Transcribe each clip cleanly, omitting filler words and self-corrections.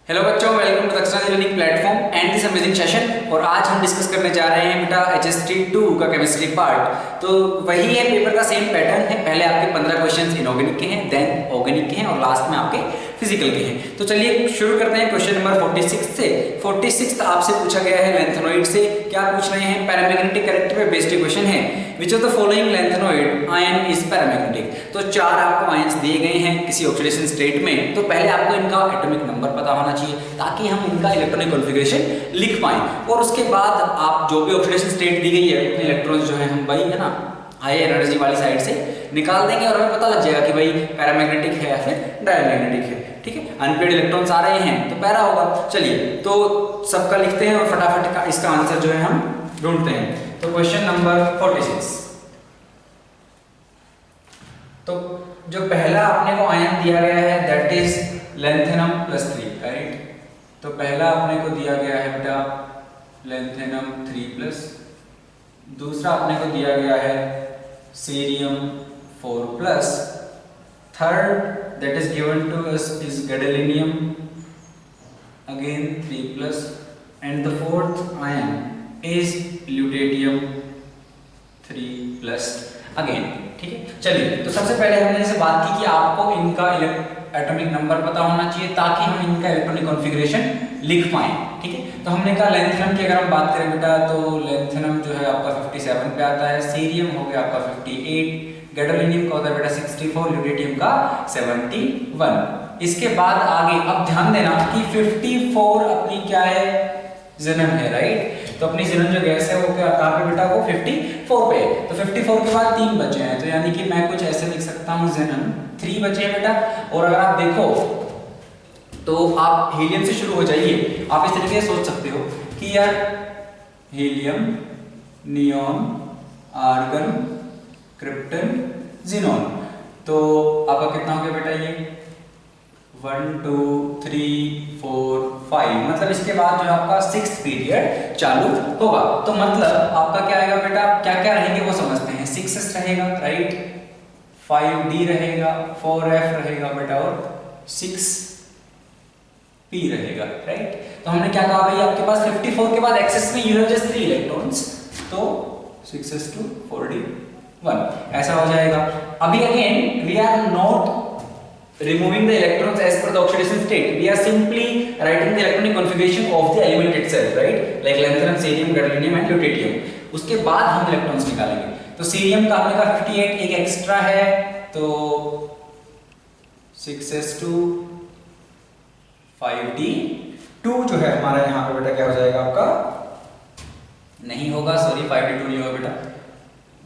Hello बच्चों, welcome to दक्षिणा learning platform and this amazing session. और आज हम डिस्कस करने जा रहे हैं बेटा HST2 का केमिस्ट्री पार्ट। तो वही है, पेपर का सेम पैटर्न है। पहले आपके 15 क्वेश्चंस इनऑर्गेनिक के हैं, देन ऑर्गेनिक के हैं और लास्ट में आपके फिजिकल के हैं। तो चलिए शुरू करते हैं क्वेश्चन नंबर 46 से। 46 आपसे पूछा गया है लैंथेनॉइड से। क्या पूछ रहे हैं? पैरामैग्नेटिक कैरेक्टर पे बेस्ड क्वेश्चन है। Which of the following lanthanoid ion is paramagnetic. तो 4 आपको आयंस दिए गए हैं किसी ऑक्सीडेशन स्टेट में। तो पहले आपको इनका एटॉमिक नंबर पता होना चाहिए ताकि हम इनका इलेक्ट्रॉनिक कॉन्फ़िगरेशन लिख पाएं। और उसके बाद आप जो भी ऑक्सीडेशन स्टेट दी गई है अपने इलेक्ट्रॉन्स जो है हम भाई है ना हाई एनर्जी वाली साइड से निकाल देंगे और हमें पता लग जाएगा कि भाई पैरामैग्नेटिक है या फिर डायमैग्नेटिक है। ठीक है, अनपेड इलेक्ट्रॉन्स आ रहे हैं तो पैरा होगा। चलिए तो सबका लिखते हैं और फटाफट का इसका आंसर जो है हम ढूंढते हैं। तो क्वेश्चन नंबर 46। तो जो पहला अपने को आयन दिया गया है दैट इज लैंथेनम +3, राइट। तो पहला अपने को दिया गया है बेटा लैंथेनम 3+। दूसरा अपने को दिया गया है cerium 4+। Third that is given to us is gadolinium again 3+। And the fourth ion is lutetium 3+ again. ठीक है, चलिए तो सबसे पहले हमने जैसे बात की कि आपको इनका एटॉमिक नंबर पता होना चाहिए ताकि हम इनका इलेक्ट्रॉनिक कॉन्फ़िगरेशन लिख पाएं। ठीक है, तो हमने कहा लैंथेनम की अगर हम बात करें बेटा तो लैंथेनम जो है आपका 57 पे आता है, सीरियम हो गया आपका 58, गैडोलिनियम का होता है बेटा 64, ल्यूटेटियम का 71। इसके बाद आगे अब ध्यान देना कि 54 अपनी क्या है, ज़ेनन है, राइट। तो अपनी ज़ेनन जो गैस है वो क्या कहाँ पे बेटा, वो 54 पे। तो 54 के बाद 3 बचे हैं, तो यानी कि मैं कुछ ऐसे लिख सकता हूँ ज़ेनन 3 बचे हैं बेटा। और अगर आप देखो तो आप हीलियम से शुरू हो जाइए। आप इस तरीके से सोच सकते हो कि यार helium, neon, argon, krypton, xenon. तो आपका कितना हो गया बेटा ये 1 2 3 4 5, मतलब इसके बाद जो आपका 6th पीरियड चालू होगा। तो मतलब आपका क्या आएगा बेटा, क्या क्या रहेंगे वो समझते हैं। 6s रहेगा, राइट, 5d रहेगा, 4f रहेगा बेटा और 6p रहेगा, राइट। तो हमने क्या कहा भाई, आपके पास 54 के बाद एक्सेस में यू हैव जस्ट 3 इलेक्ट्रॉन्स, तो 6s2 4d1 ऐसा हो जाएगा। अभी again we are not removing the electrons as per the oxidation state, we are simply writing the electronic configuration of the element itself, right, like lanthanum, cerium, gadolinium and lutetium। उसके बाद हम electrons निकालेंगे। तो cerium का हमने कहा 58, एक extra है तो 6s2 5d2 जो है हमारा यहाँ पे बेटा क्या हो जाएगा आपका, नहीं होगा, सॉरी 5d2 नहीं होगा बेटा,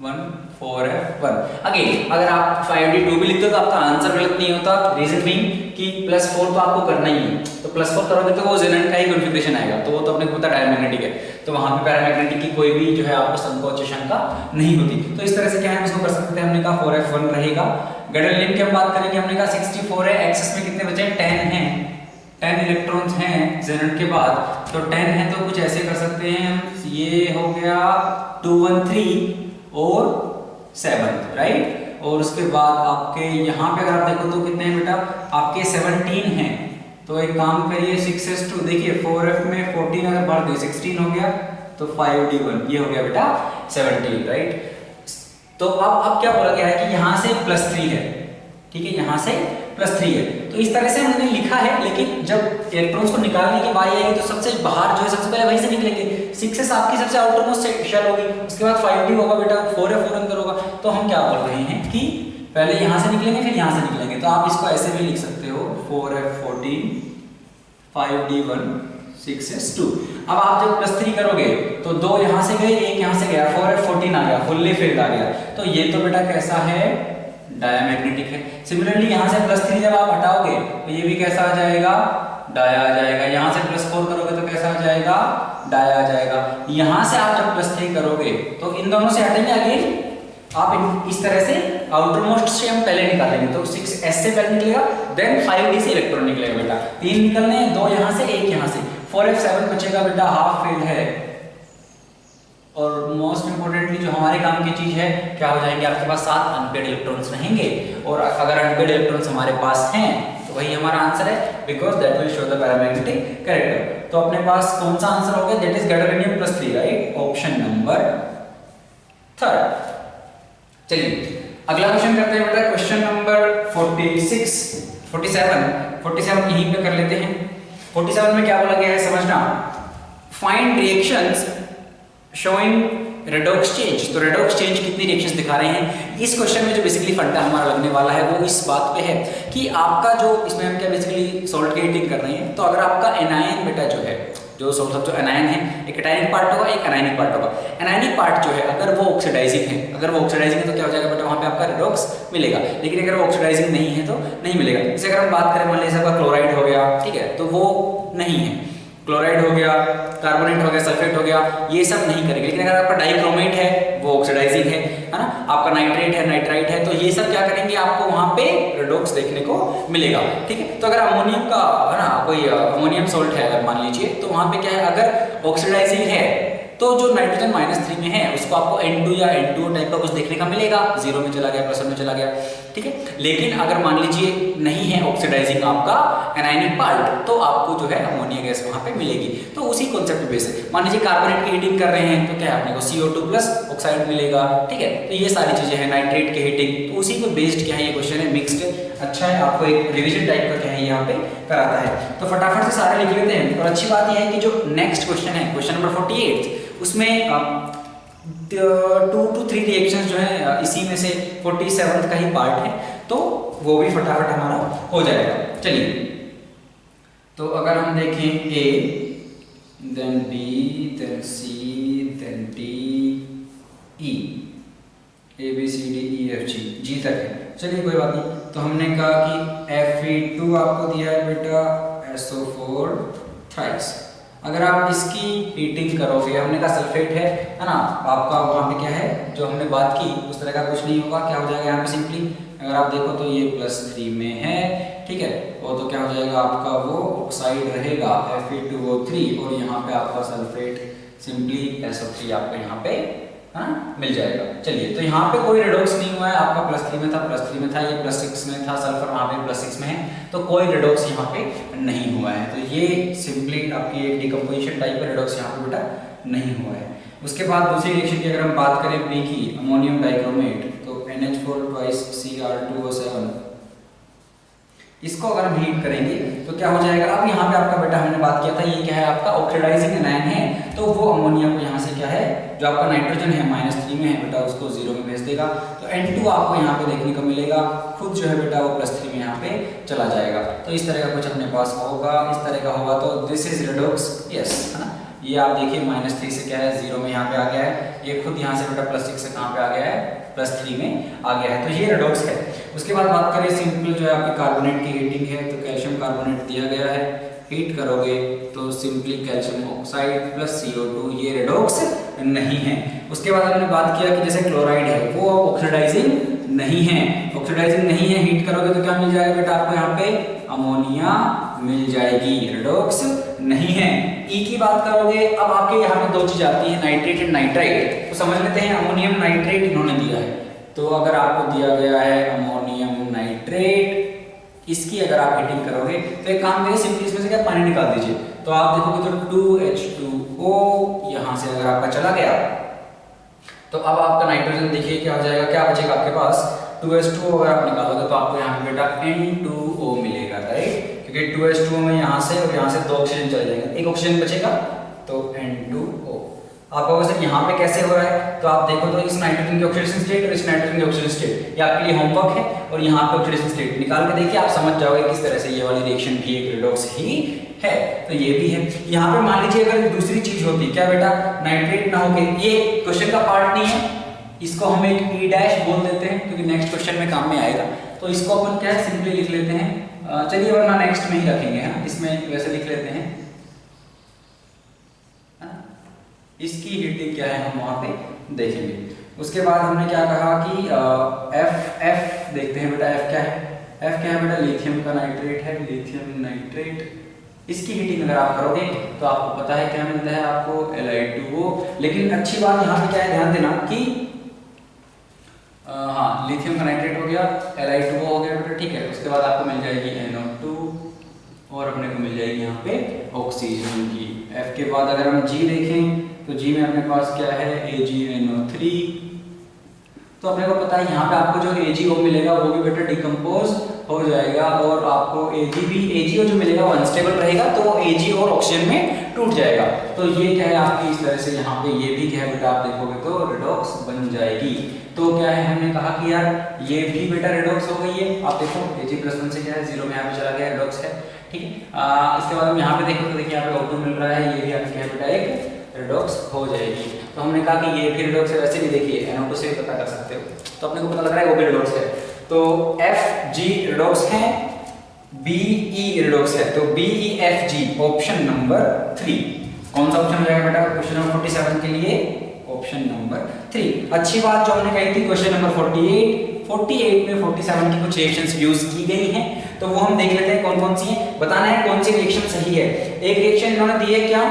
1 4f1। अगेन अगर आप 5d2 भी लिखते हो तो आपका आंसर गलत नहीं होता। रीजन बीइंग कि +4 तो आपको करना ही है, तो +4 करोगे तो वो ज़ेनन का ही कॉन्फ़िगरेशन आएगा, तो वो तो अपने को पता डायमैग्नेटिक है, तो वहां पे पैरामैग्नेटिक की कोई भी जो है आपको संकोच शंका नहीं होती। तो इस तरह से क्या है इसको कर सकते हैं। हमने कहा 4f1 रहेगा। गैडोलिनियम की हम बात करेंगे, हमने कहा 64 है, एक्सेस में कितने बचे हैं, 10 हैं, 10 इलेक्ट्रॉन्स हैं ज़ेनन के बाद, तो 10 है तो कुछ ऐसे कर सकते हैं, ये हो गया 2 1 3 और 7, राइट। और उसके बाद आपके यहाँ पे अगर आप देखो तो कितने हैं बेटा, आपके 17 हैं। तो एक काम करिए 6s2, देखिए 4f में 14 अगर बढ़ गए 16 हो गया, तो 5d1 ये हो गया बेटा 17, राइट। तो अब क्या बोला गया है कि यहाँ से +3 है, ठीक है, यहाँ से +3 है। तो इस तरह से हमने लिखा है, लेकिन जब इलेक्ट्रॉन्स को निकालने की बारी आएगी तो सबसे बाहर जो है सबसे पहले वहीं से निकलेंगे। 6s आपकी सबसे आउटर मोस्ट शेल होगी, उसके बाद 5d होगा बेटा, 4f4 अंदर होगा। तो हम क्या बोल रहे हैं कि पहले यहाँ से निकलेंगे फिर यहाँ से निकलेंगे। तो आप इसको ऐसे भी लिख सकते हो 4f14 5d1 6s2। अब आप जब +3 करोगे तो 2 यहाँ से गए, 1 यहाँ से गया, 4f14 आ गया, फुल्ली फिल्ड आ गया। तो ये तो बेटा कैसा है, डायमैग्नेटिक है। सिमिलरली यहाँ से +3 जब आप हटाओगे तो ये भी कैसा आ जाएगा, डाया आ जाएगा। यहाँ से +4 करोगे तो कैसा आ जाएगा, डाया आ जाएगा। यहाँ से आप जब +3 करोगे तो इन दोनों से हटेंगे, अगेन आप इस तरह से आउटर मोस्ट से हम पहले निकालेंगे। तो 6s से पहले निकलेगा, देन 5d से इलेक्ट्रॉन निकलेगा बेटा। 3 निकलने हैं, 2 यहाँ से 1 यहाँ से, 4f7 बचेगा बेटा, हाफ फील्ड है। और मोस्ट इंपोर्टेंटली जो हमारे काम की चीज है, क्या हो जाएंगे आपके पास 7 अनपेड इलेक्ट्रॉन्स रहेंगे। और अगर अनपेड इलेक्ट्रॉन्स हमारे पास हैं तो तो वही हमारा आंसर है, because that will show the paramagnetic character. तो अपने पास कौन सा आंसर हो गया, that is gadolinium +3, right, option number 3। चलिए अगला क्वेश्चन करते हैं बेटा, क्वेश्चन नंबर 47 यहीं पे कर लेते हैं। 47 में क्या बोला गया है समझना, find reactions showing redox change. तो रेडॉक्स चेंज कितनी रिएक्शंस दिखा रहे हैं। इस क्वेश्चन में जो बेसिकली फंडा हमारा लगने वाला है वो इस बात पे है कि आपका जो इसमें हम क्या बेसिकली सॉल्ट की हीटिंग कर रहे हैं, तो अगर आपका एनायन बेटा जो है, जो सॉल्ट जो एनायन है, एक कैटायनिक पार्ट होगा, एक एनायनिक पार्ट होगा। एनायनिक पार्ट जो है अगर वो ऑक्सीडाइजिंग है, तो क्या हो जाएगा बेटा, वहाँ पे आपका रेडॉक्स मिलेगा। लेकिन अगर वो ऑक्सीडाइजिंग नहीं है तो नहीं मिलेगा। जैसे अगर हम बात करें मान लीजिए आपका क्लोराइड हो गया, ठीक है, तो वो नहीं है, क्लोराइड हो गया, कार्बोनेट हो गया, सल्फेट हो गया, ये सब नहीं करेंगे। लेकिन अगर आपका डाइक्रोमेट है वो ऑक्सीडाइजिंग है ना, आपका नाइट्रेट है, नाइट्राइट है, तो ये सब क्या करेंगे, आपको वहां पे रेडॉक्स देखने को मिलेगा। ठीक है, तो अगर अमोनियम का है ना, कोई अमोनियम सोल्ट है अगर मान लीजिए, तो वहां पे क्या है, अगर ऑक्सीडाइजिंग है तो जो नाइट्रोजन -3 में है उसको आपको N2 या N2 टाइप का कुछ देखने का मिलेगा, 0 में चला गया, +1 में चला गया। ठीक है, लेकिन अगर मान लीजिए नहीं है ऑक्सीडाइजिंग आपका एनायनिक पार्ट, तो आपको जो है अमोनिया गैस वहां पे मिलेगी। तो उसी कॉन्सेप्ट बेस है, मान लीजिए कार्बोनेट की हीटिंग कर रहे हैं तो क्या है, अपने को CO2+ ऑक्साइड मिलेगा। ठीक है, तो ये सारी चीजें हैं, नाइट्रेट की हीटिंग, तो उसी को बेस्ड क्या है ये क्वेश्चन है, मिक्स्ड। अच्छा है, आपको एक रिवीजन टाइप का क्या है यहाँ पे कराता है। तो फटाफट से सारे लिख लेते हैं। और अच्छी बात यह है कि जो नेक्स्ट क्वेश्चन है, क्वेश्चन नंबर 48, उसमें 2 to 3 रिएक्शंस जो है इसी में से 47 का ही पार्ट है, तो वो भी फटाफट हमारा हो जाएगा। चलिए, तो अगर हम देखें A, then B, then C, then D, E, A B C D E F G तक है। चलिए कोई बात नहीं। तो हमने कहा कि Fe2 आपको दिया है बेटा SO4 थ्राइस। अगर आप इसकी हीटिंग करोगे, हमने कहा सल्फेट है ना, आपका वहाँ पे क्या है, जो हमने बात की उस तरह का कुछ नहीं होगा। क्या हो जाएगा यहाँ पे सिंपली, अगर आप देखो तो ये +3 में है, ठीक है, और तो क्या हो जाएगा आपका वो ऑक्साइड रहेगा Fe2O3, और यहाँ पे आपका सल्फेट सिंपली SO3 आपको यहाँ पे मिल जाएगा। चलिए, तो यहाँ पे कोई रेडॉक्स नहीं हुआ है, आपका +3 में था, ये +6 में था, सल्फर वहाँ पे +6 में है, तो कोई रेडॉक्स यहाँ पे नहीं हुआ है। तो ये सिंपली आपकी एक डिकम्पोजिशन टाइप का रेडॉक्स यहाँ पे बेटा नहीं हुआ है। उसके बाद दूसरी रिएक्शन की अगर हम बात करें B की, अमोनियम डाइक्रोमेट, तो NH4 2 Cr2O7, इसको अगर हम हीट करेंगे तो क्या हो जाएगा। अब यहाँ पे आपका बेटा हमने बात किया था, ये क्या है आपका ऑक्सीडाइजिंग एनायन है, तो वो अमोनिया को यहाँ से क्या है, जो आपका नाइट्रोजन है -3 में है बेटा, उसको 0 में भेज देगा। तो N2 आपको यहाँ पे देखने को मिलेगा, खुद जो है बेटा वो +3 में यहाँ पे चला जाएगा। तो इस तरह का कुछ अपने पास होगा, इस तरह का होगा, तो दिस इज रेडॉक्स, यस, है ना। ये आप देखिए -3 से क्या है 0 में यहाँ पे आ गया है, ये खुद यहाँ से बेटा +6 से कहाँ पे आ गया है, +3 में आ गया है, तो ये रेडॉक्स है। उसके बाद बात करें सिंपल जो है आपकी कार्बोनेट की हीटिंग है, तो कैल्शियम कार्बोनेट दिया गया है, हीट करोगे तो सिंपली कैल्शियम ऑक्साइड + CO2, ये रेडॉक्स नहीं है। उसके बाद हमने बात किया कि जैसे क्लोराइड है वो ऑक्सीडाइजिंग नहीं है, हीट करोगे तो क्या मिल जाएगा बेटा आपको यहाँ पे, अमोनिया मिल जाएगी, रेडॉक्स नहीं है। ई की बात करोगे, अब आपके यहाँ पे 2 चीज आती है, नाइट्रेट एंड नाइट्राइट, तो समझ लेते हैं। अमोनियम नाइट्रेट इन्होंने दिया है, तो अगर आपको दिया गया है अमोनियम नाइट्रेट, इसकी अगर आप हीटिंग करोगे तो एक काम करिए, सिंपली इसमें से क्या पानी निकाल दीजिए, तो आप देखोगे तो 2H2O यहाँ से अगर आपका चला गया, तो अब आपका नाइट्रोजन देखिए क्या हो जाएगा, क्या बचेगा आपके पास, 2H2O अगर आप निकालोगे तो आपको यहाँ पे बेटा N2O मिलेगा, राइट, क्योंकि 2H2O में यहाँ से और यहाँ से 2 ऑक्सीजन चले जाएंगे, एक ऑक्सीजन बचेगा, तो N2O। आपका वैसे यहाँ पे कैसे हो रहा है, तो आप देखो तो इस नाइट्रोजन की ऑक्सीडेशन स्टेट और इस नाइट्रोजन की ऑक्सीडेशन स्टेट, ये आपके लिए होमवर्क है, और यहाँ पे ऑक्सीडेशन स्टेट निकाल के देखिए, आप समझ जाओगे किस तरह से ये वाली रिएक्शन भी एक रेडॉक्स ही है। तो ये भी है। यहाँ पे मान लीजिए अगर दूसरी चीज होती, क्या बेटा, नाइट्रेट ना होके, ये क्वेश्चन का पार्ट नहीं है, इसको हम एक E- बोल देते हैं, क्योंकि नेक्स्ट क्वेश्चन में काम में आएगा, तो इसको अपन क्या है सिंपली लिख लेते हैं। चलिए, वरना नेक्स्ट में ही रखेंगे, हाँ, इसमें वैसे लिख लेते हैं, इसकी हीटिंग क्या है हम वहां पे देखेंगे। उसके बाद हमने क्या कहा कि F देखते हैं बेटा, F क्या है बेटा, लिथियम का नाइट्रेट है, लिथियम नाइट्रेट, इसकी हीटिंग अगर आप करोगे तो आपको पता है क्या मिलता है आपको, Li2O। लेकिन अच्छी बात यहाँ पे क्या है, ध्यान देना कि हाँ, लिथियम का नाइट्रेट हो गया, Li2O हो गया बेटा, ठीक है। उसके बाद आपको मिल जाएगी NO2 और अपने को मिल जाएगी यहाँ पे ऑक्सीजन की। F के बाद अगर हम G देखें तो G में अपने पास क्या है AgNO3। तो अपने को पता है यहाँ पे आपको जो AgO मिलेगा वो भी बेटा डिकम्पोज हो जाएगा और आपको AgO जो मिलेगा वो अनस्टेबल रहेगा तो Ag और ऑक्सीजन में टूट जाएगा। तो ये क्या है आपकी इस तरह से यहाँ पे ये भी क्या है बेटा आप देखोगे तो रेडॉक्स बन जाएगी। तो क्या है हमने कहा कि यार ये भी बेटा रेडॉक्स हो गई है। आप देखो Ag+1 से क्या है 0 में यहाँ पे चला गया रेडॉक्स है, ठीक है। इसके बाद हम यहाँ पे देखो तो देखिए यहाँ पे O2 मिल रहा है, ये भी आपके यहाँ बेटा एक रेडॉक्स हो जाएगी। तो हमने कहा कि ये भी रेडॉक्स है, वैसे भी देखिए NO2 से पता कर सकते हो, तो अपने को पता लग रहा है वो भी रेडॉक्स है। तो FG रेडॉक्स है, BE रेडॉक्स है, तो BEFG ऑप्शन नंबर 3। कौन सा ऑप्शन हो जाएगा बेटा क्वेश्चन नंबर 47 के लिए? Option number 3। अच्छी बात जो हमने कही थी क्वेश्चन नंबर 48 में 47 की कुछ रिएक्शंस यूज की गई हैं, तो वो हम देख लेते हैं कौन कौन सी हैं। बताना है कौन सी रिएक्शन सही है। एक रिएक्शन इन्होंने दी है क्या,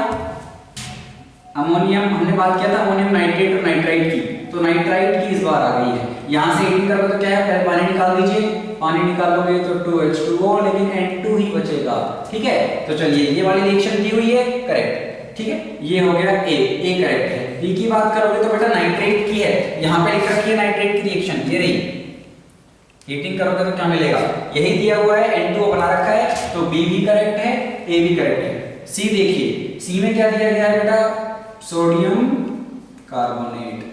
अमोनियम, हमने बात किया था अमोनियम नाइट्रेट और नाइट्राइट की, तो नाइट्राइट की इस बार आ गई है। यहाँ से हीटिंग करोगे तो क्या है, पहले पानी निकाल दीजिए, पानी निकालोगे तो 2H2O, लेकिन N2 ही बचेगा, ठीक है। तो चलिए ये वाली रिएक्शन दी हुई है करेक्ट, ठीक है, ये हो गया ए करेक्ट है। बी की बात करोगे तो बेटा नाइट्रेट की है, यहाँ पे लिख रखी है नाइट्रेट की रिएक्शन, ये रही। हीटिंग करोगे तो क्या मिलेगा, यही दिया हुआ है, N2O बना रखा है, तो बी भी करेक्ट है, ए भी करेक्ट है। सी देखिए, सी में क्या दिया गया है बेटा, सोडियम कार्बोनेट।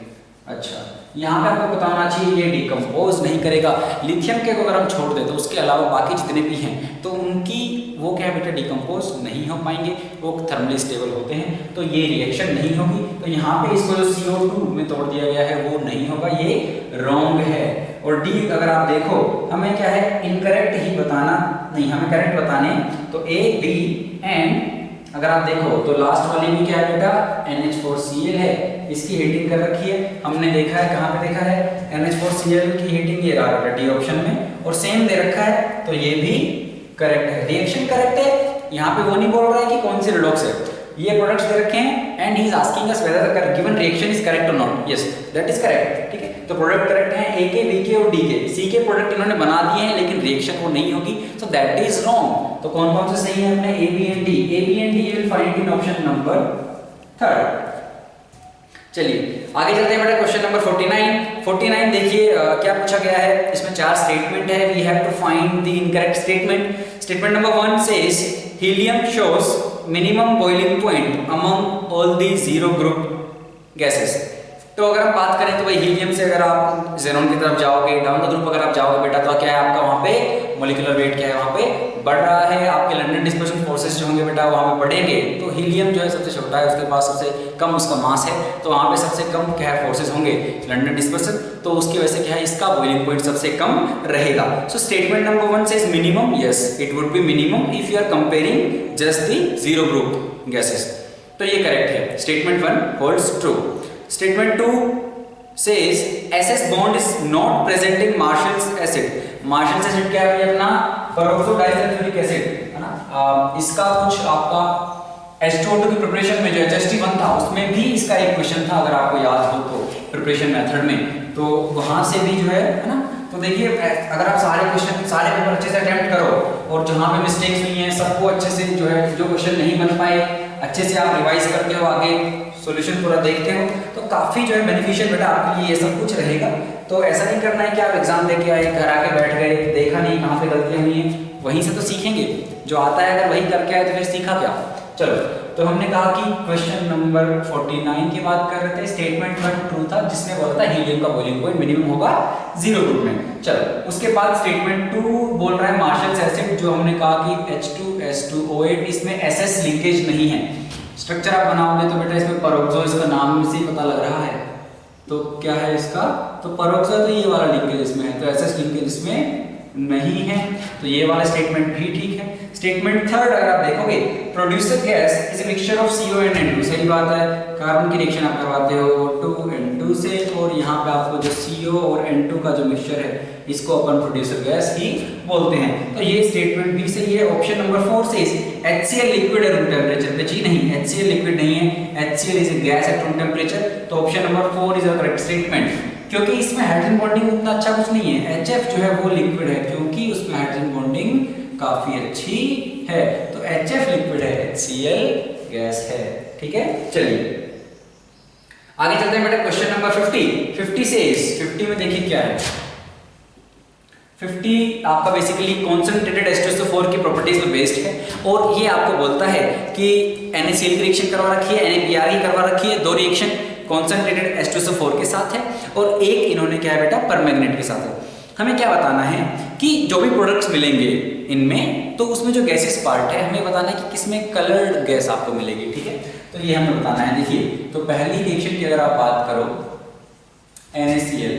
अच्छा, यहाँ पे आपको पता होना चाहिए ये डिकम्पोज नहीं करेगा। लिथियम के अगर हम छोड़ दें तो उसके अलावा बाकी जितने भी हैं तो उनकी वो क्या है बेटा डिकम्पोज नहीं हो पाएंगे, वो थर्मली स्टेबल होते हैं, तो ये रिएक्शन नहीं होगी। तो यहाँ पे इसको जो CO2 में तोड़ दिया गया है वो नहीं होगा, ये रॉन्ग है। और डी अगर आप देखो हमें क्या है इनकरेक्ट ही बताना, नहीं हमें करेक्ट बताने, तो A, B एंड अगर आप देखो तो लास्ट वाली में क्या है बेटा NH4Cl है, इसकी हीटिंग कर रखी है, हमने देखा है कहाँ पे देखा है NH4Cl की हीटिंग ये रहा बेटा डी ऑप्शन में, और सेम दे रखा है, तो ये भी करेक्ट है, रिएक्शन करेक्ट है। यहाँ पे वो नहीं बोल रहा है कि कौन सी रेडॉक्स है, ये प्रोडक्ट्स दे रखे हैं and he is asking us whether the given reaction is correct और not. Yes that is correct, ठीक है। तो प्रोडक्ट करेक्ट हैं ए के, बी के और डी के। सी के प्रोडक्ट इन्होंने बना दिए हैं लेकिन रिएक्शन वो नहीं होगी, सो दैट इज रॉन्ग। तो कौन कौन से सही है अपने A B and D, A B and D you will find in option number 3। चलिए आगे चलते हैं बेटा क्वेश्चन नंबर 49 देखिए क्या पूछा गया है। इसमें 4 स्टेटमेंट है, we have to find the incorrect statement. Statement number 1 says helium shows minimum boiling point among all the zero group gases. तो अगर हम बात करें तो भाई हीलियम से अगर आप ज़ेनॉन की तरफ जाओगे, डाउन द ग्रुप अगर आप जाओगे बेटा, तो क्या है आपका वहाँ पे मॉलिक्यूलर वेट क्या है वहाँ पे बढ़ रहा है, आपके लंडन डिस्पर्शन फोर्सेस जो होंगे बेटा वहाँ पे बढ़ेंगे। तो हीलियम जो है सबसे छोटा है, उसके पास सबसे कम उसका मास है, तो वहाँ पे सबसे कम क्या है फोर्सेस होंगे लंडन डिस्पर्सन, तो उसकी वजह से क्या है इसका बॉइलिंग पॉइंट सबसे कम रहेगा। So statement number 1 says minimum, yes it would be minimum if you are comparing just the zero group gases, तो ये करेक्ट है। Statement 1 holds true. Statement 2 says SS bond is not present in Marshall's acid। Marshall's acid क्या है अपना peroxo disulfuric acid है ना, इसका कुछ आपका H2O2 की प्रिपरेशन में जो HST1 था उसमें भी इसका एक क्वेश्चन था अगर आपको याद हो तो प्रिपरेशन मेथड में, तो वहां से भी जो है ना। तो देखिए अगर आप सारे क्वेश्चन सारे पेपर अच्छे से अटेम्प्ट करो और जहां पे मिस्टेक्स हुई हैं सबको अच्छे से जो है जो क्वेश्चन नहीं बन पाए अच्छे से आप रिवाइज करते हो, आगे सॉल्यूशन पूरा देखते हो, तो काफी जो है बेनिफिशियल बेटा आपके लिए ये सब कुछ रहेगा। तो ऐसा नहीं करना है कि आप एग्जाम देके आए घर आके बैठ गए देखा नहीं कहाँ पे गलतियां हुई हैं, वहीं से तो सीखेंगे, जो आता है अगर वही करके आए तो फिर सीखा क्या। चलो तो हमने कहा कि क्वेश्चन नंबर 49 की बात कर रहे थे। स्टेटमेंट 1 ट्रू था जिसमें बोला था हीलियम का बॉइलिंग पॉइंट मिनिमम होगा जीरो ग्रुप में। चलो उसके बाद स्टेटमेंट 2 बोल रहा है मार्शल्स एसिड, जो हमने कहा कि H2S2O8 इसमें SS लिंकेज नहीं है। स्ट्रक्चर आप बनाओगे तो बेटा इसमें पेरोक्सो, इसका नाम से ही पता लग रहा है, तो क्या है इसका, तो पेरोक्सो, तो ये वाला लिंकेज इसमें है, तो SS लिंकेज इसमें नहीं है, तो ये वाला स्टेटमेंट भी ठीक है। स्टेटमेंट 3 अगर आप देखोगे producer gas is a mixture of CO and N2, सही बात है, कार्बन की रिएक्शन आप करवाते हो O2 N2 से, और यहाँ पे आपको जो CO और N2 का जो मिक्सचर है इसको अपन प्रोड्यूसर गैस ही बोलते हैं, तो ये स्टेटमेंट भी सही है। ऑप्शन नंबर 4 से HCl लिक्विड है रूम टेम्परेचर पे, जी नहीं HCl लिक्विड नहीं है, HCl is a gas at room temperature, तो option number 4 is a correct statement, क्योंकि इसमें हाइड्रोजन बॉन्डिंग उतना अच्छा कुछ नहीं है। HF जो है वो लिक्विड है क्योंकि उसमें हाइड्रोजन बॉन्डिंग काफी अच्छी है। तो HF लिक्विड है, HCl गैस है। ठीक है, चलिए आगे चलते हैं बेटा क्वेश्चन नंबर 50 से 50 में देखिए क्या है। 50 आपका बेसिकली कॉन्सेंट्रेटेड H2SO4 की प्रॉपर्टीज पे बेस्ड है और ये आपको बोलता है कि NaCl की रिएक्शन करवा रखी है, NaBr की करवा रखी है, दो रिएक्शन कॉन्सेंट्रेटेड H2SO4 के साथ है और एक इन्होंने क्या है बेटा परमैंगनेट के साथ है। हमें क्या बताना है कि जो भी प्रोडक्ट्स मिलेंगे इनमें तो उसमें जो गैसेस पार्ट है हमें बताना है कि किसमें कलर्ड गैस आपको मिलेगी। ठीक है, तो ये हमें बताना है। देखिए तो पहली रिएक्शन की अगर आप बात करो NaCl,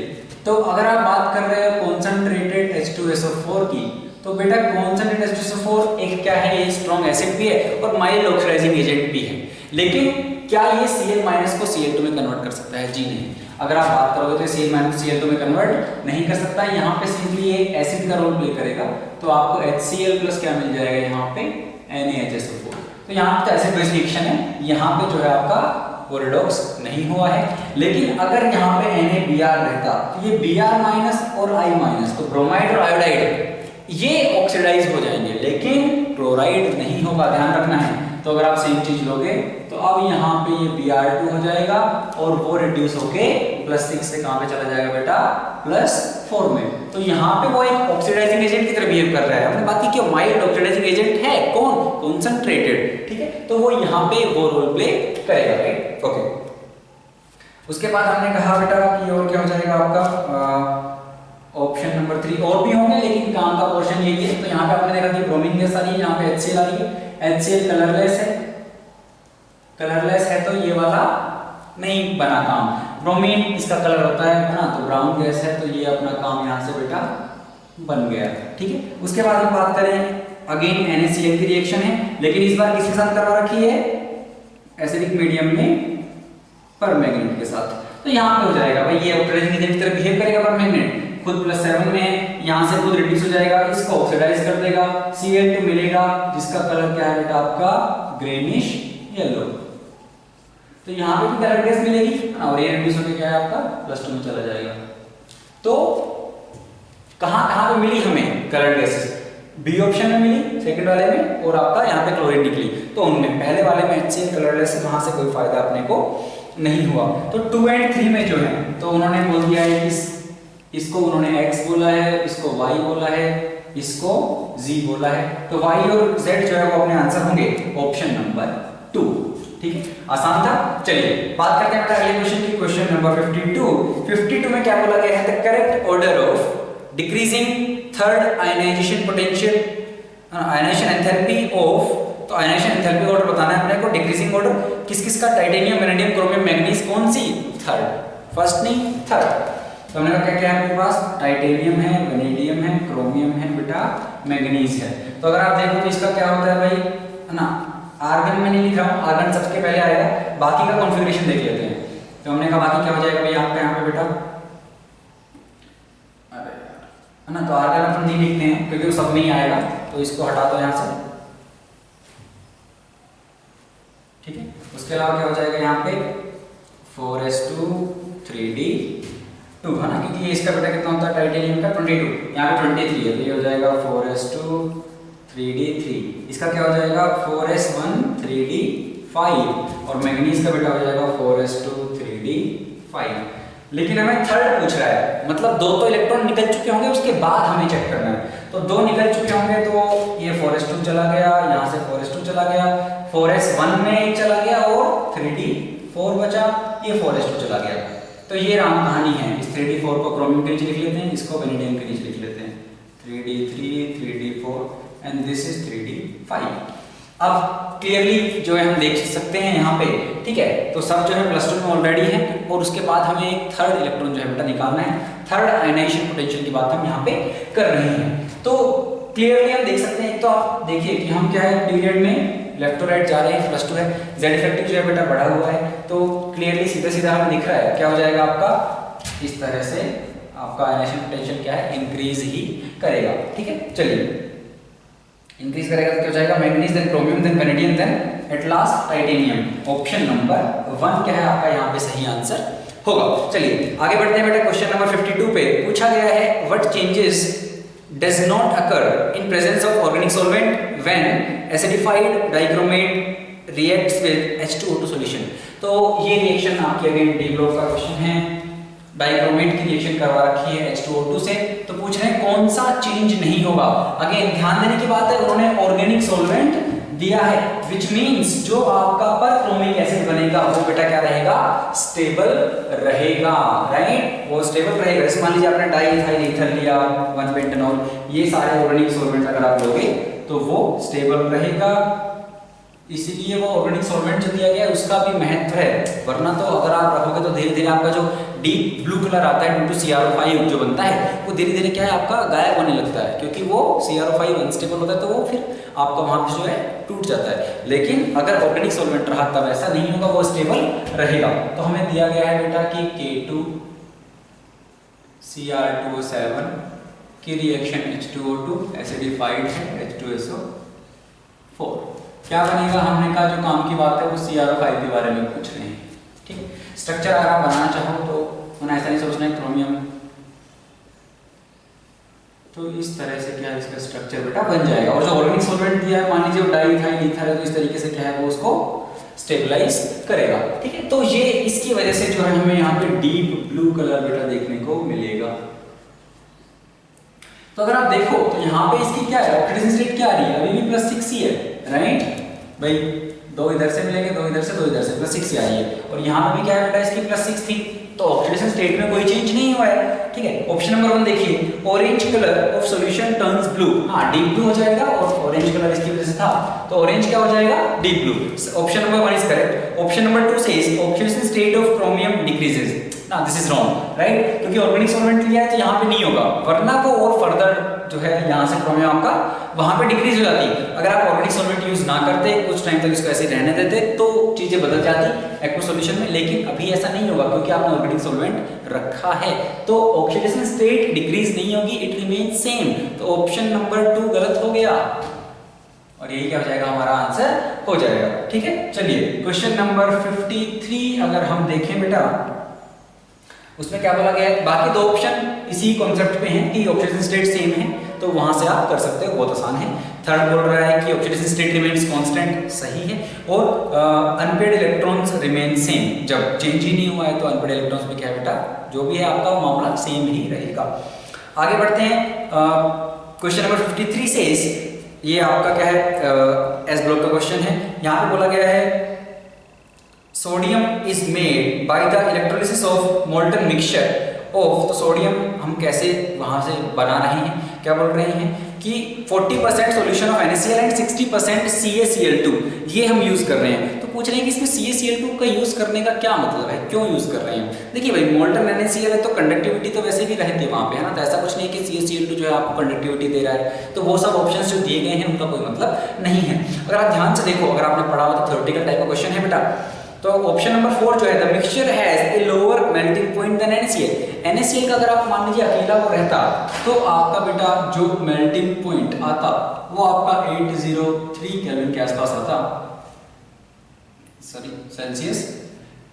तो अगर आप बात कर रहे हो कॉन्सेंट्रेटेड H2SO4 की तो बेटा कॉन्सेंट्रेटेड H2SO4 एक क्या है, ये स्ट्रॉन्ग एसिड भी है और माइल्ड ऑक्सीडाइजिंग एजेंट भी है, लेकिन क्या ये Cl- को Cl2 में कन्वर्ट कर सकता है? जी नहीं। अगर आप बात करोगे तो Cl- Cl2 में कन्वर्ट नहीं कर सकता, यहाँ पे सिंपली एक एसिड का रोल प्ले करेगा तो आपको HCl+ क्या मिल जाएगा यहाँ पे NaHSO4। तो यहाँ पे एसिड बेस रिएक्शन है, यहाँ पे जो है आपका वो रिडॉक्स नहीं हुआ है। लेकिन अगर यहाँ पे NaBr रहता तो ये Br- और I- तो ब्रोमाइड और आयोडाइड ये ऑक्सीडाइज हो जाएंगे, लेकिन क्लोराइड नहीं होगा, ध्यान रखना है। तो अगर आप सेम चीज लोगे तो अब यहाँ पे ये Br2 हो जाएगा और वो रिड्यूस होके +6 से कहां पे चला जाएगा बेटा +4 में। तो यहाँ पे वो एक ऑक्सीडाइजिंग एजेंट की तरह बिहेव कर रहा है। हमने बात की कि माइल्ड ऑक्सीडाइजिंग एजेंट है कौन, कॉन्सेंट्रेटेड। ठीक है, तो वो यहाँ पे वो रोल प्ले करेगा, राइट। ओके, उसके बाद हमने कहा बेटा कि और क्या हो जाएगा आपका ऑप्शन नंबर 3 और भी होंगे, लेकिन काम का पोर्शन यही है। तो यहाँ पे आपने देखा कि ब्रोमीन गैस आ रही है, यहाँ पे HCl आ रही है। HCl कलरलेस है, कलरलेस है तो ये वाला नहीं बना काम। ब्रोमीन इसका कलर होता है ना, तो ब्राउन गैस है तो ये अपना काम यहाँ से बेटा बन गया। ठीक है, उसके बाद हम बात करें अगेन NaCl की रिएक्शन है, लेकिन इस बार किसके साथ करवा रखी है, एसिडिक मीडियम में परमैंगनेट के साथ। तो यहाँ पे हो जाएगा भाई ये ऑक्सीडाइजिंग एजेंट की तरह बिहेव करेगा परमैंगनेट, खुद +7 में यहाँ से खुद रिड्यूस हो जाएगा, इसको ऑक्सीडाइज कर देगा, Cl2 मिलेगा जिसका कलर क्या है बेटा आपका ग्रेनिश येलो। तो यहाँ पे भी कलर गैस मिलेगी और ये रिड्यूस होकर क्या है आपका +2 में चला जाएगा। तो कहाँ कहाँ पे मिली हमें कलर गैसेस, बी ऑप्शन में मिली सेकंड वाले में, और आपका यहाँ पे क्लोरीन निकली। तो उनमें पहले वाले में HCl कलरलेस है, वहां से कोई फायदा अपने को नहीं हुआ। तो 2 और 3 में जो है तो उन्होंने बोल दिया है कि इसको उन्होंने X बोला है, इसको Y बोला है, इसको Z बोला है। तो Y और Z जो है वो अपने आंसर होंगे ऑप्शन नंबर 2। ठीक है, आसान था। चलिए बात करते हैं बेटा अगले क्वेश्चन की, क्वेश्चन नंबर 52 में क्या बोला गया है, the correct order of decreasing third ionization potential ionization enthalpy of. तो आयनाइजेशन एंथैल्पी ऑर्डर बताना है अपने को, डिक्रीजिंग ऑर्डर किस किस का, टाइटेनियम, वैनेडियम, क्रोमियम, मैग्नीज, कौन सी, थर्ड, फर्स्ट नहीं थर्ड। तो हमने कहा क्या क्या है अपने पास, टाइटेनियम है, वैनेडियम है, क्रोमियम है बेटा, मैग्नीज है। तो अगर आप देखो तो इसका क्या होता है भाई, है ना, आर्गन में नहीं लिख रहा हूं, आर्गन सबसे पहले आएगा, बाकी का कॉन्फ़िगरेशन देख लेते हैं। तो हमने कहा बाकी क्या हो जाएगा भाई आपका यहाँ पे बेटा, है ना, तो आर्गन अपन नहीं लिखते हैं क्योंकि वो सब में ही आएगा, तो इसको हटा दो यहाँ से। ठीक है, उसके अलावा क्या हो जाएगा यहाँ पे 4s2 3d2, है ना, क्योंकि ये इसका बेटा कितना होता है टाइटेनियम का 22, यहाँ पे 23 है, तो ये हो जाएगा 4s2 3d3। इसका क्या हो जाएगा 4s1 3d5, और मैग्नीज का बेटा हो जाएगा 4s2 3d5। लेकिन हमें थर्ड पूछ रहा है, मतलब 2 तो इलेक्ट्रॉन निकल चुके होंगे, उसके बाद हमें चेक करना है। तो 2 निकल चुके होंगे तो ये 4s2 चला गया, यहाँ से 4s2 चला गया, 4s1 में एक चला गया और 3d4 बचा, ये 4s2 चला गया। तो ये राम कहानी है। इस 3d4 को क्रोमियम के नीचे लिख लेते हैं, इसको वैनेडियम के नीचे लिख लेते हैं, 3d3 3d4 and this is 3d5। अब क्लियरली जो है हम देख सकते हैं यहाँ पे, ठीक है, तो सब जो है +2 में ऑलरेडी है, और उसके बाद हमें एक थर्ड इलेक्ट्रॉन जो है बेटा निकालना है। थर्ड आयनाइजेशन पोटेंशियल की बात हम यहाँ पे कर रहे हैं। तो क्लियरली हम देख सकते हैं, एक तो आप देखिए कि हम क्या है पीरियड में लेफ्ट टू राइट जा रहे हैं, +2 है, Z इफेक्टिव जो है बेटा बढ़ा हुआ है, तो क्लियरली सीधा सीधा हमें दिख रहा है क्या हो जाएगा आपका, इस तरह से आपका आयनाइजेशन पोटेंशियल क्या है इंक्रीज ही करेगा। ठीक है, चलिए इंक्रीज करेगा तो क्या हो जाएगा, manganese, then chromium, then vanadium, then at last titanium. Option number 1 क्या है आपका यहाँ पे सही आंसर होगा। चलिए आगे बढ़ते हैं बेटा क्वेश्चन नंबर 52 पे। पूछा गया है what changes does not occur in presence of organic solvent when acidified dichromate reacts with H2O2 solution। तो ये रिएक्शन आपके अगेन डी ब्लॉक का क्वेश्चन है, डाइक्रोमेट की रिएक्शन करवा रखी है H2O2 से, तो पूछ रहे हैं कौन सा चेंज नहीं होगा। अगेन ध्यान देने की बात है, उन्होंने ऑर्गेनिक सॉल्वेंट दिया है, which means जो आपका परक्रोमिक एसिड बनेगा वो बेटा क्या रहेगा, स्टेबल रहेगा, राइट, वो स्टेबल रहेगा। जैसे मान लीजिए आपने डाइइथाइल ईथर लिया, 1 पेंटेनॉल, ये सारे ऑर्गेनिक सॉल्वेंट अगर आप लोगे तो वो स्टेबल रहेगा, इसीलिए वो ऑर्गेनिक सॉल्वेंट जो दिया गया है उसका भी महत्व है। वरना तो अगर आप रखोगे तो धीरे धीरे आपका जो डीप ब्लू कलर आता है ड्यू टू CrO5 जो बनता है वो धीरे धीरे क्या है आपका गायब होने लगता है, क्योंकि वो CrO5 अनस्टेबल होता है तो वो फिर आपका वहां पे जो है टूट जाता है। लेकिन अगर ऑर्गेनिक सॉल्वेंट रहा तब ऐसा नहीं होगा, वो स्टेबल रहेगा। तो हमें दिया गया है बेटा कि K2Cr2O7 की रिएक्शन H2O2 एसिडिफाइड है H2SO4, क्या बनेगा, हमने कहा जो काम की बात है वो CrO5 के बारे में पूछ रहे हैं, ठीक। स्ट्रक्चर अगर आप बनाना चाहो तो मैंने ऐसा नहीं सोचना है क्रोमियम, तो इस तरह से क्या है इसका स्ट्रक्चर बेटा बन जाएगा। और जो ऑर्गेनिक सॉल्वेंट दिया है मान लीजिए वो डाइइथाइल ईथर है, तो इस तरीके से क्या है वो उसको स्टेबलाइज करेगा, ठीक है। तो ये इसकी वजह से जो है हमें यहाँ पे डीप ब्लू कलर बेटा देखने को मिलेगा। तो अगर आप देखो तो यहाँ पे इसकी क्या है, ऑक्सीडेशन स्टेट क्या आ रही है, अभी भी +6 ही है, राइट भाई, 2 इधर से मिलेंगे, 2 इधर से, 2 इधर से, +6 आ रही है। और यहाँ पे भी क्या है बेटा इसकी +6 थी, तो ऑक्सीडेशन स्टेट में कोई चेंज नहीं हुआ है, ठीक है। ऑप्शन नंबर 1 देखिए, orange colour of solution turns blue, हाँ डीप ब्लू हो जाएगा, और ऑरेंज कलर इसकी वजह से था तो ऑरेंज क्या हो जाएगा, deep blue. Option number 1 is correct. Option number 2 says oxidation state of chromium decreases, ना दिस इज रॉन्ग, राइट, क्योंकि ऑर्गेनिक सॉल्वेंट लिया है तो यहाँ पे नहीं होगा, वरना तो और फर्दर जो है यहाँ से क्रोमियम आपका वहां पे डिक्रीज हो जाती। अगर आप ऑर्गेनिक सॉल्वेंट यूज ना करते, कुछ टाइम तक इसको ऐसे रहने देते, तो चीजें बदल जाती एक्वा सॉल्यूशन में, लेकिन अभी ऐसा नहीं होगा क्योंकि आपने ऑर्गेनिक सॉल्वेंट रखा है, तो ऑक्सीडेशन स्टेट डिक्रीज नहीं होगी, इट रिमेन सेम। तो ऑप्शन नंबर 2 गलत हो गया, और यही क्या हो जाएगा, हमारा आंसर हो जाएगा, ठीक है। चलिए क्वेश्चन नंबर 53 अगर हम देखें बेटा, उसमें क्या बोला गया है, बाकी 2 ऑप्शन इसी कॉन्सेप्ट पे हैं कि ऑक्सीडेशन स्टेट सेम है, तो वहां से आप कर सकते हो, बहुत आसान है। थर्ड बोल रहा है कि ऑक्सीडेशन स्टेट रिमेन्स कांस्टेंट, सही है, और अनपेड इलेक्ट्रॉन्स रिमेन सेम, जब चेंज ही नहीं हुआ है तो अनपेड इलेक्ट्रॉन्स में क्या है बेटा, जो भी है आपका मामला सेम ही रहेगा। आगे बढ़ते हैं, क्वेश्चन नंबर 53 से ये आपका क्या है, एस ब्लॉक का क्वेश्चन है। यहाँ पे बोला गया है sodium is made by the electrolysis of molten mixture of, तो सोडियम हम कैसे वहां से बना रहे हैं, क्या बोल रहे हैं कि 40% solution of NaCl and 60% CaCl2 ये हम यूज कर रहे हैं। तो पूछ रहे हैं कि इसमें CaCl2 का यूज करने का क्या मतलब है, क्यों यूज कर रहे हैं। देखिए भाई, मोल्टन NaCl है तो कंडक्टिविटी तो वैसे भी रहती है वहां पे, है ना, तो ऐसा कुछ नहीं कि CaCl2 जो है आपको कंडक्टिविटी दे रहा है, तो वो सब ऑप्शंस जो दिए गए हैं उनका कोई मतलब नहीं है। अगर आप ध्यान से देखो, अगर आपने पढ़ा हो तो थ्योरेटिकल टाइप का क्वेश्चन है बेटा, तो ऑप्शन नंबर 4 जो है, the mixture has a lower melting point than NaCl। NaCl का अगर आप मान लीजिए अकेला वो रहता तो आपका बेटा जो मेल्टिंग पॉइंट आता वो आपका 803 केल्विन के आसपास आता, सॉरी सेल्सियस।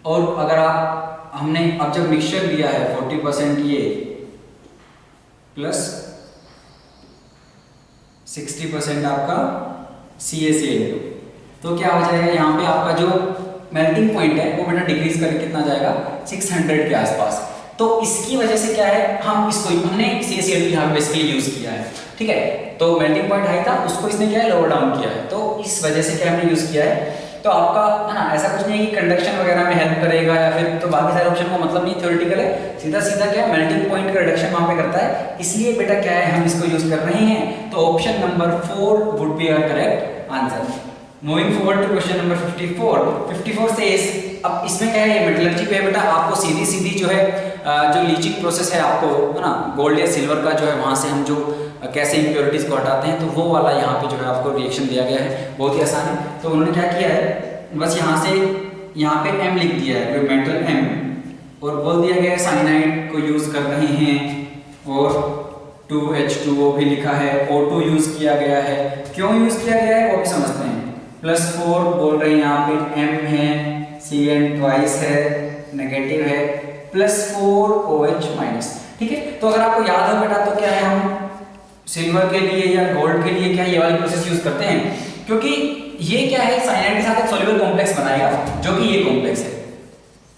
और अगर आप हमने अब जब मिक्सचर लिया है 40% ये प्लस 60% आपका CaCl2, तो क्या हो जाएगा, यहाँ पे आपका जो मेल्टिंग पॉइंट है वो बेटा डिक्रीज करके कितना जाएगा, 600 के आसपास। तो इसकी वजह से क्या है, हम इसको हमने CaCl2 यहाँ पे बेसिकली यूज किया है, ठीक है। तो मेल्टिंग पॉइंट हाई था, उसको इसने क्या है लोअर डाउन किया है, तो इस वजह से क्या हमने यूज किया है। तो आपका है ना, ऐसा कुछ नहीं है कि कंडक्शन वगैरह में हेल्प करेगा या फिर, तो बाकी सारे ऑप्शन का मतलब नहीं, थ्योरेटिकल है, सीधा सीधा क्या है मेल्टिंग पॉइंट का रिडक्शन वहां पे करता है, इसलिए बेटा क्या है हम इसको यूज कर रहे हैं। तो option number 4 would be our correct answer. Moving forward to question number 54 से अब इसमें क्या है, ये मेटलर्जी पे बेटा आपको सीधी सीधी जो है जो लीचिंग प्रोसेस है आपको, है ना, गोल्ड या सिल्वर का जो है वहां से हम जो कैसे इंप्योरिटीज को हटाते हैं, तो वो वाला यहाँ पे जो है आपको रिएक्शन दिया गया है, बहुत ही आसान है। तो उन्होंने क्या किया है, बस यहाँ से यहाँ पे M लिख दिया है, मेटल M, और बोल दिया गया है साइनाइड को यूज कर रहे हैं, और 2H2O भी लिखा है, O2 यूज किया गया है। क्यों यूज किया गया है वो भी समझते हैं। +4 बोल रहे हैं यहाँ पे, M है, Cn ट्वाइस है, नेगेटिव है, +4 OH माइनस, ठीक है। तो अगर आपको याद हो बेटा तो क्या है, हम सिल्वर के लिए या गोल्ड के लिए क्या ये वाली प्रोसेस यूज करते हैं, क्योंकि ये क्या है साइनाइड के साथ एक सोल्यूबल कॉम्प्लेक्स बनाएगा जो कि ये कॉम्प्लेक्स है,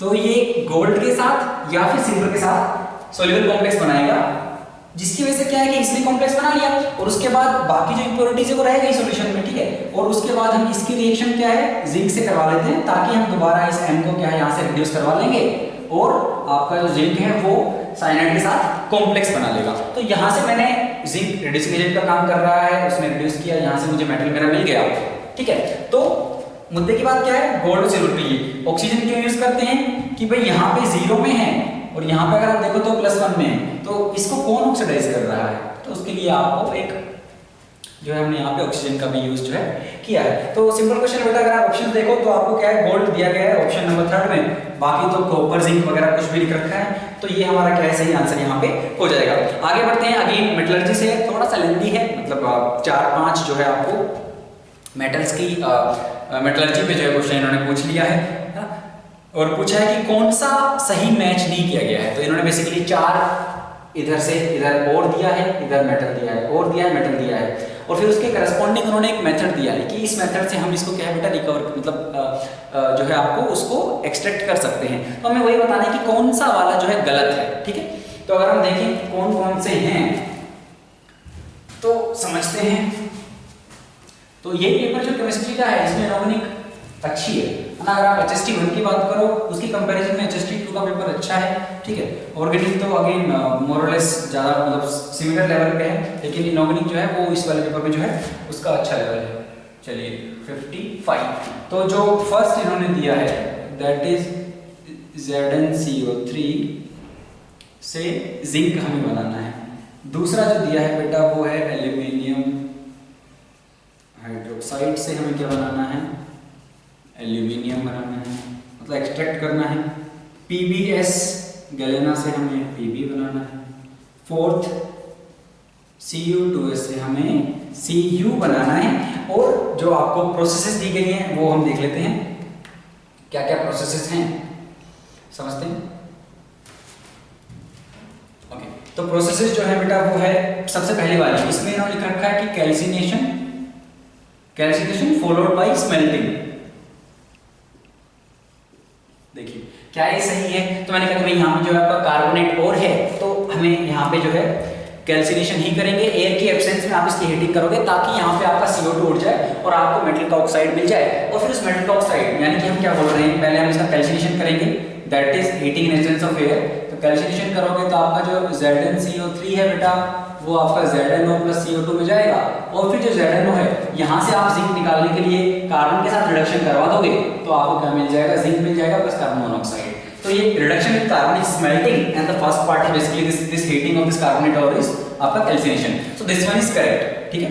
तो ये गोल्ड के साथ या फिर सिल्वर के साथ सोल्यूबल कॉम्प्लेक्स बनाएगा, जिसकी वजह से क्या है कि इसने कॉम्प्लेक्स बना लिया और उसके बाद बाकी जो इंप्योरिटीज है वो रहेगा इस सॉल्यूशन में, ठीक है। और उसके बाद हम इसकी रिएक्शन क्या है जिंक से करवा लेते हैं, ताकि हम दोबारा इस M को क्या है यहाँ से रिड्यूस करवा लेंगे और आपका जो जिंक है वो साइनाइड के साथ कॉम्प्लेक्स बना लेगा। तो यहाँ से मैंने जिंक रिड्यूसिंग एजेंट का काम कर रहा है, उसने रिड्यूस किया, यहाँ से मुझे मेटल मेरा मिल गया, ठीक है। तो मुद्दे की बात क्या है, गोल्ड और सिल्वर के लिए ऑक्सीजन क्यों यूज करते हैं कि भाई यहाँ पे 0 में है और यहाँ पे अगर आप देखो तो +1 में है, तो इसको कौन ऑक्सीडाइज कर रहा है, तो उसके लिए आपको एक जो है हमने यहाँ पे ऑक्सीजन का भी यूज जो है किया है। तो सिंपल क्वेश्चन बेटा, अगर आप ऑप्शन देखो तो आपको क्या है गोल्ड दिया गया है ऑप्शन नंबर 3 में, बाकी तो कॉपर जिंक वगैरह कुछ भी लिख रखा है, तो ये हमारा क्या है सही आंसर यहाँ पे हो जाएगा। आगे बढ़ते हैं, अगेन मेटलर्जी से थोड़ा सा लेंदी है, मतलब 4-5 जो है आपको मेटल्स की मेटलर्जी पे जो है क्वेश्चन इन्होंने पूछ लिया है और पूछा है कि कौन सा सही मैच नहीं किया गया है। तो इन्होंने बेसिकली 4 इधर से इधर और दिया है, इधर मेटल दिया है, और दिया है, मेटल दिया है, और फिर उसके करस्पॉन्डिंग उन्होंने एक मेथड दिया है कि इस मेथड से हम इसको क्या है बेटा रिकवर मतलब जो है आपको उसको एक्सट्रैक्ट कर सकते हैं। तो हमें वही बताना है कि कौन सा वाला जो है गलत है, ठीक है। तो अगर हम देखें कौन कौन से हैं तो समझते हैं। तो ये पेपर जो केमिस्ट्री का है इसमें इनऑर्गेनिक अच्छी है ना, अगर आप HST1 की बात करो उसकी कंपैरिजन में HST2 का पेपर अच्छा है, ठीक है। ऑर्गेनिक तो अगेन मोर और लेस ज़्यादा मतलब सिमिलर लेवल पे है, लेकिन इनऑर्गेनिक जो है वो इस वाले पेपर में जो है उसका अच्छा लेवल है। चलिए 55, तो जो फर्स्ट इन्होंने दिया है दैट इज ZnCO3 से जिंक हमें बनाना है। दूसरा जो दिया है बेटा वो है एल्यूमिनियम हाइड्रोक्साइड से हमें क्या बनाना है, एल्यूमिनियम बनाना है, मतलब एक्सट्रैक्ट करना है। PbS गैलेना से हमें Pb बनाना है। फोर्थ Cu2S से हमें Cu बनाना है। और जो आपको प्रोसेसेस दी गई हैं वो हम देख लेते हैं क्या क्या प्रोसेसेस हैं, समझते हैं। ओके, तो प्रोसेसेस जो है बेटा वो है सबसे पहली वाली, इसमें इन्होंने लिख रखा है कि कैल्सिनेशन फॉलोड बाय स्मेल्टिंग। देखिए क्या ये सही है, तो मैंने कहा कि यहाँ पे जो है आपका कार्बोनेट और है तो हमें यहाँ पे जो है कैल्सिनेशन ही करेंगे, एयर की एब्सेंस में आप इसकी हीटिंग करोगे ताकि यहाँ पे आपका CO2 उड़ जाए और आपको मेटल का ऑक्साइड मिल जाए। और फिर उस मेटल का ऑक्साइड यानी कि हम क्या बोल रहे हैं, पहले हम इसका कैल्सिनेशन करेंगे that is heating in absence of air. तो कैल्सिनेशन करोगे तो आपका जो ZnCO3 है बेटा वो आपका ZnO + CO2 में जाएगा, और फिर जो ZnO है यहाँ से आप जिंक निकालने के लिए कार्बन के साथ रिडक्शन करवा दोगे तो आपको क्या मिल जाएगा, जिंक मिल जाएगा प्लस कार्बन मोनोऑक्साइड। तो ये reduction with carbon is smelting and the first part is basically this heating of this carbonate और इज आपका calcination. So this one is correct, ठीक है।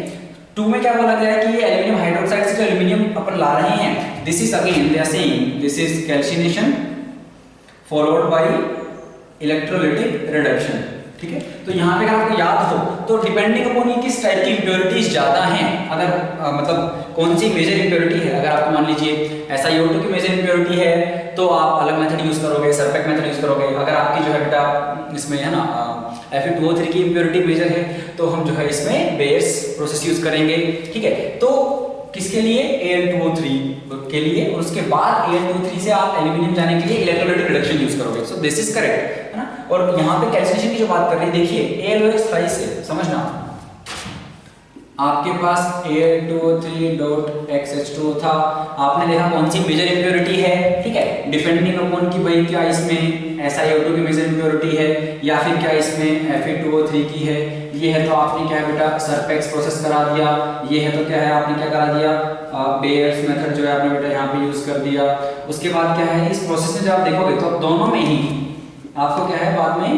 2 में क्या बोला गया है कि ये एल्यूमिनियम हाइड्रोक्साइड से जो एल्यूमिनियम अपन ला रहे हैं this is again they are saying this is calcination followed by electrolytic reduction, ठीक है। तो यहाँ पे अगर आपको याद हो तो डिपेंडिंग अपॉन किस टाइप की इंप्योरिटीज ज्यादा हैं, अगर मतलब कौन सी मेजर इंप्योरिटी है, अगर आपको मान लीजिए SiO2 की मेजर इंप्योरिटी है तो आप अलग मेथड यूज करोगे, सरपेक मेथड यूज करोगे। अगर आपकी जो है बेटा इसमें है ना Fe2O3 की इंप्योरिटी मेजर है तो हम जो है इसमें बेयर्स प्रोसेस यूज करेंगे, ठीक है। तो किसके लिए, Al2O3 के लिए, और उसके बाद Al2O3 से आप एल्यूमिनियम जाने के लिए इलेक्ट्रोलाइटिक रिडक्शन यूज करोगे। सो दिस इज करेक्ट, है ना। और यहाँ पे कैल्सिनेशन की जो बात कर रहे हैं देखिए AlOH से समझना, आपके पास Al2O3.XH2O था, आपने देखा कौन सी मेजर इंप्योरिटी है, ठीक है। डिपेंडिंग अपॉन कि भाई क्या इसमें SiO2 की मेजर इंप्योरिटी है या फिर क्या इसमें Fe2O3 की है, ये है तो आपने क्या है बेटा सरपेक्स प्रोसेस करा दिया, ये है तो क्या है आपने क्या करा दिया, बेयर्स मेथड जो है आपने बेटा यहाँ पे यूज कर दिया। उसके बाद क्या है इस प्रोसेस में जब आप देखोगे तो दोनों में ही आपको क्या है बाद में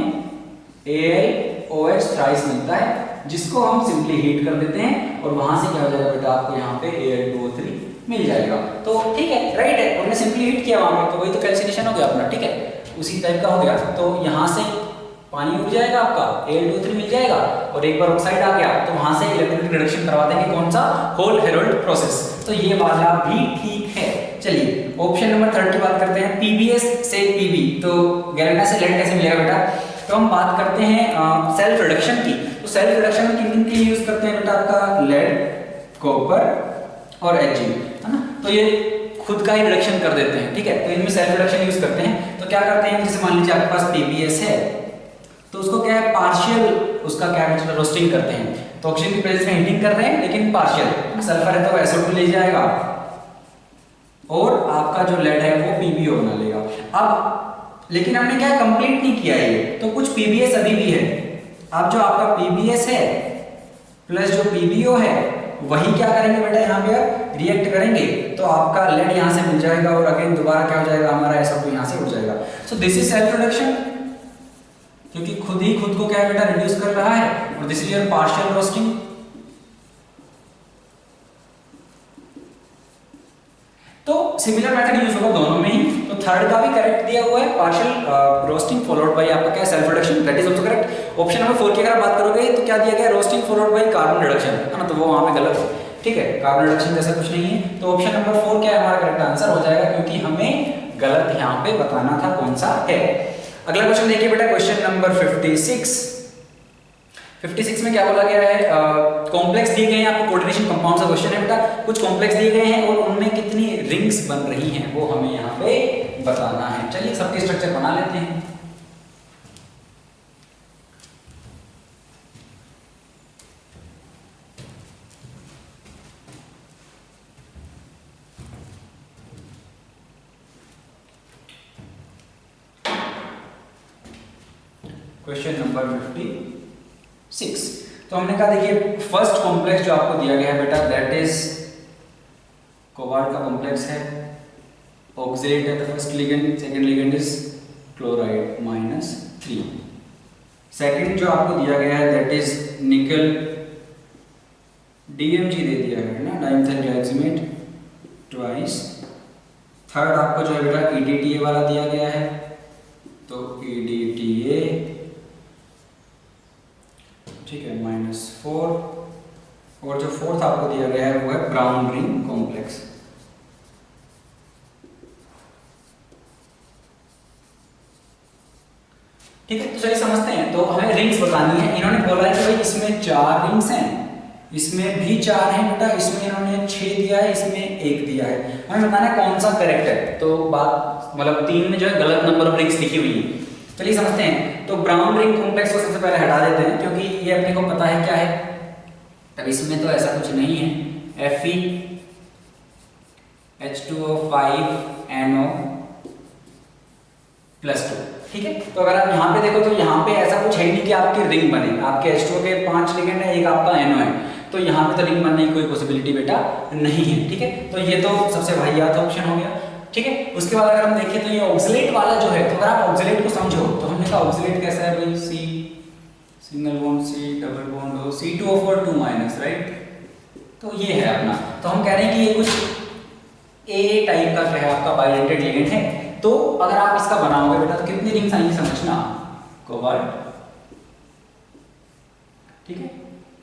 AlOH थ्राइस मिलता है, जिसको हम सिंपली हीट कर देते हैं और वहां से क्या हो जाएगा बेटा आपको यहाँ पे Al2O3 मिल जाएगा। तो ठीक है, राइट है, हमने सिंपली हीट किया वहां पे तो वही तो कैल्सिनेशन हो गया अपना, ठीक है, उसी टाइप का हो गया। तो यहाँ से पानी उड़ जाएगा आपका, Al2O3 मिल जाएगा, और एक बार ऑक्साइड आ गया तो वहां से इलेक्ट्रोलाइटिक रिडक्शन करवा देंगे, कौन सा, होल हेरोल्ड प्रोसेस। तो ये वाला भी ठीक है। चलिए ऑप्शन नंबर 3 की बात करते हैं, PbS से Pb, तो गैलेना से लेड कैसे मिलेगा बेटा, तो हम बात करते हैं सेल्फ रिडक्शन की। तो सेल्फ रिडक्शन में किन किन के लिए यूज करते हैं बेटा? आपका लेड, कॉपर और Ag, है ना। तो ये खुद का ही रिडक्शन कर देते हैं, ठीक है। तो इनमें सेल्फ रिडक्शन यूज करते हैं। तो क्या करते हैं, जैसे मान लीजिए आपके पास PbS है, तो उसको क्या है, पार्शियल उसका क्या है, रोस्टिंग करते हैं। तो ऑक्सीजन की प्रेजेंस में हीटिंग कर रहे हैं लेकिन पार्शियल, सल्फर है तो SO2 ले जाएगा और आपका जो लेड है वो PbO बना लेगा। अब लेकिन हमने क्या कंप्लीट नहीं किया ये, तो कुछ PbS अभी भी है। अब जो आपका PbS है प्लस जो PbO है वही क्या करेंगे बेटा, यहाँ पे रिएक्ट करेंगे तो आपका लेड यहाँ से मिल जाएगा और अगेन दोबारा क्या हो जाएगा, हमारा SO2 यहाँ से उड़ जाएगा। सो दिस इज सेल्फ रिडक्शन, क्योंकि खुद ही खुद को क्या बेटा रिड्यूस कर रहा है, और this is your partial roasting. तो सिमिलर मेथड यूज होगा दोनों में ही। तो थर्ड का भी करेक्ट दिया हुआ है, पार्शियल रोस्टिंग फॉलोड बाय आपका क्या, self reduction, that is also correct. Option number 4 की अगर बात करोगे तो क्या दिया गया, roasting followed by carbon reduction, है ना, तो वो वहां पे गलत है, ठीक है। कार्बन रिडक्शन जैसा कुछ नहीं है। तो ऑप्शन नंबर 4 क्या है हमारा करेक्ट आंसर हो जाएगा, क्योंकि हमें गलत यहाँ पे बताना था कौन सा है। अगला क्वेश्चन देखिए बेटा, क्वेश्चन नंबर 56 में क्या बोला गया है, कॉम्प्लेक्स दिए गए हैं आपको, कोऑर्डिनेशन कंपाउंड का क्वेश्चन है बेटा। कुछ कॉम्प्लेक्स दिए गए हैं और उनमें कितनी रिंग्स बन रही हैं वो हमें यहाँ पे बताना है। चलिए सबके स्ट्रक्चर बना लेते हैं। क्वेश्चन नंबर 56, तो हमने कहा देखिए फर्स्ट कॉम्प्लेक्स जो आपको दिया गया है बेटा, दैट इज कोबाल्ट का कॉम्प्लेक्स है, ऑक्सीडेट है the first ligand, second ligand is chloride -3। Second जो आपको दिया गया है दैट इज निकल, DMG दे दिया है ना, डाइमिथाइल ग्लाइसिनेट ट्वाइस। थर्ड आपको जो है बेटा EDTA वाला दिया गया है, तो EDTA, ठीक है, -4। और जो फोर्थ आपको दिया गया है वो है ब्राउन रिंग कॉम्प्लेक्स। ठीक है, तो चलिए समझते हैं। तो हमें रिंग्स बतानी है। इन्होंने बोला है कि भाई इसमें 4 रिंग्स हैं, इसमें भी 4 हैं बेटा, इसमें इन्होंने 6 दिया है, इसमें 1 दिया है। हमें बताना है कौन सा करेक्ट है। तो बात मतलब 3 में जो है गलत नंबर ऑफ रिंग्स लिखी हुई है। चलिए समझते हैं। तो ब्राउन रिंग कॉम्प्लेक्स को सबसे पहले हटा देते हैं, क्योंकि ये अपने को पता है क्या है। अब इसमें तो ऐसा कुछ नहीं है, Fe H2O5NO +2, ठीक है। तो अगर आप यहाँ पे देखो तो यहाँ पे ऐसा कुछ है नहीं कि आपकी रिंग बने। आपके H2O के 5 लिगेंड है, एक आपका NO है, तो यहाँ पे तो रिंग बनने की कोई पॉसिबिलिटी बेटा नहीं है, ठीक है। तो ये तो सबसे वाहियात ऑप्शन हो गया, ठीक है। उसके बाद अगर हम देखें तो ये ऑक्सीलेट वाला जो है, तो अगर आप ऑक्सीलेट को समझो तो हमने कहा ऑक्सीलेट कैसा है भाई, C single bond C double bond O C2O4 2-, right. तो ये है अपना। तो हम कह रहे हैं कि ये कुछ A टाइप का क्या है आपका बाइडेंटेड लिगेंड है। तो अगर आप इसका बनाओगे बेटा तो कितनी रिंग्स आएंगी समझना, कोबाल्ट, ठीक है।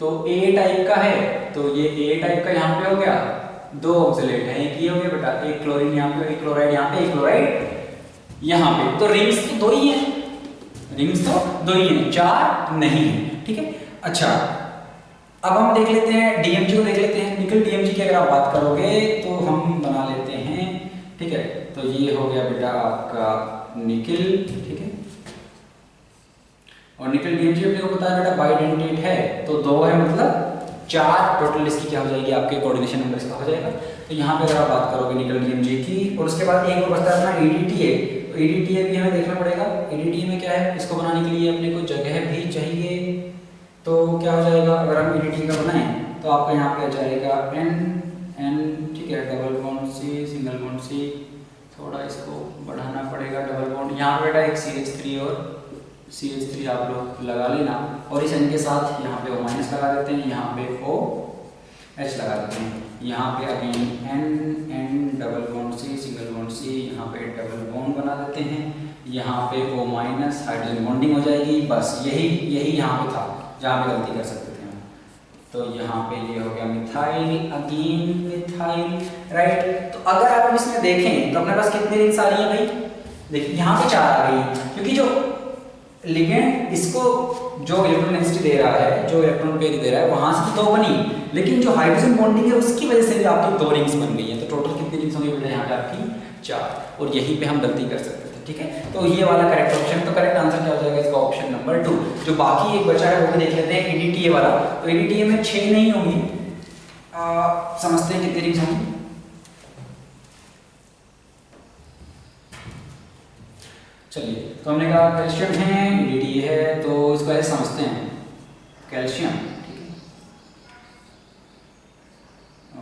तो A टाइप का है, तो ये A टाइप का यहाँ पे हो गया, 2 ऑक्सीलेट है, एक ये हो गया बेटा, एक क्लोरीन यहाँ पे, एक क्लोराइड यहाँ पे, एक क्लोराइड यहाँ पे। तो रिंग्स तो 2 ही हैं, रिंग्स तो 2 ही हैं, 4 नहीं है, ठीक है। अच्छा, अब हम देख लेते हैं DMG को, देख लेते हैं। निकल DMG की अगर आप बात करोगे तो हम बना लेते हैं, ठीक है। तो ये हो गया बेटा आपका निकल, ठीक है। और निकल DMG अपने को पता है बेटा बाइडेंटेट है, तो 2 है मतलब 4 टोटल इसकी क्या हो जाएगी, आपके कोऑर्डिनेशन नंबर इसका हो जाएगा। तो यहाँ पे अगर आप बात करोगे निकल DMG की, और उसके बाद एक और बचता है अपना EDTA। तो EDTA भी हमें देखना पड़ेगा। EDTA में क्या है, इसको बनाने के लिए अपने को जगह भी चाहिए। तो क्या हो जाएगा, अगर हम EDTA का बनाएं तो आपका यहाँ पे आ जाएगा N, ठीक है, double bond C, single bond C, थोड़ा इसको बढ़ाना पड़ेगा, डबल बॉन्ड यहाँ पे बेटा एक CH3 और CH3 आप लोग लगा लेना, और इस N के साथ यहाँ पे O- लगा देते हैं, यहाँ पे OH लगा देते हैं, यहाँ पे again N double bond C, single bond C, यहाँ पे डबल बॉन्ड बना देते हैं, यहाँ पे O- हाइड्रोजन बॉन्डिंग हो जाएगी। बस यही यहाँ पे था जहाँ पे गलती कर सकते थे हम। तो यहाँ पे ये हो गया मिथाइल, अगेन मिथाइल, राइट। तो अगर आप इसमें देखें तो अपने पास कितनी रिंग्स आ रही है भाई, देखिए यहाँ पे 4 आ गई, क्योंकि जो लिगेंड इसको जो इलेक्ट्रॉन डेंसिटी दे रहा है, जो इलेक्ट्रॉन पेयर दे रहा है, वहां से तो 2 बनी, लेकिन जो हाइड्रोजन बॉन्डिंग है उसकी वजह से भी आपकी 2 रिंग्स बन गई है। तो टोटल कितनी रिंग्स होंगी बेटा यहाँ पे आपकी 4, और यहीं पे हम गलती कर सकते थे। ठीक है, तो ये वाला करेक्ट ऑप्शन, तो करेक्ट आंसर क्या हो जाएगा इसका? Option number 2। जो बाकी एक बचा है वो भी देख लेते हैं, EDTA वाला। तो EDTA में 6 नहीं होंगी, समझते हैं कितनी रिंग्स होंगी। चलिए, तो हमने कहा कैल्शियम है, EDTA है, तो इसको ऐसे समझते हैं कैल्शियम। ठीक है,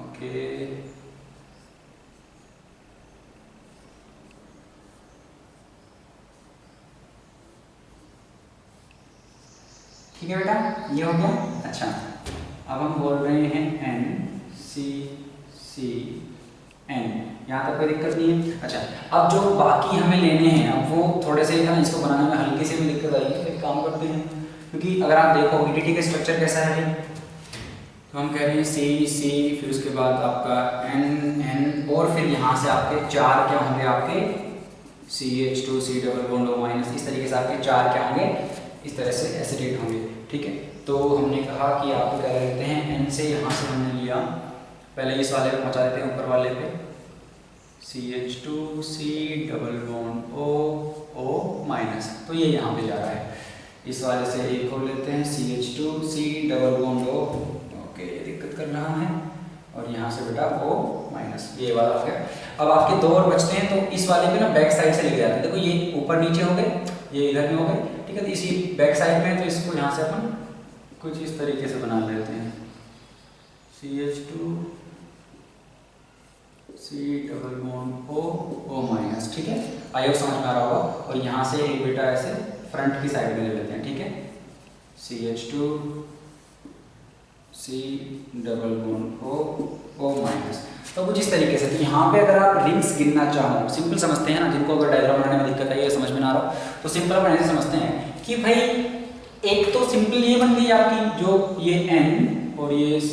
ओके, ठीक है बेटा, ये हो गया। अच्छा, अब हम बोल रहे हैं NCCN, यहाँ तक कोई दिक्कत नहीं है। अच्छा, अब जो बाकी हमें लेने हैं, अब वो थोड़े से ना, इसको बनाने में हल्की सी भी दिक्कत आएगी, फिर काम करते हैं। क्योंकि अगर आप देखो EDTA का स्ट्रक्चर कैसा है, तो हम कह रहे हैं C, फिर उसके बाद आपका N, और फिर यहाँ से आपके 4 क्या होंगे आपके CH2 C double bond O minus, इस तरीके से आपके 4 क्या होंगे, इस तरह से एसिडेट होंगे। ठीक है, तो हमने कहा कि आप क्या लेते हैं, N से यहाँ से हमने लिया, पहले इस वाले पे पहुँचा देते हैं, ऊपर वाले पे CH2 C double bond O minus, तो ये यहाँ पे जा रहा है। इस वाले से एक और लेते हैं CH2 C double bond O, okay, ये दिक्कत कर रहा है, और यहाँ से बेटा O माइनस, ये वाला हो गया। अब आपके 2 और बचते हैं, तो इस वाले पे ना बैक साइड से लिखे जाते हैं। देखो ये ऊपर नीचे हो गए, ये इधर में हो गए। ठीक है, तो इसी बैक साइड में, तो इसको यहाँ से अपन कुछ इस तरीके से बना लेते हैं, CH2 C double bond O minus. ठीक है, आई होप समझ में आ रहा होगा। और यहाँ से एक बेटा ऐसे फ्रंट की साइड में ले लेते हैं। ठीक है, CH2 C double bond O minus, तो कुछ इस तरीके से। तो यहाँ पे अगर आप रिंग्स गिनना चाहो, सिंपल समझते हैं ना, जिनको अगर डायग्राम बनाने में दिक्कत है, ये समझ में ना आ रहा, तो सिंपल अपन ऐसे समझते हैं कि भाई एक तो सिंपल ये बन गई आपकी, जो ये N और ये C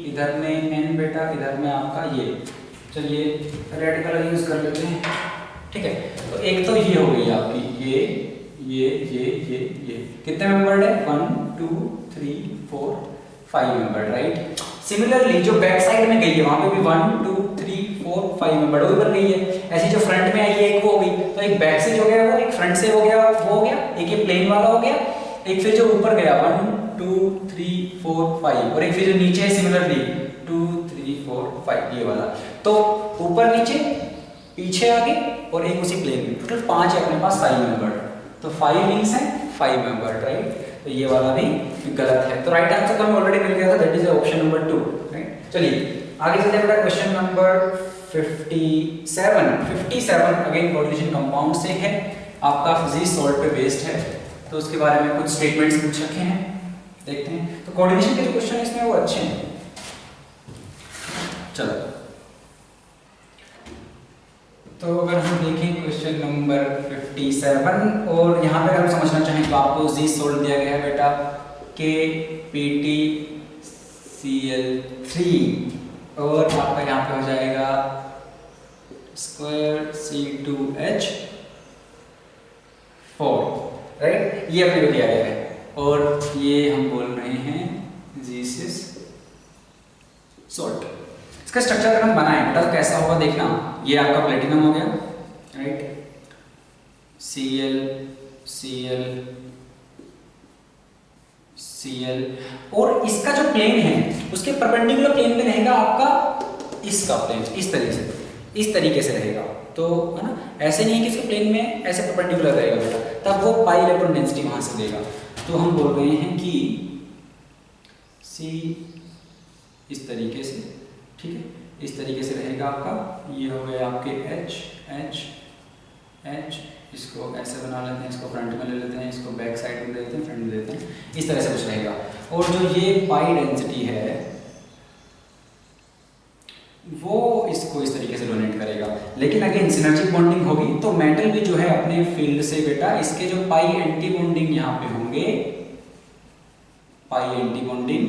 इधर में N बेटा, इधर में आपका ये, चलिए रेड कलर यूज कर लेते हैं। ठीक है, तो एक तो ये हो गई आपकी ये कितने मेंबर्ड है, 1 2 3 4 5 मेंबर, राइट। सिमिलरली जो बैक साइड में गई है वहां पे भी 1 2 3 4 5 मेंबर वो बन गई है। ऐसी जो फ्रंट में आई है एक वो हो गई, तो एक बैक से जो गया वो, एक फ्रंट से हो गया वो हो गया, एक ये प्लेन वाला हो गया, एक फिर जो ऊपर गया 1 2 3 4 5, और एक फिर जो नीचे है सिमिलरली 2 3 4 5, ये वाला। तो ऊपर नीचे पीछे आगे और एक उसी प्लेन में, टोटल 5 है अपने पास 5 मेंबर, तो 5 रिंग्स हैं 5 मेंबर, राइट। तो ये वाला भी गलत है, तो राइट आंसर तो हमें ऑलरेडी मिल गया था, that is option number 2, right. चलिए आगे चलते हैं बेटा, question number 57 again coordination compound से है, आपका फिजिक्स सॉल्ट पे बेस्ड है, तो उसके बारे में कुछ स्टेटमेंट्स पूछ रखे हैं, देखते हैं। तो कोऑर्डिनेशन के जो क्वेश्चन है इसमें वो अच्छे हैं। चलो, तो अगर हम देखें क्वेश्चन नंबर 57, और यहाँ पे अगर हम समझना चाहें तो आपको जी सोल्ट दिया गया है बेटा, KPtCl3, और आपका यहाँ पे हो जाएगा स्क्वायर C2H4, राइट। ये अपने को दिया गया है, और ये हम बोल रहे हैं जीसिस सॉल्ट। इसका स्ट्रक्चर अगर हम बनाएं बेटा तो कैसा होगा देखना, ये आपका प्लेटिनम हो गया, राइट, Cl Cl Cl, और इसका जो प्लेन है उसके परपेंडिकुलर प्लेन में रहेगा आपका इसका प्लेन, इस तरीके से रहेगा, तो है ना, ऐसे नहीं कि इसके प्लेन में ऐसे परपेंडिकुलर रहेगा बेटा, तब वो पाई इलेक्ट्रॉन डेंसिटी वहां से देगा। तो हम बोल रहे हैं कि C इस तरीके से, ठीक है, इस तरीके से रहेगा आपका, ये हो गए आपके H H H, इसको ऐसे बना लेते हैं, इसको फ्रंट में ले लेते हैं, इसको बैक साइड में देते हैं, फ्रंट में देते हैं, इस तरह से कुछ रहेगा। और जो ये पाई डेंसिटी है वो इसको इस तरीके से डोनेट करेगा, लेकिन अगेन सिनर्जिक बॉन्डिंग होगी तो मेटल भी जो है अपने फील्ड से बेटा, इसके जो पाई एंटी बॉन्डिंग यहाँ पे होंगे, पाई एंटी बॉन्डिंग,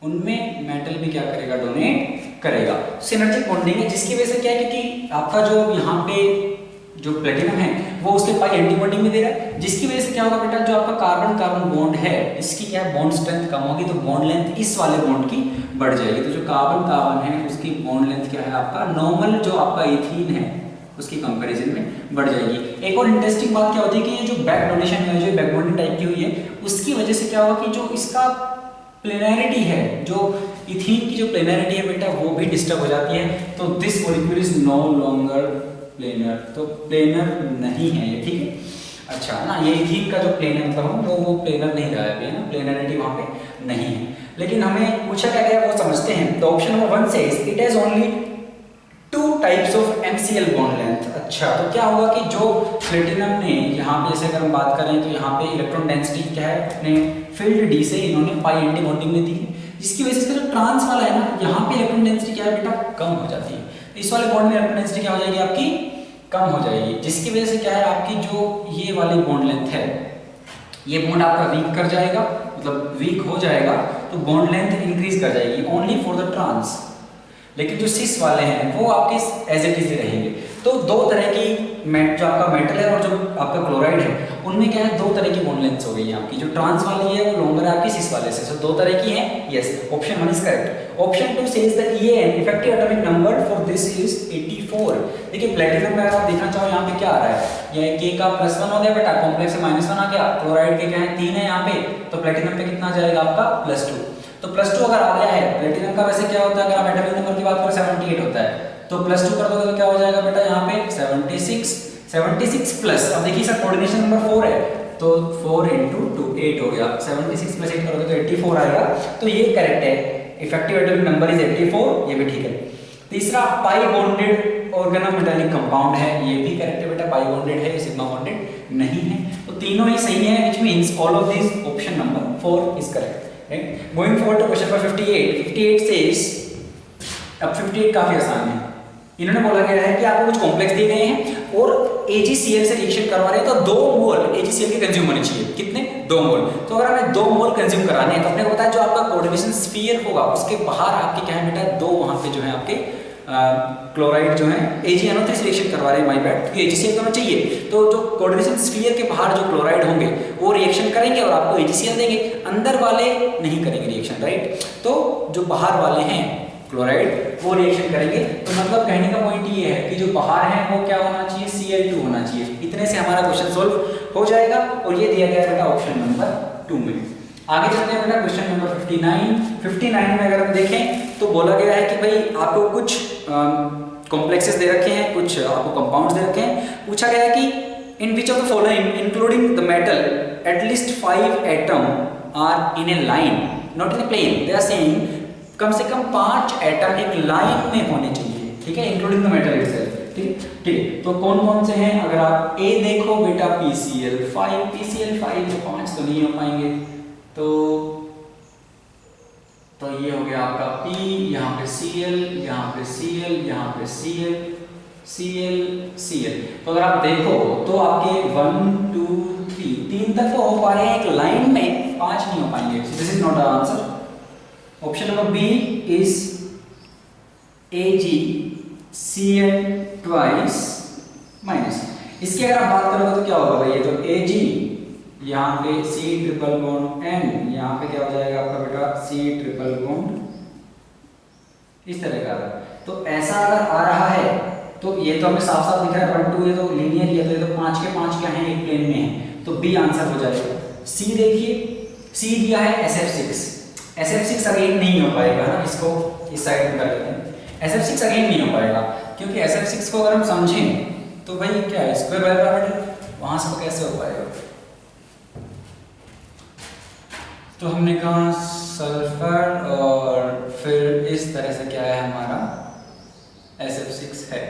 उनमें मेटल भी क्या करेगा, डोनेट करेगा। सिनर्जिक बॉन्डिंग है, जिसकी वजह से क्या है कि आपका जो यहाँ पे जो प्लेटिनम है वो उसके पाई एंटी बॉन्डिंग में दे रहा है, जिसकी वजह से क्या होगा बेटा, जो आपका कार्बन कार्बन बॉन्ड है इसकी क्या है, बॉन्ड स्ट्रेंथ कम होगी, तो बॉन्ड लेंथ इस वाले बॉन्ड की बढ़ जाएगी। तो जो कार्बन कार्बन है उसकी बॉन्ड लेंथ क्या है आपका, नॉर्मल जो आपका इथीन है उसकी कंपैरिजन में बढ़ जाएगी। एक और इंटरेस्टिंग बात क्या होती है कि ये जो बैक डोनेशन है, जो बैक बॉन्डिंग टाइप की हुई है, उसकी वजह से क्या होगा कि जो इसका प्लेनैरिटी है, जो इथीन की जो प्लेनैरिटी है बेटा वो भी डिस्टर्ब हो जाती है। तो this molecule is no longer planar, तो प्लेनर नहीं है ये, ठीक है। अच्छा ना, ये इथीन का जो प्लेनर मतलब वो प्लेनर नहीं रहा है अभी, है ना, प्लेनैरिटी वहाँ पे नहीं है। लेकिन हमें पूछा क्या गया वो समझते हैं। तो option number 1 says it has only 2 types of MCl bond length. अच्छा, तो क्या होगा कि जो प्लेटिनम ने यहाँ पे, जैसे अगर हम बात करें तो यहाँ पे इलेक्ट्रॉन डेंसिटी क्या है, अपने फील्ड डी से इन्होंने पाई एंटी बॉन्डिंग में दी है, जिसकी वजह से इसका जो ट्रांस वाला है ना, यहाँ पे इलेक्ट्रॉन डेंसिटी क्या है बेटा, कम हो जाती है। इस वाले बॉन्ड में इलेक्ट्रॉन डेंसिटी क्या हो जाएगी आपकी, कम हो जाएगी, जिसकी वजह से क्या है आपकी जो ये वाली बॉन्ड लेंथ है, ये बॉन्ड आपका वीक कर जाएगा, मतलब वीक हो जाएगा, तो बॉन्ड लेंथ इंक्रीज कर जाएगी ओनली फॉर द ट्रांस। लेकिन जो सिस वाले हैं वो आपके एज इट इज रहेंगे। तो दो तरह की जो आपका मेटल है और जो आपका क्लोराइड है, उनमें क्या है, दो तरह की बॉन्ड लेंथ्स हो गई है आपकी। जो ट्रांस वाली है वो लॉन्गर है आपकी सिस वाले से, सो दो तरह की है। Yes, option 1 is correct. Option 2 says that EN effective atomic number for this is 84। देखिए प्लेटिनम में अगर आप देखना चाहो यहाँ पे क्या आ रहा है, ये K का +1 हो गया बेटा, कॉम्प्लेक्स से -1 आ गया, क्लोराइड के क्या है 3 है यहाँ पे, तो प्लेटिनम पे कितना जाएगा आपका +2। तो +2 अगर आ गया है, प्लेटिनम का वैसे क्या होता है, अगर आप एटॉमिक नंबर की बात करें 78 होता है, तो +2 कर दोगे तो क्या हो जाएगा बेटा यहाँ पे 76 प्लस, अब देखिए सर कोऑर्डिनेशन नंबर 4 है, तो 4 × 2 8 हो गया, 76 + 8 करोगे तो 84 आएगा। तो ये करेक्ट है, इफेक्टिव एटॉमिक नंबर इज 84, ये भी ठीक है। तीसरा पाई बॉन्डेड ऑर्गेनोमेटालिक कंपाउंड है, ये भी करेक्ट है बेटा, पाई बॉन्डेड है, सिग्मा बॉन्डेड नहीं है, तो तीनों ही सही है, which means all of this option number 4 is correct. Going forward to question number 58 says, अब 58 काफी आसान है। इन्होंने बोला गया है कि आपको कुछ कॉम्प्लेक्स दिए गए हैं और AgCl से रिएक्शन करवा रहे हैं, तो 2 मोल AgCl के कंज्यूम होने चाहिए। कितने? 2 मोल। तो अगर हमें 2 मोल कंज्यूम कराने हैं तो अपने को पता है जो आपका कोऑर्डिनेशन स्फीयर होगा उसके बाहर आपके क्या है बेटा, 2 वहां पे जो है आपके क्लोराइड जो है AgNO3 से रिएक्शन करवा रहे हैं, माय बैड, क्योंकि AgCl दोनों चाहिए। तो जो कोऑर्डिनेशन स्फीयर के बाहर जो क्लोराइड होंगे वो रिएक्शन करेंगे और आपको AgCl देंगे, अंदर वाले नहीं करेंगे रिएक्शन, राइट। तो जो बाहर वाले हैं क्लोराइड वो रिएक्शन करेंगे। तो मतलब कहने का पॉइंट ये है कि जो बाहर है वो क्या होना चाहिए, Cl2 होना चाहिए। इतने से हमारा क्वेश्चन सॉल्व हो जाएगा और ये दिया गया बेटा ऑप्शन नंबर 2 में। आगे चलते हैं बेटा क्वेश्चन नंबर 59 में अगर हम देखें तो बोला गया है कि भाई आपको कुछ कॉम्प्लेक्सेस दे रखे हैं, कुछ आपको कंपाउंड्स दे रखे हैं। पूछा गया है कि in which of the following including the metal at least 5 atom are in a line not in a plane. They are saying कम से कम 5 एटम एक लाइन में होने चाहिए, ठीक है, इंक्लूडिंग द मेटल इटसेल्फ, ठीक है। तो कौन कौन से हैं, अगर आप ए देखो बेटा PCl5 तो 5 तो नहीं हो पाएंगे, तो ये हो गया आपका P, यहाँ पे Cl, यहाँ पे Cl, यहाँ पे Cl। तो अगर आप देखो तो आपके 1 2 3 तक तो हो पा रहे हैं एक लाइन में, 5 नहीं हो पाएंगे। This is not the answer. Option number B is AgCl twice minus. इसकी अगर आप बात करोगे तो क्या होगा भाई, ये तो Ag, यहाँ पे C ट्रिपल बॉन्ड N, यहाँ पे क्या हो जाएगा आपका बेटा C ट्रिपल बॉन्ड, इस तरह का। तो ऐसा अगर आ रहा है तो ये तो हमें साफ साफ दिख रहा है 1 2, ये तो लीनियर ही है, तो ये तो 5 के 5 क्या है, एक प्लेन में है, तो बी आंसर हो जाएगा। C देखिए, C दिया है SF6 अगेन नहीं हो पाएगा ना, इसको इस साइड में कर लेते हैं। SF6 अगेन नहीं हो पाएगा क्योंकि SF6 को अगर हम समझें तो भाई क्या है, स्क्वायर बाय ब्रैकेट, वहां से तो कैसे हो पाएगा। तो हमने कहा सल्फर और फिर इस तरह से क्या है हमारा SF6 है।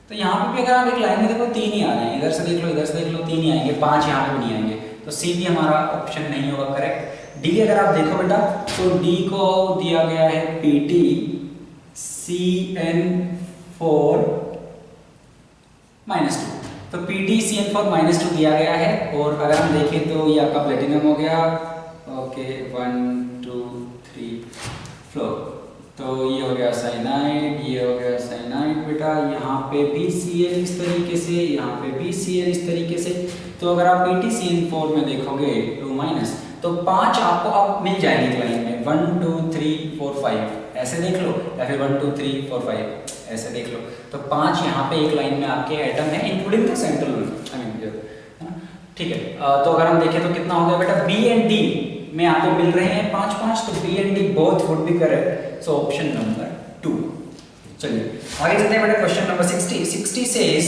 तो यहाँ पे भी अगर आप एक लाइन में देखो 3 ही आ रहे हैं, इधर से देख लो इधर से देख लो 3 ही आएंगे, 5 यहाँ पे भी नहीं आएंगे, तो सी भी हमारा ऑप्शन नहीं होगा करेक्ट। डी अगर आप देखो बेटा तो डी को दिया गया है PT CN4 -2, तो PT CN4 -2 दिया गया है। और अगर हम देखें तो ये आपका प्लेटिनम हो गया, ओके 1 2 3 फ्लोर, तो ये हो गया साइनाइड, ये हो गया साइनाइड बेटा, बेटा यहाँ पे भी Cl इस तरीके से, यहाँ पे भी Cl इस तरीके से। तो अगर आप PtCN4 में देखोगे 2- तो 5 आपको अब मिल जाएंगे लाइन में, 1 2 3 4 5 ऐसे देख लो, या फिर 1 2 3 4 5 ऐसे देख लो। तो 5 यहाँ पे एक लाइन में आपके एटम है, including the central one, I mean, ठीक है। तो अगर हम देखें तो कितना हो गया बेटा, बी एंड डी में आपको मिल रहे हैं 5-5, तो B and D both would be correct, so option number 2। चलिए आगे चलते हैं बेटा, क्वेश्चन नंबर 60 सेज,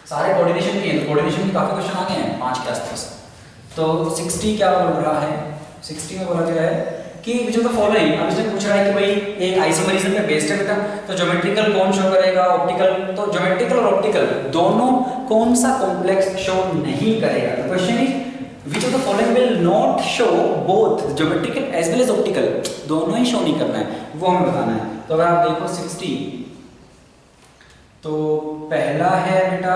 सारे कोऑर्डिनेशन के, कोऑर्डिनेशन के काफी क्वेश्चन आ गए हैं 5 के आसपास। तो 60 क्या बोल रहा है, 60 में बोला गया है कि जो तो फॉलोइंग, अब इसमें पूछ रहा है कि भाई एक आइसोमरिज्म पे बेस्ड है बेटा, तो ज्योमेट्रिकल कौन शो करेगा, ऑप्टिकल, तो ज्योमेट्रिकल और ऑप्टिकल दोनों कौन सा कॉम्प्लेक्स शो नहीं करेगा। तो question is which of the following will not show both geometrical as well as optical, दोनों ही शो नहीं करना है, वो हमें बताना है। तो अगर आप देखो 60, तो पहला है बेटा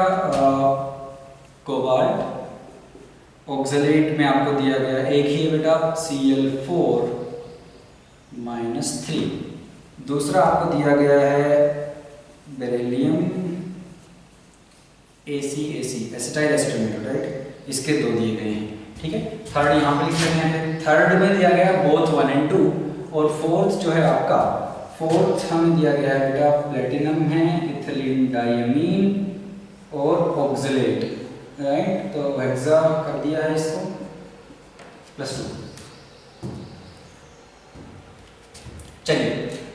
कोबाल्ट, ऑक्सलेट में आपको दिया गया एक ही है बेटा Cl4 -3, दूसरा आपको दिया गया है beryllium AC acetyl acetone, right, इसके 2 दिए गए हैं, ठीक है। थर्ड यहाँ पे लिख रहे हैं, थर्ड में दिया गया बोथ 1 और 2, और फोर्थ जो है आपका, फोर्थ हमें दिया गया है बेटा प्लेटिनम है, इथिलीन डायमीन और ऑक्सलेट, राइट। तो हेक्सा कर दिया है इसको +2। चलिए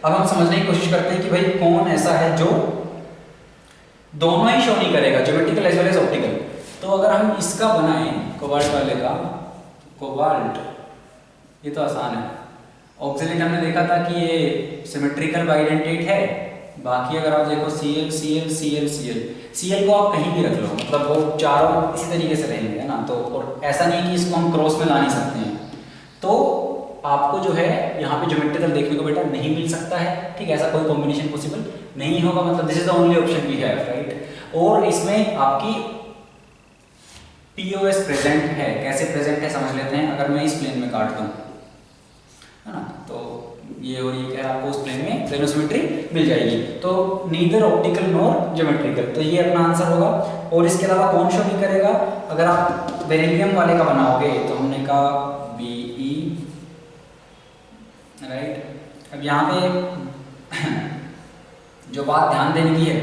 अब हम समझने की कोशिश करते हैं कि भाई कौन ऐसा है जो दोनों ही शो नहीं करेगा, geometrical as well as optical. तो अगर हम इसका बनाएं कोबाल्ट वाले का, कोबाल्ट ये तो आसान है, ऑक्सलेट हमने देखा था कि ये सिमेट्रिकल बाइडेंटेट है, बाकी अगर आप देखो Cl को आप कहीं भी रख लो, मतलब वो चारों इसी तरीके से रहेंगे, है ना। तो और ऐसा नहीं कि इसको हम क्रॉस में ला नहीं सकते हैं, तो आपको जो है यहाँ पे ज्योमेट्रिकल देखने को बेटा नहीं मिल सकता है, ठीक है, ऐसा कोई कॉम्बिनेशन पॉसिबल नहीं होगा, मतलब this is the only option we have, right. और इसमें आपकी POS प्रेजेंट है, कैसे प्रेजेंट है समझ लेते हैं। अगर मैं इस प्लेन में काट दूं, है ना, तो ये और ये क्या है, आपको उस प्लेन में प्लेनोसिमेट्री मिल जाएगी। तो नीदर ऑप्टिकल नॉर ज्योमेट्रिकल, तो ये अपना आंसर होगा। और इसके अलावा कौन शो नहीं करेगा, अगर आप बेरिलियम वाले का बनाओगे तो हमने कहा BE, राइट। अब यहाँ पे जो बात ध्यान देने की है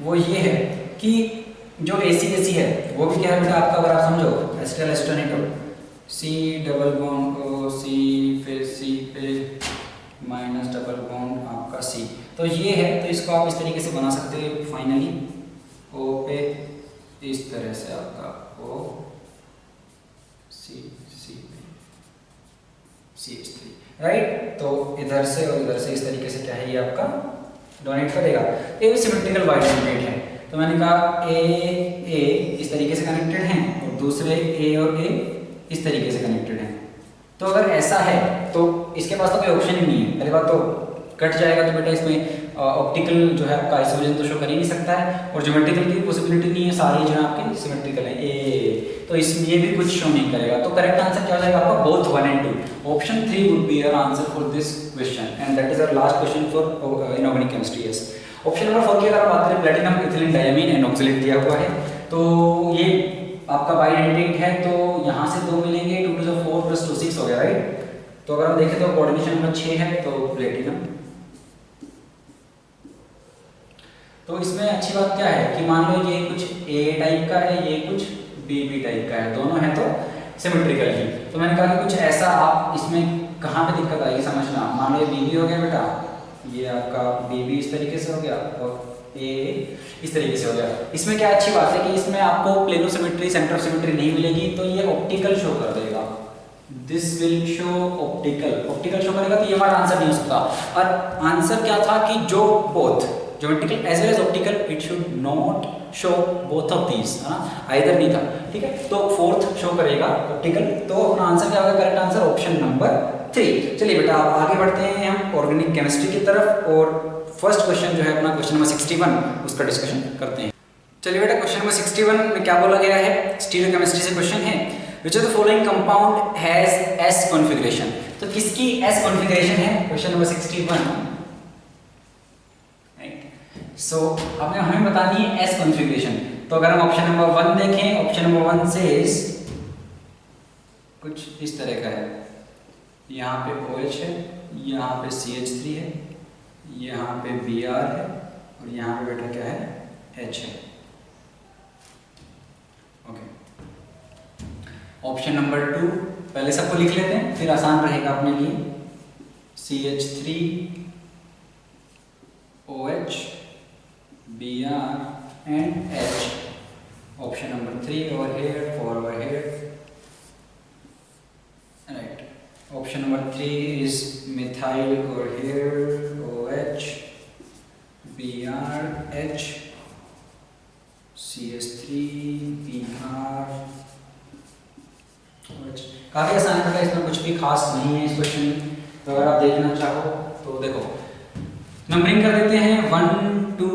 वो ये है कि जो AC है वो भी क्या है बेटा आपका, अगर आप समझो acetyl acetone C double bond O, C फिर C पे माइनस डबल बॉन्ड आपका C, तो ये है, तो इसको आप इस तरीके से बना सकते हैं फाइनली O पे इस तरह से आपका O C पे CH3, राइट। तो इधर से और इधर से इस तरीके से क्या है ये आपका डोनेट करेगा, ये भी सिमेट्रिकल बाइडेंटेट है। तो मैंने कहा A इस तरीके से कनेक्टेड हैं और दूसरे A और A इस तरीके से कनेक्टेड हैं। तो अगर ऐसा है तो इसके पास तो कोई ऑप्शन ही नहीं है, पहली बात तो कट जाएगा, तो बेटा इसमें ऑप्टिकल जो है आपका आइसोमरिज्म तो शो कर ही नहीं सकता है, और ज्योमेट्रिकल की पॉसिबिलिटी नहीं है, सारी जो है आपके सिमेट्रिकल है A, तो इसमें ये भी कुछ शो नहीं करेगा। तो करेक्ट आंसर क्या हो जाएगा आपका, बोथ 1 और 2, option 3 would be your answer for this question, and that is our last question for inorganic chemistry. Yes, option number 4 की अगर बात करें, platinum ethylene diamine and oxalate दिया हुआ है, तो ये आपका बाइडेंटेट है, तो यहाँ से 2 मिलेंगे, 2 to the 4 + 2 6 हो गया, राइट। तो अगर हम देखें तो कोऑर्डिनेशन नंबर 6 है, तो प्लेटिनम। तो इसमें अच्छी बात क्या है कि मान लो ये कुछ A टाइप का है, ये कुछ BB टाइप का है, दोनों है तो सिमेट्रिकल ही। तो मैंने कहा कि कुछ ऐसा आप इसमें कहाँ पे दिक्कत आएगी समझना। मान लो ये BB हो गया बेटा, ये आपका BB इस तरीके से हो गया और A इस तरीके से हो गया। इसमें क्या अच्छी बात है कि इसमें आपको plano symmetry, centre of symmetry नहीं मिलेगी, तो ये ऑप्टिकल शो कर देगा, this will show optical show करेगा, तो ये हमारा आंसर नहीं हो सकता। और आंसर क्या था कि जो both geometrical as well as optical, it should not show both of these, है ना, आइदर नहीं था, ठीक है। तो 4th शो करेगा ऑप्टिकल, तो अपना आंसर क्या होगा, करेक्ट आंसर ऑप्शन नंबर 3। चलिए बेटा आप आगे बढ़ते हैं हम ऑर्गेनिक केमिस्ट्री की तरफ, और फर्स्ट क्वेश्चन जो है अपना क्वेश्चन नंबर 61 उसका डिस्कशन करते हैं। चलिए बेटा क्वेश्चन नंबर 61 में क्या बोला गया है, स्टीरियोकेमिस्ट्री से क्वेश्चन है, which of the following compound has S configuration, तो किसकी S configuration है, क्वेश्चन नंबर 61, राइट। सो अब हमें बतानी है एस कॉन्फ़िगरेशन। तो अगर हम ऑप्शन नंबर 1 देखें, ऑप्शन नंबर 1 से कुछ इस तरह का है, यहाँ पे OH है, यहाँ पे CH3 है, यहाँ पे Br है और यहाँ पे बेटा क्या है, H है। ओके, ऑप्शन नंबर 2 पहले सबको लिख लेते हैं, फिर आसान रहेगा अपने लिए। CH3 OH Br and H। Option number 3 over here, 4 over here, right। Option number 3 is methyl over here, OH Br H CH3 Br OH। काफी आसान है, इसमें कुछ भी खास नहीं है इस क्वेश्चन में। तो अगर आप देखना चाहो तो देखो, नंबरिंग कर देते हैं 1 2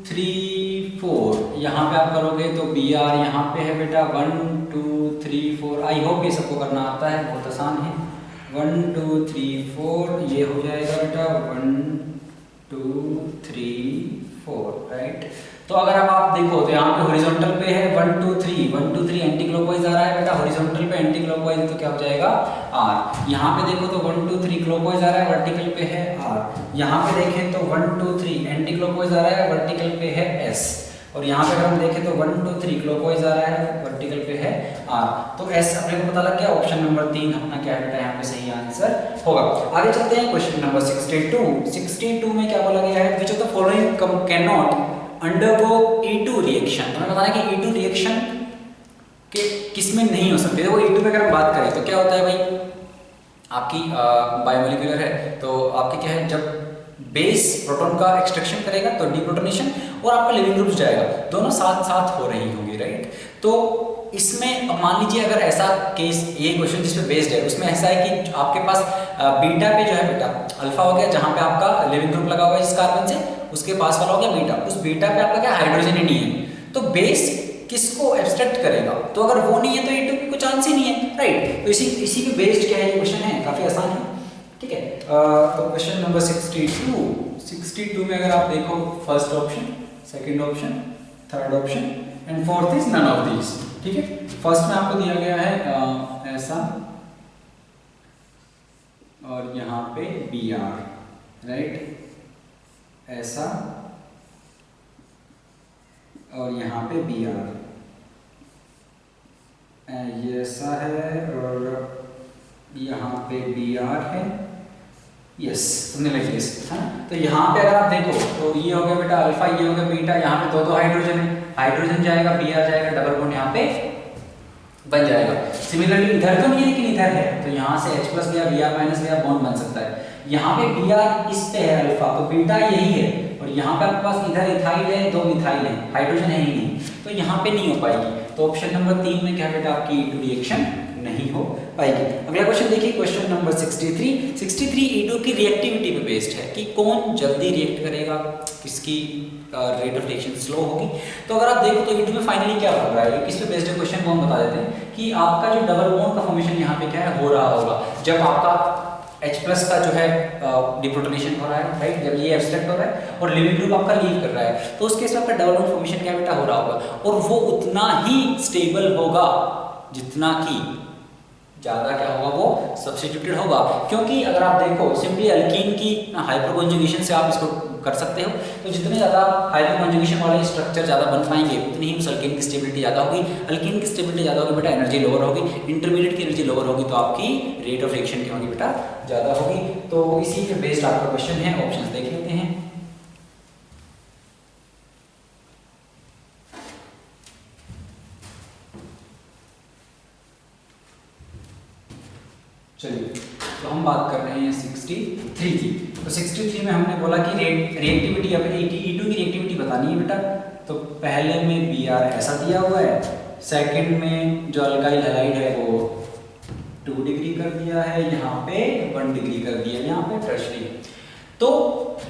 3 4। यहाँ पे आप करोगे तो Br यहाँ पे है बेटा 1 2 3 4। आई होप ये सबको करना आता है, बहुत आसान है। 1 2 3 4 ये हो जाएगा बेटा 1 2 3 4, राइट। तो अगर अब आप देखो तो यहाँ पे हॉरिजॉन्टल पे है 1 2 3, 1 2 3 एंटी क्लॉकवाइज आ रहा है बेटा, हॉरिजॉन्टल पे एंटी क्लॉकवाइज है तो क्या हो जाएगा R। यहाँ पे देखो तो 1 2 3 क्लॉकवाइज आ रहा है, वर्टिकल पे है R। यहाँ पे देखें तो 1 2 3 एंटी क्लॉकवाइज आ रहा है, वर्टिकल पे है S। और यहाँ पे अगर हम देखें तो 1 2 3 क्लॉकवाइज आ रहा है, वर्टिकल पे है R। तो S अपने को पता लग गया, ऑप्शन नंबर 3 अपना क्या बेटा यहाँ पे सही आंसर होगा। आगे चलते हैं क्वेश्चन नंबर 62। 62 में क्या बोला गया है, which of the following can not undergo E2 reaction. तो हमें बताना कि E2 रिएक्शन के किसमें नहीं हो सकते। देखो E2 पे अगर हम बात करें तो क्या होता है भाई, आपकी बायोमोलिकुलर है तो आपके क्या है, जब बेस प्रोटॉन का एक्सट्रैक्शन करेगा तो डीप्रोटोनेशन और आपका लिविंग ग्रुप जाएगा, दोनों साथ साथ हो रही होंगी, राइट। तो इसमें अब मान लीजिए अगर ऐसा केस, ये क्वेश्चन जिस पे बेस्ड है उसमें ऐसा है कि आपके पास बीटा पे जो है बेटा अल्फा हो गया, जहां पे आपका लिविंग ग्रुप लगा हुआ है इस कार्बन से, उसके पास वाला हो गया बीटा, उस बीटा पे आपका क्या हाइड्रोजन ही नहीं है। तो बेस किसको एब्स्ट्रैक्ट करेगा, तो अगर वो नहीं है तो E2 की कोई चांस ही नहीं है, राइट। तो इसी पे बेस्ड क्या है ये क्वेश्चन है, काफी आसान है, ठीक है। तो क्वेश्चन नंबर 62 में अगर आप देखो, first option, second option, third option and fourth is none of these, ठीक है। फर्स्ट में आपको दिया गया है ऐसा और यहाँ पे Br, राइट, ऐसा और यहाँ पे Br, ये ऐसा है और यहाँ पे Br है, यस, तुमने लिख लिया है। तो यहाँ पे अगर आप देखो तो ये हो गया बेटा अल्फा, ये हो गया बीटा, यहाँ पे दो हाइड्रोजन है, हाइड्रोजन जाएगा, Br जाएगा, डबल बॉन्ड यहाँ पे बन जाएगा। सिमिलरली इधर तो नहीं है लेकिन इधर है, तो यहाँ से H प्लस गया, Br माइनस गया, बॉन्ड बन सकता है। यहाँ पे Br इस पे है अल्फा, तो बीटा यही है, और यहाँ पे आपके पास इधर इथाइल है, दो मिथाइल है, हाइड्रोजन है ही नहीं, तो यहाँ पे नहीं हो पाएगी। तो ऑप्शन नंबर 3 में क्या बेटा आपकी E2 रिएक्शन नहीं हो पाएगी। अगला क्वेश्चन देखिए, क्वेश्चन नंबर 63 E2 की रिएक्टिविटी पे बेस्ड है कि कौन जल्दी रिएक्ट करेगा, किसकी रेट ऑफ रिएक्शन स्लो होगी। तो अगर आप देखो तो E2 में फाइनली क्या हो रहा है, किस पे बेस्ड है क्वेश्चन को हम बता देते हैं कि आपका जो डबल बॉन्ड का फॉर्मेशन यहाँ पे क्या है हो रहा होगा, जब आपका H प्लस का जो है डिप्रोटोनेशन हो रहा है, राइट, जब ये एब्स्ट्रैक्ट हो रहा है और लिविंग ग्रुप आपका लीव कर रहा है, तो उस केस में आपका डबल बॉन्ड फॉर्मेशन क्या बेटा हो रहा होगा, और वो उतना ही स्टेबल होगा जितना कि ज्यादा क्या होगा, वो सब्स्टिट्यूटेड होगा। क्योंकि अगर आप देखो सिंपली अल्कीन की हाइपरकॉन्जुगेशन से आप इसको कर सकते हो, तो जितने ज़्यादा हाइपरकॉन्जुगेशन वाले स्ट्रक्चर ज़्यादा बन पाएंगे उतनी ही उस अल्कीन की स्टेबिलिटी ज़्यादा होगी। अल्कीन की स्टेबिलिटी ज़्यादा होगी बेटा, एनर्जी लोअर होगी, इंटरमीडिएट की एनर्जी लोअर होगी, तो आपकी रेट ऑफ रिएक्शन क्या होगी बेटा, ज़्यादा होगी। तो इसी पे बेस्ड आपका क्वेश्चन है, ऑप्शन देख लेते हैं। चलिए, तो हम बात कर रहे हैं 63 की। तो 63 में हमने बोला कि रिएक्टिविटी, अब E2 की रिएक्टिविटी बतानी है बेटा। तो पहले में Br ऐसा दिया हुआ है, सेकंड में जो अल्काइल हैलाइड है वो 2 डिग्री कर दिया है, यहाँ पे 1 डिग्री कर दिया, यहाँ पे टर्शरी। तो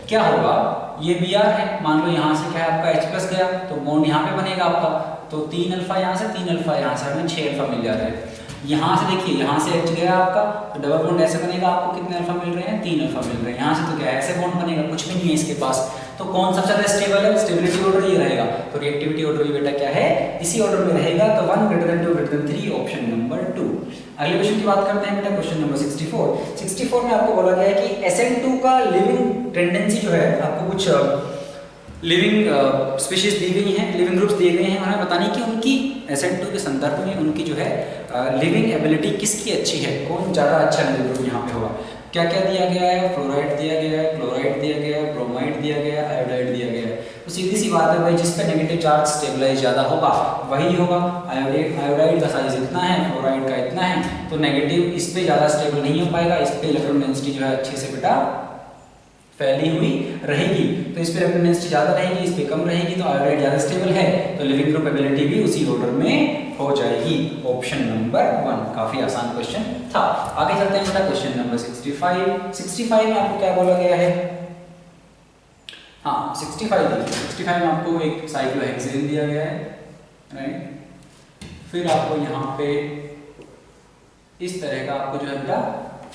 क्या होगा, ये Br है, मान लो यहाँ से क्या है आपका H प्लस गया, तो बॉन्ड यहाँ पे बनेगा आपका, तो 3 अल्फा यहाँ से 3 अल्फा यहाँ से, हमें 6 अल्फा मिल जाता है। यहाँ से देखिए, यहाँ से H गया आपका, तो डबल बॉन्ड ऐसे बनेगा, आपको कितने अल्फा मिल रहे हैं, 3 अल्फा मिल रहे हैं। यहाँ से तो क्या है, ऐसे बॉन्ड बनेगा, कुछ भी नहीं है इसके पास। तो कौन सबसे ज्यादा स्टेबल है, स्टेबिलिटी ऑर्डर ये रहेगा। तो रिएक्टिविटी ऑर्डर भी बेटा क्या है, इसी ऑर्डर में रहेगा। तो 1 > 2 > 3 ऑप्शन नंबर 2। अगले क्वेश्चन की बात करते हैं बेटा, क्वेश्चन नंबर 64। 64 में आपको बोला गया है कि SN2 का लिविंग टेंडेंसी जो है, आपको कुछ लिविंग स्पीशीज दी गई हैं, लिविंग ग्रुप्स दिए गए हैं, हमें बताने की उनकी SN2 के संदर्भ में उनकी जो है लिविंग एबिलिटी किसकी अच्छी है, कौन ज़्यादा अच्छा लिविंग ग्रुप यहाँ पे होगा। क्या क्या दिया गया है, फ्लोराइड दिया गया है, क्लोराइड दिया गया है, ब्रोमाइड दिया गया है, आयोडाइड दिया गया है। तो सीधी सी बात है भाई, जिस पे नेगेटिव चार्ज स्टेबलाइज ज़्यादा होगा वही होगा। आयोडाइड का साइज इतना है, फ्लोराइड का इतना है, तो नेगेटिव इस पे ज़्यादा स्टेबल नहीं हो पाएगा, इस पे इलेक्ट्रॉन डेंसिटी जो है अच्छे से बेटा फैली हुई रहेगी। तो इस पे इलेक्ट्रॉन डेंसिटी ज़्यादा रहेगी, इस पे कम रहेगी, तो आयोडाइड ज़्यादा स्टेबल है, तो लिविंग ग्रुप एबिलिटी भी उसी ऑर्डर में हो जाएगी। Option number 1। काफी आसान क्वेश्चन था। आगे चलते हैं बेटा, क्वेश्चन नंबर 65। 65 में आपको क्या बोला गया है, हाँ 65 में आपको एक साइक्लोहेक्सेन दिया गया है, राइट। फिर आपको यहाँ पे इस तरह का आपको जो है बेटा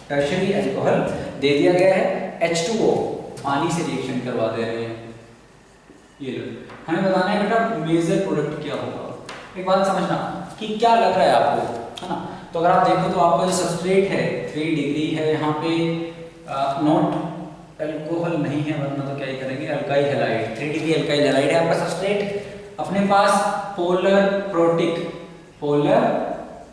टर्शियरी अल्कोहल दे दिया गया है, H2O पानी से रिएक्शन करवा दे रहे हैं। ये लो, हमें बताना है बेटा मेजर प्रोडक्ट क्या होगा। एक बात समझना कि क्या लग रहा है आपको, है ना। तो अगर आप देखो तो आपका जो सबस्ट्रेट है 3 डिग्री है, यहाँ पे नॉट अल्कोहल नहीं है, वरना तो क्या ही करेंगे, alkyl halide, 3 degree alkyl halide है आपका सबस्ट्रेट। अपने पास पोलर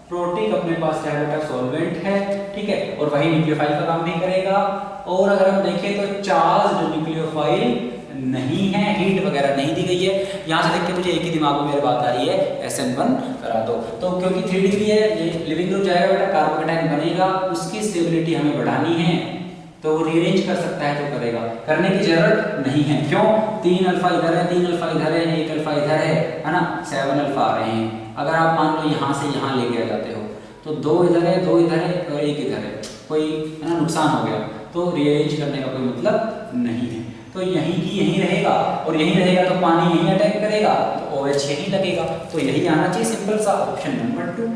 प्रोटिक अपने पास क्या है बेटा, सॉल्वेंट है, ठीक है, और वही न्यूक्लियोफाइल का काम भी करेगा। और अगर हम देखें तो चार्ज न्यूक्लियोफाइल नहीं है, हीट वगैरह नहीं दी गई है। यहाँ से देख के मुझे एक ही दिमाग में मेरी बात आ रही है, SN1 करा दो। तो क्योंकि 3 डिग्री है, ये लिविंग ग्रुप जाएगा बेटा, कार्बोकेटायन बनेगा, उसकी स्टेबिलिटी हमें बढ़ानी है, तो वो रीअरेंज कर सकता है, तो करेगा, करने की जरूरत नहीं है। क्यों, 3 अल्फा इधर है, 3 अल्फा इधर है, 1 अल्फा इधर है ना, 7 अल्फा आ रहे हैं। अगर आप मान लो यहाँ से यहाँ लेके आ जाते हो, तो 2 इधर है, 2 इधर है और 1 इधर है, कोई है ना नुकसान हो गया, तो रीअरेंज करने का कोई मतलब नहीं है। तो यहीं की यहीं रहेगा, और यहीं रहेगा तो पानी यहीं अटैक करेगा, तो OH यहीं लगेगा, तो यही आना चाहिए, सिंपल सा, ऑप्शन नंबर 2।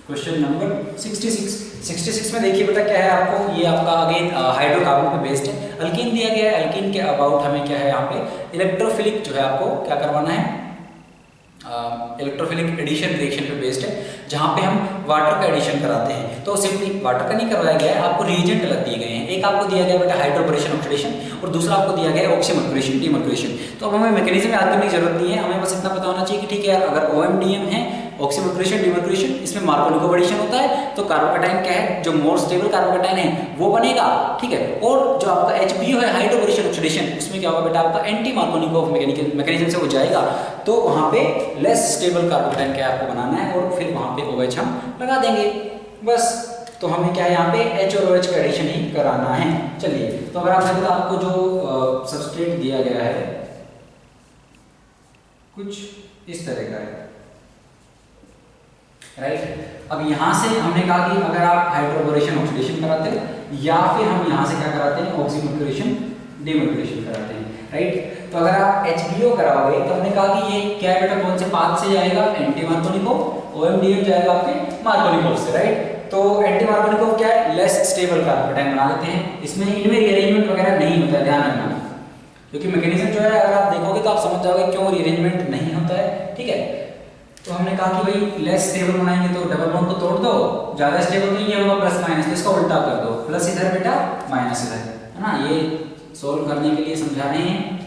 क्वेश्चन नंबर 66 में देखिए बेटा क्या है आपको, ये आपका अगेन हाइड्रोकार्बन पे बेस्ड है, अल्कीन दिया गया है। अल्कीन के अबाउट हमें क्या है यहाँ पे इलेक्ट्रोफिलिक जो है आपको क्या करवाना है, इलेक्ट्रोफिलिक एडिशन रिएक्शन पे बेस्ड है, जहाँ पे हम वाटर का एडिशन कराते हैं। तो सिंपली वाटर का नहीं करवाया गया है, आपको रिएजेंट अलग दिए गए हैं। एक आपको दिया गया बेटा हाइड्रोबोरेशन ऑक्सीडेशन, और दूसरा आपको दिया गया है ऑक्सीमर्क्यूरेशन, डीमर्क्यूरेशन। तो अब हमें मैकेनिज्म याद करने की जरूरत नहीं है, हमें बस इतना पता होना चाहिए कि ठीक है यार, अगर OMDM है, ऑक्सीमर्क्यूरेशन डीमर्क्यूरेशन, इसमें मार्कोनिकोबोरेशन होता है, तो कार्बोकेटाइन क्या है, जो मोर स्टेबल कार्बोकेटाइन है वो बनेगा, ठीक है। और जो आपका HBO है, हाइड्रोबोरेशन ऑक्सीडेशन, उसमें क्या होगा बेटा, आपका एंटी मार्कोनिकोव मैकेनिज्म से हो जाएगा, तो वहाँ पे लेस स्टेबल कार्बोकेटाइन क्या आपको बनाना है, और फिर वहाँ पे OH हम लगा देंगे, बस। तो हमें क्या है यहाँ पे H और OH का एडिशन ही कराना है। चलिए, तो अगर आप देखो तो आपको जो सबस्ट्रेट दिया गया है कुछ इस तरह का है, राइट। अब यहाँ से हमने कहा कि अगर आप हाइड्रोबोरेशन ऑक्सीडेशन कराते हैं, या फिर हम यहाँ से क्या कराते हैं, ऑक्सीमर्क्यूरेशन डीमर्क्यूरेशन कराते हैं, राइट। तो अगर आप HBO कराओगे तो हमने कहा कि ये क्या है बेटा, कौन से पाथ से जाएगा, एंटी मार्कोनिकोव, OMDM जाएगा आपके मार्कोनिकोव से, राइट। तो एंटी मार्कोनिकोव क्या है, लेस स्टेबल कार्बोकेटाइन बना देते हैं, इसमें इनमें रीअरेंजमेंट वगैरह नहीं होता है, ध्यान रखना, क्योंकि मैकेनिज्म जो है अगर आप देखोगे तो आप समझ जाओगे क्यों रीअरेंजमेंट नहीं होता है, ठीक है। तो हमने कहा कि भाई लेस स्टेबल बनाएंगे तो डबल बॉन्ड को तोड़ दो, ज्यादा स्टेबल नहीं है होगा प्लस माइनस, तो इसका उल्टा कर दो, प्लस इधर बेटा माइनस इधर, है ना। ये सोल्व करने के लिए समझा रहे हैं।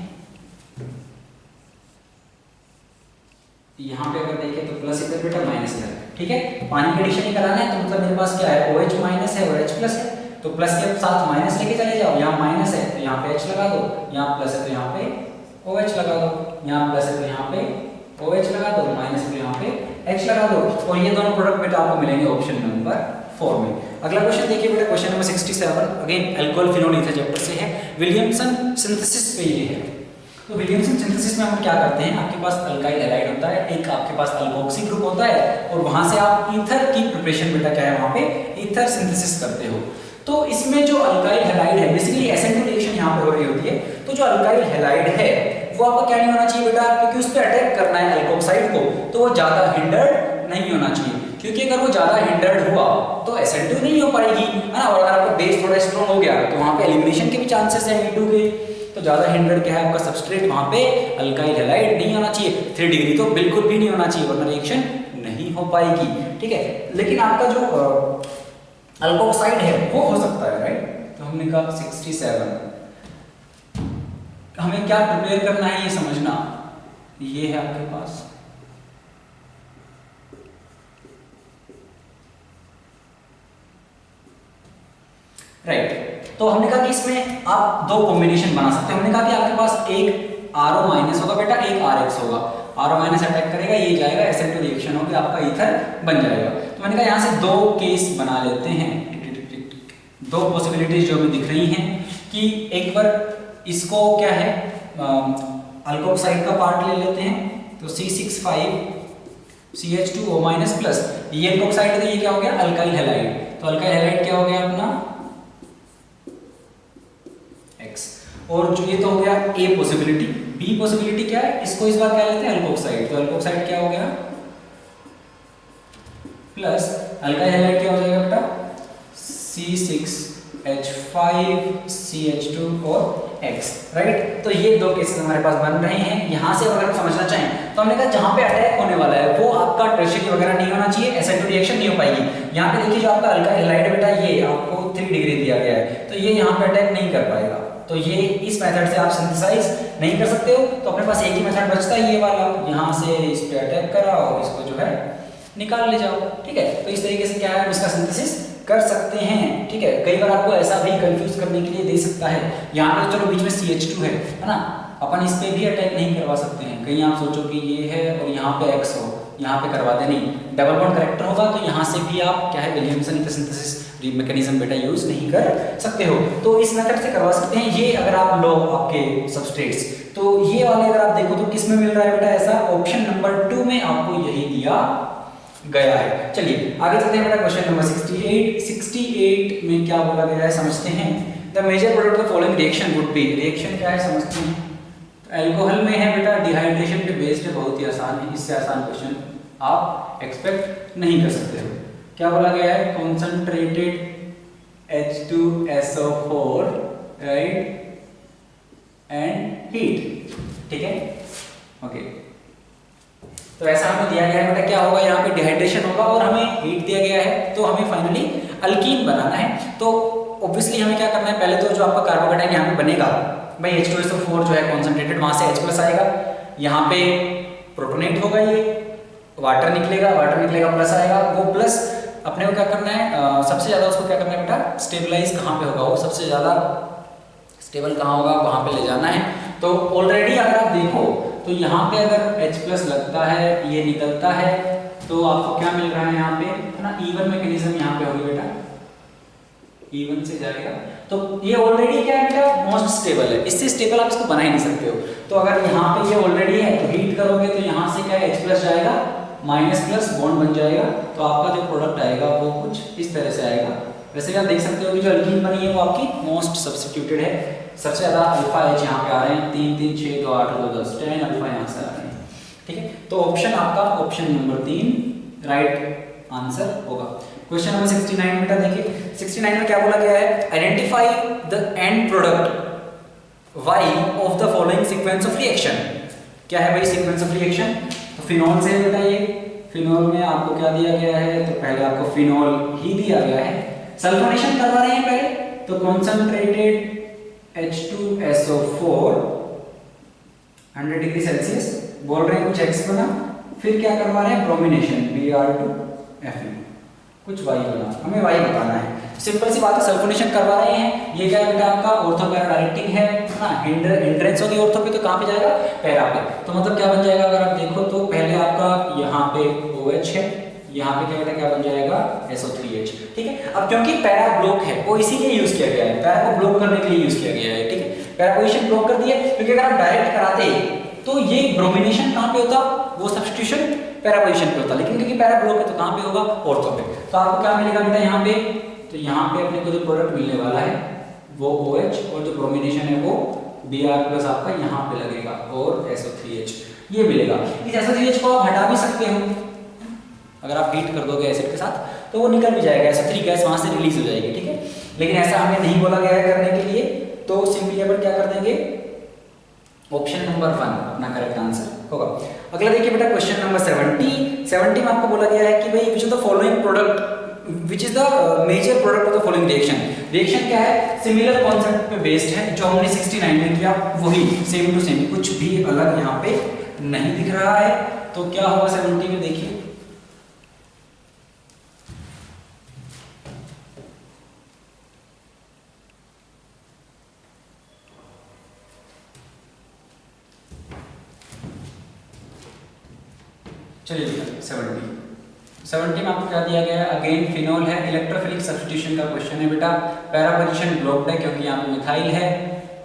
यहाँ पे अगर देखें तो प्लस इधर बेटा माइनस इधर, ठीक है। पानी का एडिशन ही कराना है, तो मतलब मेरे पास क्या है, OH माइनस है और H प्लस है, तो प्लस के साथ माइनस लेके चले जाओ, यहाँ माइनस है तो यहाँ पे H लगा दो, यहाँ प्लस है तो यहाँ पे OH लगा दो, यहाँ प्लस है तो यहाँ पे OH लगा दो, माइनस है तो यहाँ पे H लगा दो, और ये दोनों प्रोडक्ट बेटा आपको मिलेंगे ऑप्शन नंबर 4 में। अगला क्वेश्चन देखिए बेटा, question number 67, again alcohol phenol ether chapter से है, विलियमसन सिंथेसिस पे ये है। तो विलियमसन सिंथेसिस में हम क्या करते हैं, आपके पास अल्काइल हैलाइड होता है, एक आपके पास अल्कोक्सी ग्रुप होता है, और वहां से आप ईथर की प्रिपरेशन बेटा क्या है, वहां पे ईथर सिंथेसिस करते हो। तो इसमें जो अल्काइल हैलाइड है, बेसिकली SN2 रिएक्शन यहाँ पे हो रही होती है, तो जो अल्काइल हैलाइड है वो आपका क्या नहीं होना चाहिए बेटा, क्योंकि उस पर अटैक करना है अल्कोक्साइड को, तो वो ज्यादा हिंडर्ड नहीं होना चाहिए, क्योंकि अगर वो ज्यादा हिंडर्ड हुआ तो SN2 नहीं हो पाएगी, है ना। और अगर आपका बेस थोड़ा स्ट्रॉन्ग हो गया तो वहां पे एलिमिनेशन के भी चांसेस है E2 के। तो ज्यादा हिंडर्ड क्या है आपका सब्सट्रेट, वहां पे अल्काइल हैलाइड नहीं होना चाहिए, 3 डिग्री तो बिल्कुल भी नहीं होना चाहिए, वरना रिएक्शन नहीं हो पाएगी, ठीक है। लेकिन आपका जो अल्कोक्साइड है वो हो सकता है, राइट। तो हमने कहा 67, हमें क्या प्रिपेयर करना है ये समझना। ये है आपके पास राइट। तो हमने कहा कि इसमें आप 2 कॉम्बिनेशन बना सकते हैं। हमने कहा कि आपके पास एक RO माइनस होगा बेटा, एक RX होगा। RO माइनस अटैक करेगा, ये जाएगा, SN2 रिएक्शन होगी, आपका ईथर बन जाएगा। तो मैंने कहा यहाँ से 2 केस बना लेते हैं, 2 पॉसिबिलिटीज जो हमें दिख रही हैं कि एक बार इसको क्या है अल्कोक्साइड का पार्ट ले लेते हैं। तो C6H2O माइनस प्लस, ये अल्कोक्साइड है तो ये क्या हो गया अल्काइल हैलाइड। तो अल्काइल हैलाइड क्या हो गया अपना X। और जो ये तो हो गया A पॉसिबिलिटी। B पॉसिबिलिटी क्या है, इसको इस बार क्या लेते हैं अल्कोक्साइड। तो अल्कोक्साइड क्या हो गया प्लस अल्काइल हैलाइड क्या हो जाएगा बेटा C6H5CH2 और X, राइट। तो ये 2 केसेस हमारे पास बन रहे हैं। यहां से अगर हम समझना चाहें तो हमने कहा जहां पे अटैक होने वाला है वो आपका टर्शियरी वगैरह नहीं होना चाहिए, SN2 रिएक्शन नहीं हो पाएगी। यहाँ पे देखिए जो आपका अल्काइल हैलाइड बेटा ये आपको 3 डिग्री दिया गया है, तो ये यहाँ पे अटैक नहीं कर पाएगा। तो ये इस मेथड से आप सिंथेसाइज नहीं कर सकते हो। तो अपने पास एक ही मेथड बचता है ये वाला, यहाँ से इस पे अटैक कराओ, इसको जो है निकाल ले जाओ, ठीक है। तो इस तरीके से क्या है इसका सिंथेसिस कर सकते हैं, ठीक है। कई बार आपको ऐसा भी कंफ्यूज करने के लिए दे सकता है। यहाँ पे चलो बीच में CH2 है ना, अपन इस पे भी अटैक नहीं करवा सकते हैं। कहीं आप सोचो कि ये है और यहाँ पे X हो, यहाँ पे करवा दे, नहीं, डबल बॉन्ड करेक्टर होगा तो यहाँ से भी आप क्या है विलियमसन इंटरसिंथेसिस मैकेनिज्म बेटा यूज नहीं कर सकते हो। तो इस मेथड से करवा सकते हैं। ये अगर आप लो आपके सबस्ट्रेट्स, तो ये वाले अगर आप देखो तो किस में मिल रहा है बेटा ऐसा, ऑप्शन नंबर 2 में आपको यही दिया गया है। चलिए आगे चलते हैं बेटा क्वेश्चन नंबर 68 में क्या बोला गया है समझते हैं। The major product of following reaction would be, reaction क्या है समझते हैं। तो अल्कोहल में है बेटा डिहाइड्रेशन पे बेस्ड है, बहुत ही आसान है, इससे आसान क्वेश्चन आप एक्सपेक्ट नहीं कर सकते हो। क्या बोला गया है, concentrated H2SO4 right and heat, ठीक है ओके। तो ऐसा हमें दिया गया है बेटा क्या होगा, यहाँ पे डिहाइड्रेशन होगा और हमें हीट दिया गया है, तो हमें फाइनली अल्कीन बनाना है। तो ऑब्वियसली हमें क्या करना है, पहले तो जो आपका कार्बोकेटाइन यहाँ पे बनेगा भाई H2SO4 जो है कॉन्सेंट्रेटेड, वहां से H+ आएगा, यहाँ पे प्रोटोनेट होगा, ये वाटर निकलेगा प्लस आएगा। वो प्लस अपने को क्या करना है, सबसे ज्यादा उसको क्या करना है बेटा स्टेबलाइज कहाँ पे होगा, वो सबसे ज्यादा स्टेबल कहाँ होगा वहां पे ले जाना है। तो ऑलरेडी अगर आप देखो तो यहाँ पे अगर H+ लगता है, ये निकलता है, तो आपको क्या मिल रहा है यहाँ पे, है ना, इवन मैकेनिज्म यहाँ पे होगी बेटा, इवन से जाएगा। तो ये ऑलरेडी क्या है बेटा मोस्ट स्टेबल है, इससे स्टेबल आप इसको बना ही नहीं सकते हो। तो अगर यहाँ पे ये ऑलरेडी है तो हीट करोगे तो यहाँ से क्या है H+ जाएगा, माइनस बॉन्ड बन जाएगा, तो आपका जो प्रोडक्ट आएगा वो कुछ इस तरह से आएगा। वैसे आप देख सकते हो कि जो अल्कीन बनी है वो आपकी मोस्ट सब्स्टिट्यूटेड है। सबसे ज्यादा अल्फा H यहाँ पे आ रहे हैं, 3 3 6 2 8 2 10 10 अल्फा यहाँ से आ रहे हैं, ठीक है। तो ऑप्शन आपका ऑप्शन नंबर 3 राइट आंसर होगा। क्वेश्चन नंबर 69 बेटा देखिए, 69 में क्या बोला गया है, identify the end product Y of the following sequence of reaction. क्या है भाई सीक्वेंस ऑफ रिएक्शन, तो फिनॉल से बेटा ये फिनॉल में आपको क्या दिया गया है, तो पहले आपको फिनॉल ही दिया गया है, सल्फोनेशन करवा रहे हैं पहले, तो कॉन्सेंट्रेटेड H2SO4 100 डिग्री सेल्सियस बोल रहे हैं, कुछ X बना, फिर क्या करवा रहे हैं ब्रोमिनेशन Br2Fe, कुछ Y बना, हमें Y बताना है। सिंपल सी बात है, सल्फोनेशन करवा रहे हैं। ये क्या है बेटा आपका ऑर्थो पैरा डायरेक्टिंग है ना, एंट्रेंस होगी ऑर्थो पे, तो कहां पे जाएगा पैरा पे। तो मतलब क्या बन जाएगा, अगर आप देखो तो पहले आपका यहाँ पे OH है, यहाँ पे क्या बेटा क्या बन जाएगा SO3H, ठीक है। अब क्योंकि पैरा ब्लॉक है वो इसीलिए यूज किया गया है, पैरा को ब्लॉक करने के लिए यूज किया गया है, ठीक है। पैरा पोजीशन ब्लॉक कर दिया, क्योंकि अगर आप डायरेक्ट कराते तो ये ब्रोमिनेशन कहां पे होता, वो सब्स्टिट्यूशन पैरा पोजीशन पे होता, लेकिन क्योंकि पैरा ब्लॉक है तो कहां पे होगा ऑर्थो पे। तो आपको क्या मिलेगा बेटा यहाँ पे, तो यहाँ पे अपने को जो प्रोडक्ट मिलने वाला है वो OH और जो ब्रोमिनेशन है वो Br+ आपका यहाँ पे लगेगा और SO3H ये मिलेगा। इस SO3H को आप हटा भी सकते हो, अगर आप हीट कर दोगे एसिड के साथ तो वो निकल भी जाएगा, SO3 गैस वहाँ से रिलीज हो जाएगी, ठीक है। लेकिन ऐसा हमें नहीं बोला गया है करने के लिए, तो सिंपली अपन क्या कर देंगे, ऑप्शन नंबर 1 अपना करेक्ट आंसर होगा। अगला देखिए बेटा क्वेश्चन नंबर 70 में आपको बोला गया है कि भाई which is the following product, which is the major product of the following reaction. Reaction क्या है, सिमिलर कॉन्सेप्ट पे बेस्ड है, जो हमने 69 में किया वही सेम टू सेम, कुछ भी अलग यहाँ पे नहीं दिख रहा है। तो क्या होगा 70 में, देखिए चलिए 70 में आपको क्या दिया गया है, अगेन फिनोल है, इलेक्ट्रोफिलिक सब्स्टिट्यूशन का क्वेश्चन है बेटा, पैरा पोजीशन ब्लॉक्ड है क्योंकि यहाँ पे मिथाइल है,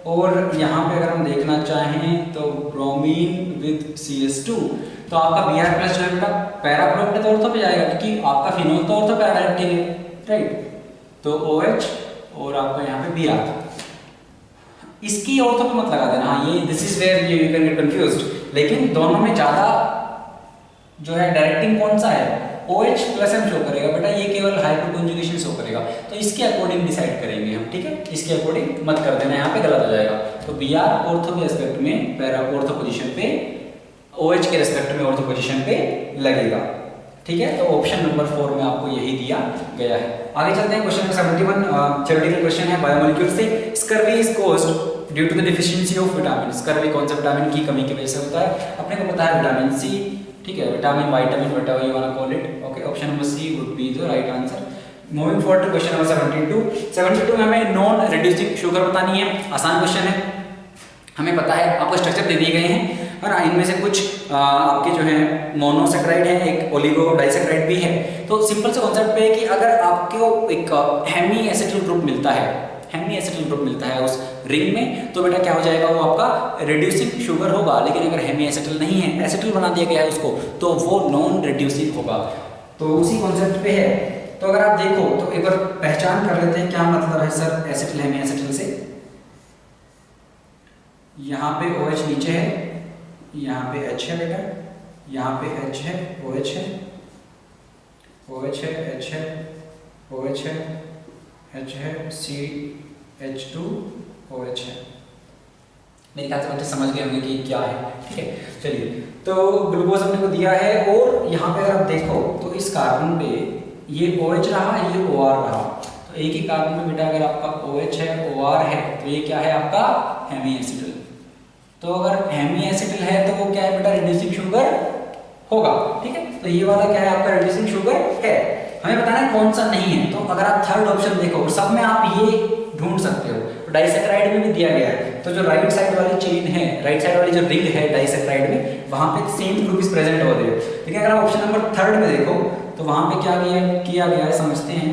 और यहाँ पे अगर हम देखना चाहें तो ब्रोमीन विद CH2, तो आपका Br+ जो है बेटा पैरा ब्लॉक्ड है तो ऑर्थो पे जाएगा, क्योंकि आपका फिनोल तो ऑर्थो पैरा डायरेक्टिंग है, राइट। तो OH और आपका यहाँ पे Br, इसकी ऑर्थो पे मत लगा देना, हाँ ये this is where you can get confused. लेकिन दोनों में ज्यादा जो है डायरेक्टिंग कौन सा है, OH+M शो करेगा बेटा, ये केवल हाइपरकॉन्जुगेशन शो करेगा, तो इसके अकॉर्डिंग डिसाइड करेंगे हम, ठीक है। इसके अकॉर्डिंग मत कर देना, यहाँ पे गलत हो जाएगा। तो Br ऑर्थो के रेस्पेक्ट में पैरा ऑर्थो पोजीशन पे, OH के रेस्पेक्ट में ऑर्थो पोजीशन पे लगेगा, ठीक है। तो ऑप्शन नंबर 4 में आपको यही दिया गया है। आगे चलते हैं क्वेश्चन नंबर 71, थ्योरेटिकल क्वेश्चन है बायोमोलिक्यूल से। Scurvy is caused due to the deficiency of vitamin. Scurvy कौन सा विटामिन की कमी की वजह से होता है, अपने को पता है विटामिन सी, ठीक है, vitamin vitamin whatever you want to call it, okay. Option number C would be the right answer. Moving forward to question number 72 में हमें नॉन रिड्यूसिंग शुगर बतानी है। आसान क्वेश्चन है, हमें पता है, आपको स्ट्रक्चर दे दिए गए हैं, है ना। इनमें से कुछ आपके जो है मोनोसेक्राइड है, एक ओलिगो डाइसेक्राइड भी है। तो सिंपल से कॉन्सेप्ट पे है कि अगर आपको एक हेमी एसिटिल ग्रुप मिलता है, हेमी एसिटिल ग्रुप मिलता है उस रिंग में, तो बेटा क्या हो जाएगा, वो आपका रिड्यूसिंग शुगर होगा। लेकिन अगर हेमी एसिटिल नहीं है, एसिटिल बना दिया गया है उसको, तो वो नॉन रिड्यूसिंग होगा। तो उसी कॉन्सेप्ट पे है। तो अगर आप देखो तो एक बार पहचान कर लेते हैं क्या मतलब है सर एसिटिल हेमी एसिटिल से। यहाँ पे OH नीचे है, यहाँ पे H है बेटा, यहाँ पे H है, OH है, OH है, H है, OH है, H है, CH2 OH है। मेरे ख्याल से बच्चे समझ गए होंगे कि क्या है, ठीक है। चलिए, तो ग्लूकोज अपने को दिया है, और यहाँ पे अगर आप देखो तो इस कार्बन पे ये OH रहा, ये OR रहा। तो एक ही कार्बन पे बेटा अगर आपका OH है, OR है, तो ये क्या है आपका हेमी एसिटिल। तो अगर हेमी एसिटिल है तो वो क्या है बेटा, रिड्यूसिंग शुगर होगा, ठीक है। तो ये वाला क्या है आपका रिड्यूसिंग शुगर है। हमें बताना है कौन सा नहीं है। तो अगर आप थर्ड ऑप्शन देखो, सब में आप ये ढूंढ सकते हो। तो डाइसेक्राइड में भी दिया गया है, तो जो राइट साइड वाली चेन है, राइट साइड वाली जो रिंग है डाइसेक्राइड में, वहां पे सेम ग्रुप इज प्रेजेंट हो रहे हो। लेकिन अगर आप ऑप्शन नंबर 3 में देखो तो वहां पे क्या किया गया है समझते हैं।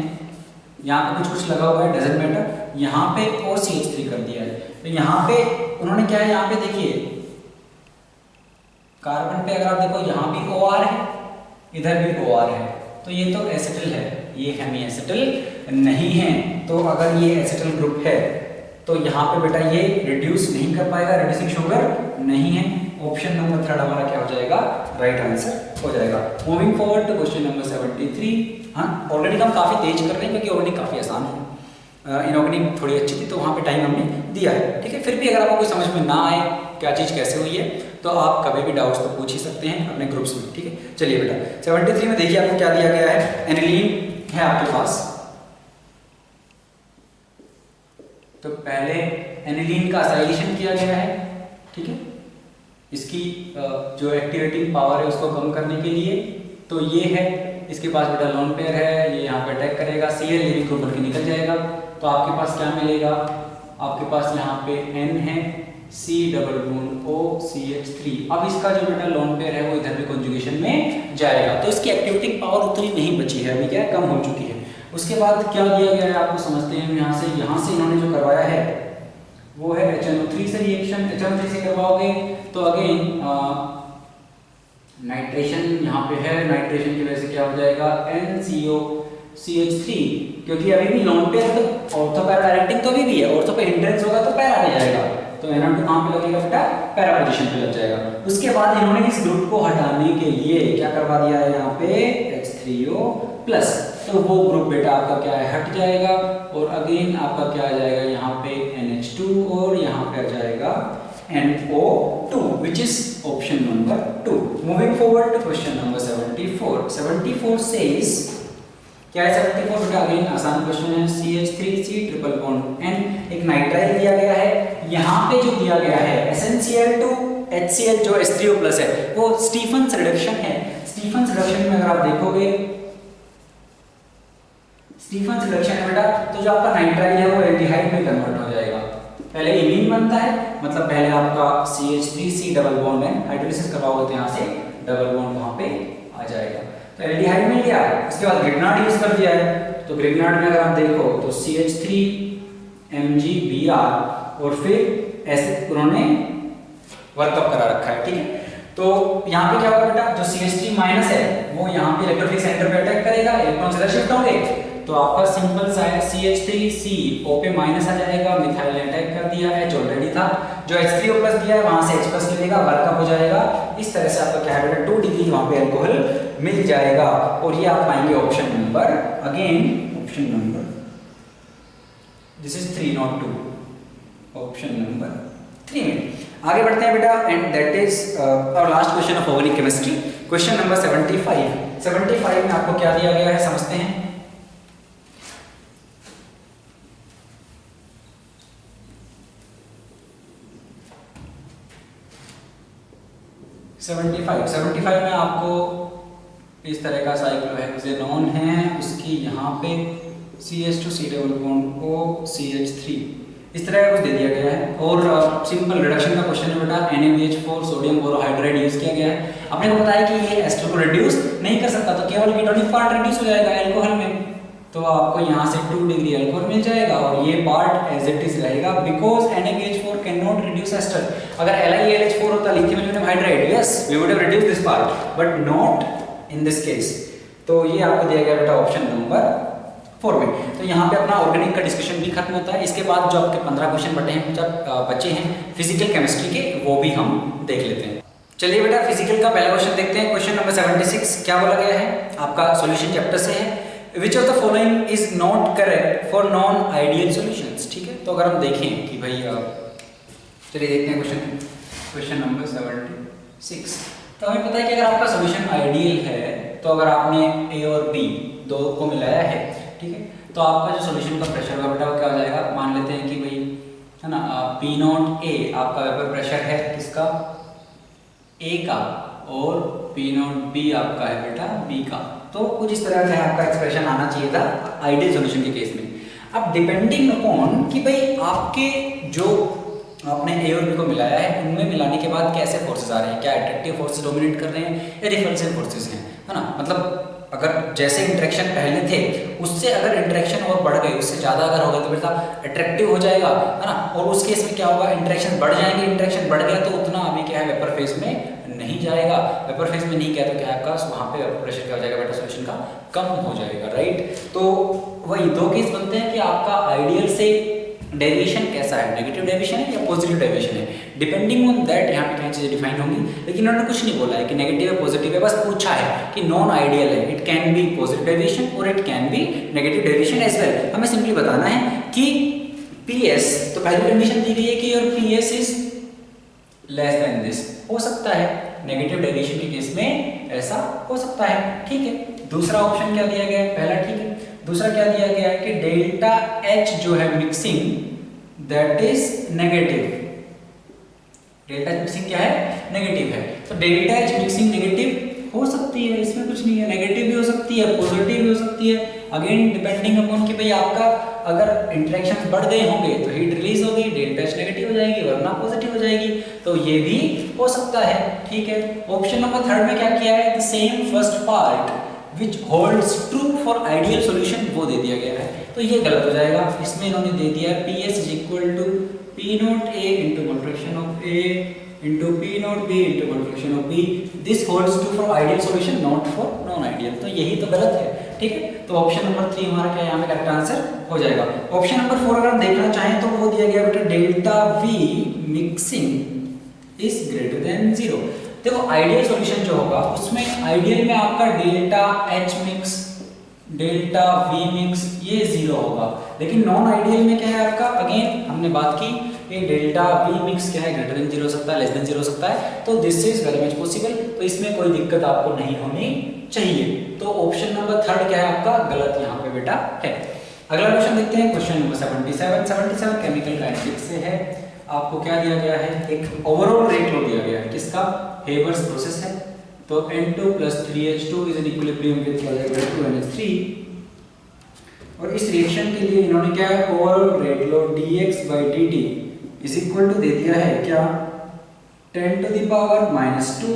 यहाँ पे कुछ लगा हुआ है, डजंट मैटर, यहाँ पे और CH3 कर दिया है। तो यहाँ पे उन्होंने क्या है, यहाँ पे देखिए कार्बन पे अगर आप देखो यहाँ भी OR है, इधर भी OR है, तो ये तो एसिटिल है, ये हेमी एसिटिल नहीं है। तो अगर ये एसिटिल ग्रुप है तो यहाँ पे बेटा ये रिड्यूस नहीं कर पाएगा, रिड्यूसिंग शुगर नहीं है। ऑप्शन नंबर 3 हमारा क्या हो जाएगा, राइट आंसर हो जाएगा। Moving forward to question number 73। हाँ, ऑलरेडी हम काफी तेज कर रहे हैं क्योंकि ऑलरेडी काफी आसान है। इनऑर्गेनिक थोड़ी अच्छी थी तो वहाँ पे टाइम हमने दिया है, ठीक है। फिर भी अगर आपको कोई समझ में ना आए क्या चीज़ कैसे हुई है, तो आप कभी भी डाउट्स तो पूछ ही सकते हैं अपने ग्रुप्स में, ठीक है। चलिए बेटा 73 में देखिए आपको क्या दिया गया है, एनिलीन है आपके पास। तो पहले एनिलीन का असाइलेशन किया गया है, ठीक है। इसकी जो एक्टिवेटिंग पावर है उसको कम करने के लिए, तो ये है इसके पास बेटा लोन पेयर है, ये यहाँ पे अटैक करेगा, Cl लिविंग ग्रुप बन के निकल जाएगा। तो आपके पास क्या मिलेगा, आपके पास यहाँ पे N है, C double bond O CH3। अब इसका जो बेटा लोन पेयर है वो इधर भी कॉन्जुगेशन में जाएगा, तो इसकी एक्टिवेटिंग पावर उतनी नहीं बची है, अभी क्या है, कम हो चुकी है। उसके बाद क्या दिया गया है आपको समझते हैं। यहाँ से इन्होंने जो करवाया है वो है HNO3 से रिएक्शन, HNO3 से करवाओगे तो अगेन नाइट्रेशन यहाँ पे है, नाइट्रेशन की वजह से क्या हो जाएगा, NCOCH3, क्योंकि अभी भी लोन पेयर तो ऑर्थो पैरा डायरेक्टिंग तो अभी भी है, ऑर्थो पे हिंड्रेंस होगा तो पैरा पे जाएगा, तो NO2 कहाँ पे लगेगा बेटा, पैरा पोजीशन पे लग जाएगा। उसके बाद इन्होंने इस ग्रुप को हटाने के लिए क्या करवा दिया है, यहाँ पे H3O प्लस, तो वो ग्रुप बेटा आपका क्या है हट जाएगा और अगेन आपका क्या आ जाएगा यहाँ पे NH2 और यहाँ पे आ जाएगा NO2 which is option number 2. Moving forward to question number 74. 74 says क्या है 74 बेटा अगेन आसान क्वेश्चन है CH3C ट्रिपल बॉन्ड N, एक नाइट्राइल दिया गया है, यहाँ पे जो दिया गया है SnCl2 HCl जो H3O प्लस है वो स्टीफन्स रिडक्शन है। स्टीफन्स रिडक्शन में अगर आप देखोगे स्टीफन्स रिडक्शन है बेटा, तो जो आपका नाइट्राइल है वो एल्डिहाइड में कन्वर्ट हो जाएगा। पहले इमीन बनता है, मतलब पहले आपका CH3C डबल बॉन्ड है, हाइड्रोलिसिस करवाओगे तो यहाँ से डबल बॉन्ड वहाँ पे आ जाएगा, तो एल्डिहाइड मिल गया। उसके बाद ग्रिग्नार्ड यूज कर दिया है, तो ग्रिग्नार्ड में अगर आप देखो तो CH3MgBr और फिर ऐसे उन्होंने वर्कअप करा रखा है, ठीक है। तो यहाँ पे क्या होगा बेटा, जो CH3 माइनस है वो यहाँ पे इलेक्ट्रोफिलिक सेंटर पे अटैक करेगा, इलेक्ट्रॉन इधर शिफ्ट होंगे, तो आपका सिंपल सा CH3C O पे माइनस आ जाएगा, मिथाइल ने अटैक कर दिया, H ऑलरेडी था, जो H3O प्लस दिया है वहां से H प्लस मिलेगा, वर्कअप हो जाएगा। इस तरह से आपका क्या है बेटा 2 डिग्री वहां पे अल्कोहल मिल जाएगा, और ये आप पाएंगे option number again option number this is 3 not 2, option number 3 में आगे बढ़ते हैं बेटा, and that is our last question of organic chemistry, question number 75। 75 में आपको क्या दिया गया है समझते हैं। सेवेंटी फाइव में आपको इस तरह का साइक्लोहेक्सेनोन है, उसकी यहाँ पे CH2C double bond O CH3 इस तरह का कुछ दे दिया गया है, और सिंपल रिडक्शन का क्वेश्चन है बेटा, NaBH4 सोडियम बोरोहाइड्राइड यूज किया गया है। आपने को बताया कि ये एस्टर को रिड्यूस नहीं कर सकता, तो केवल कीटोनिक पार्ट रिड्यूस हो जाएगा अल्कोहल में, तो आपको यहाँ से 2 डिग्री अल्कोहल मिल जाएगा, और ये पार्ट एज इट इज रहेगा because NaBH4 can not reduce ester. अगर LiAlH4 होता lithium aluminium hydride, yes we would have reduced this part but not in this case. तो ये आपको दिया गया बेटा ऑप्शन नंबर 4 में। तो यहाँ पे अपना ऑर्गेनिक का डिस्कशन भी खत्म होता है। इसके बाद जो आपके 15 क्वेश्चन बचे हैं फिजिकल केमिस्ट्री के, वो भी हम देख लेते हैं। चलिए बेटा फिजिकल का पहला क्वेश्चन देखते हैं। क्वेश्चन नंबर 76 क्या बोला गया है, आपका सॉल्यूशन चैप्टर से है। Which of the following is not correct for non ideal solutions, ठीक है। तो अगर हम देखें कि भाई चलिए देखते हैं क्वेश्चन नंबर 76। तो हमें पता है कि अगर आपका सॉल्यूशन आइडियल है, तो अगर आपने A और B दो को मिलाया है, ठीक है, तो आपका जो सॉल्यूशन का प्रेशर होगा बेटा वो क्या हो जाएगा, मान लेते हैं कि भाई है ना P0A आपका वेपर प्रेशर है किसका, A का, और P0B आपका है बेटा B का। तो कुछ इस तरह से आपका एक्सप्रेशन आना चाहिए था आइडियल सॉल्यूशन के केस में। अब डिपेंडिंग अपॉन कि भाई आपके जो आपने A और B को मिलाया है उनमें मिलाने के बाद कैसे फोर्सेस आ रहे हैं, क्या अट्रैक्टिव फोर्सेस डोमिनेट कर रहे हैं या रिपल्सिव फोर्सेस हैं, है ना। मतलब अगर जैसे इंटरेक्शन पहले थे उससे अगर इंटरेक्शन और बढ़ गई, उससे ज़्यादा अगर होगा तो बेटा अट्रैक्टिव हो जाएगा, है ना। और उस केस में क्या होगा, इंटरेक्शन बढ़ जाएंगे, इंटरेक्शन बढ़ गया तो उतना अभी क्या है वेपर फेज में नहीं जाएगा, वेपर फेज में नहीं गया तो क्या आपका वहाँ पे वेपर प्रेशर क्या हो जाएगा बेटा, सॉल्यूशन का कम हो जाएगा, राइट। तो वही 2 केस बनते हैं कि आपका आइडियल से डेविएशन कैसा है, नेगेटिव डेविएशन है या पॉजिटिव डेविएशन है, डिपेंडिंग ऑन दैट यहाँ पे क्या चीजें डिफाइन होंगी। लेकिन उन्होंने कुछ नहीं बोला है कि नेगेटिव है पॉजिटिव है, बस पूछा है कि नॉन आइडियल है, it can be positive deviation और it can be negative deviation as well. हमें सिंपली बताना है कि PS, तो पहली कंडीशन दी गई है कि your PS is less than this, हो सकता है नेगेटिव डेविएशन के केस में ऐसा हो सकता है, ठीक है। दूसरा ऑप्शन क्या दिया गया है, पहला ठीक है। दूसरा क्या दिया गया है कि डेल्टा H जो है mixing that is negative, delta H mixing क्या है, नेगेटिव है। तो डेल्टा H मिक्सिंग नेगेटिव हो सकती है, इसमें कुछ नहीं है, नेगेटिव भी हो सकती है, पॉजिटिव भी हो सकती है, अगेन डिपेंडिंग अपॉन कि भाई आपका अगर इंटरेक्शन बढ़ गए होंगे तो हीट रिलीज होगी, डेल्टा H नेगेटिव हो जाएगी वरना पॉजिटिव हो जाएगी, तो ये भी हो सकता है, ठीक है। ऑप्शन नंबर 3 में क्या किया है, the same first part which holds true for ideal solution वो दे दिया गया है, तो ये गलत हो जाएगा। इसमें इन्होंने दे दिया है PS is equal to P0A into mole fraction of A into P0B into mole fraction of B. This holds true for ideal solution not for non ideal, तो यही तो गलत है, ठीक है। तो ऑप्शन नंबर 3 हमारा क्या यहाँ पे करेक्ट आंसर हो जाएगा। ऑप्शन नंबर 4 अगर हम देखना चाहें तो वो दिया गया बेटा delta V mixing is greater than 0। देखो आइडियल सॉल्यूशन जो होगा उसमें आइडियल में आपका delta H mix delta we mix ये 0 होगा, लेकिन नॉन आइडियल में क्या है आपका, अगेन हमने बात की ये डेल्टा वी मिक्स क्या है, ग्रेटर देन 0 हो सकता है, लेस देन 0 हो सकता है, तो this is very much possible, तो इसमें कोई दिक्कत आपको नहीं होनी चाहिए। तो ऑप्शन नंबर थर्ड क्या है आपका, गलत यहाँ पे बेटा है। अगला क्वेश्चन देखते हैं, क्वेश्चन नंबर 77 केमिकल काइनेटिक्स से है। आपको क्या दिया गया है, एक ओवरऑल रेट लो दिया गया है, किसका, हेबर्स प्रोसेस है। तो N2 + 3H2 is in equilibrium with 2NH3, और इस रिएक्शन के लिए इन्होंने क्या है, ओवरऑल रेट लो dx/dt इज इक्वल टू दे दिया है क्या, 10 to the power -2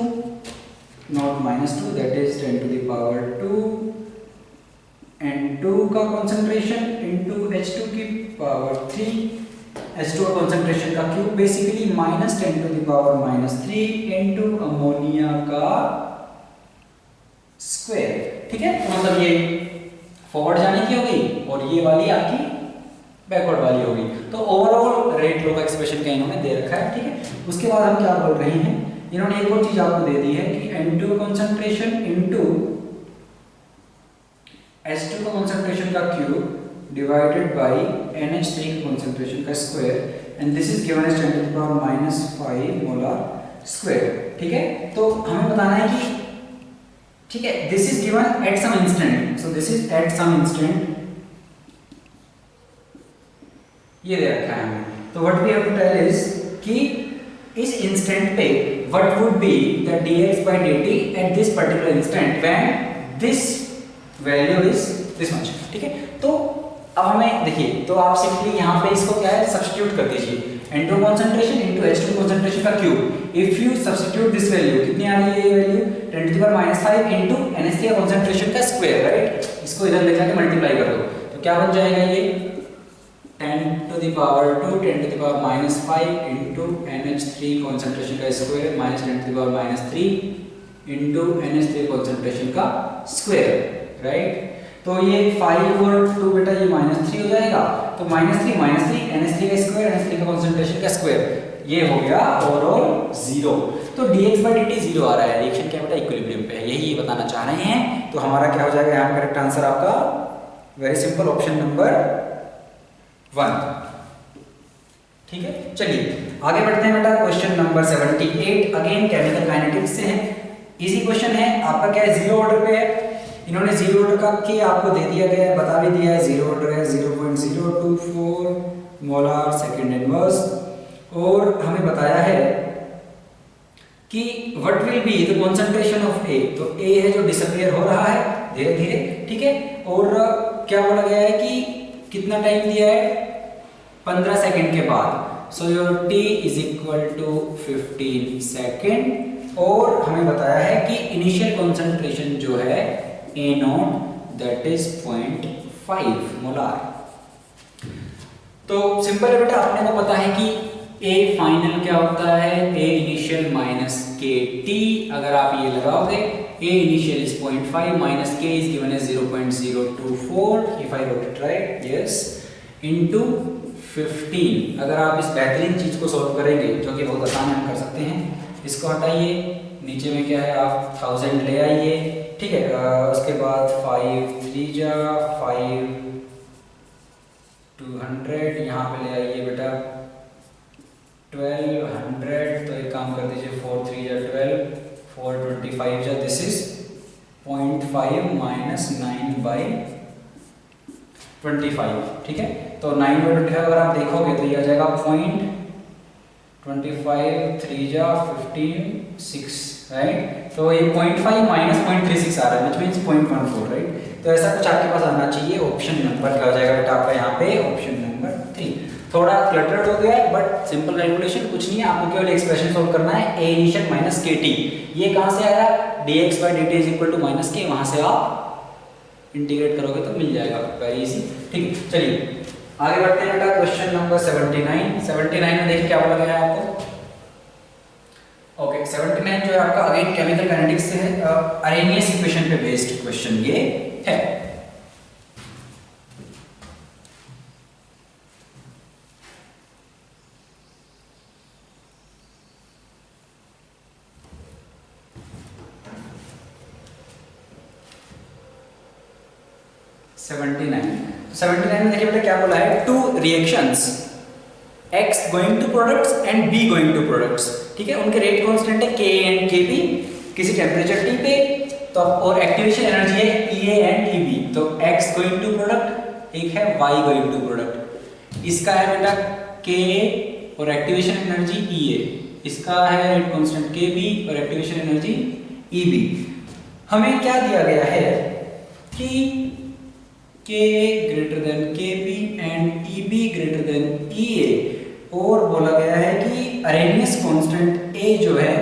not -2 that is 10 to the power 2 N2 का कंसंट्रेशन इनटू H2 की पावर 3, H2 का कंसंट्रेशन का cube basically -10 to the power -3 into ammonia का स्क्वायर। ठीक है, तो मतलब ये फॉरवर्ड जाने की हो गई और ये वाली आपकी बैकवर्ड वाली होगी। तो ओवरऑल रेट लो का एक्सप्रेशन क्या इन्होंने दे रखा है। ठीक है, उसके बाद हम क्या बोल रहे हैं, इन्होंने एक और चीज आपको दे दी है कि N2 कंसंट्रेशन इनटू H2 का कंसंट्रेशन का क्यूब डिवाइडेड बाय NH3 का कंसंट्रेशन का square, and this is given as 10 to the power -5 molar square. ठीक है, तो हमें बताना है कि ठीक है, this is given at some instant, so this is at some instant, ये दे रखा है हमें। तो what we have to tell is कि इस इंस्टेंट पे what would be the dx/dt at this particular instant when this value is this much. ठीक है, तो अब हमें देखिए, तो आप सिंपली यहाँ पे इसको क्या है, सब्स्टिट्यूट कर दीजिए, N2 concentration into H2 concentration का cube, if you substitute this value, कितनी आ रही है ये value, 10 to the power -5 into NH3 का कंसंट्रेशन का स्क्वायर, राइट, इसको इधर ले जाके मल्टीप्लाई कर दो, तो क्या बन जाएगा ये 10 to the power 2 10 to the power -5 into NH3 concentration का square -10 to the power -3 into NH3 concentration का स्क्वायर, राइट। तो ये 5 और 2 बेटा ये -3 हो जाएगा, तो -3 NH3 का स्क्वायर, NH3 का कंसंट्रेशन का स्क्वायर, ये हो गया ओवरऑल 0। तो dx/dt 0 आ रहा है, रिएक्शन क्या बेटा इक्विलिब्रियम पे है, यही ये बताना चाह रहे हैं। तो हमारा क्या हो जाएगा यहाँ करेक्ट आंसर आपका, वेरी सिंपल, ऑप्शन नंबर 1। ठीक है, चलिए आगे बढ़ते हैं बेटा, question number 78 again chemical kinetics से है। इजी क्वेश्चन है, आपका क्या है, जीरो ऑर्डर पे है, इन्होंने जीरो ऑर्डर का के आपको दे दिया गया है, बता भी दिया है, जीरो ऑर्डर है 0.024 मोलर सेकंड इनवर्स, और हमें बताया है कि what will be the concentration of A, तो ए है जो डिसअपीयर हो रहा है धीरे धीरे। ठीक है, और क्या बोला गया है कि कितना टाइम दिया है, 15 सेकंड के बाद, so your t is equal to 15 second, और हमें बताया है कि इनिशियल कंसंट्रेशन जो है A0 दैट इज 0.5 मोलर। तो सिंपल है बेटा, अपने को पता है कि A फाइनल क्या होता है, A इनिशियल माइनस KT, अगर आप ये लगाओगे A initial is 0.5 minus K is given as 0.024 if I wrote it right, yes, into 15। अगर आप इस बेहतरीन चीज को सॉल्व करेंगे, जो कि बहुत आसान हम कर सकते हैं, इसको हटाइए, नीचे में क्या है आप 1000 ले आइए। ठीक है, उसके बाद 5 3 जा 5 200, यहाँ पे ले आइए बेटा 1200, तो एक काम कर दीजिए 4 3 जा 12 4 25 जा, दिस इज 0.5 माइनस 9/25। ठीक है, तो 9/25 अगर आप देखोगे तो ये आ जाएगा 0.25 3 जा 15 6, राइट। तो ये 0.5 माइनस 0.36 आ रहा है, विच मीन्स 0.14, राइट। तो ऐसा कुछ आपके पास आना चाहिए। ऑप्शन नंबर क्या हो जाएगा बेटा आपका यहाँ पे, ऑप्शन नंबर 3। थोड़ा क्लटर्ड हो गया है बट सिंपल कैलकुलेशन, कुछ नहीं है, आपको केवल एक्सप्रेशन सॉल्व करना है, a इनिशियल माइनस kt, ये कहाँ से आया, dx/dt is equal to minus k, वहां से आप इंटीग्रेट करोगे तो मिल जाएगा, वेरी इजी। ठीक है, चलिए आगे बढ़ते हैं बेटा, क्वेश्चन नंबर 79 में देखिए क्या बोला गया है आपको। ओके, 79 जो है आपका अगेन केमिकल काइनेटिक्स से है, अरेनियस इक्वेशन पे बेस्ड क्वेश्चन ये है। 79। तो 79 में देखिए बेटा क्या बोला है, two reactions X going to products and B going to products, ठीक है, उनके रेट कांस्टेंट है K एंड KB किसी टेम्परेचर T पे, तो और एक्टिवेशन एनर्जी है EA एंड EB। तो X गोइंग टू प्रोडक्ट, एक है Y गोइंग टू प्रोडक्ट, इसका है बेटा K और एक्टिवेशन एनर्जी EA, इसका है रेट कांस्टेंट KB और एक्टिवेशन एनर्जी EB। हमें क्या दिया गया है कि K greater than KB and EB greater than EA, और बोला गया है कि अरेनियस कांस्टेंट A जो है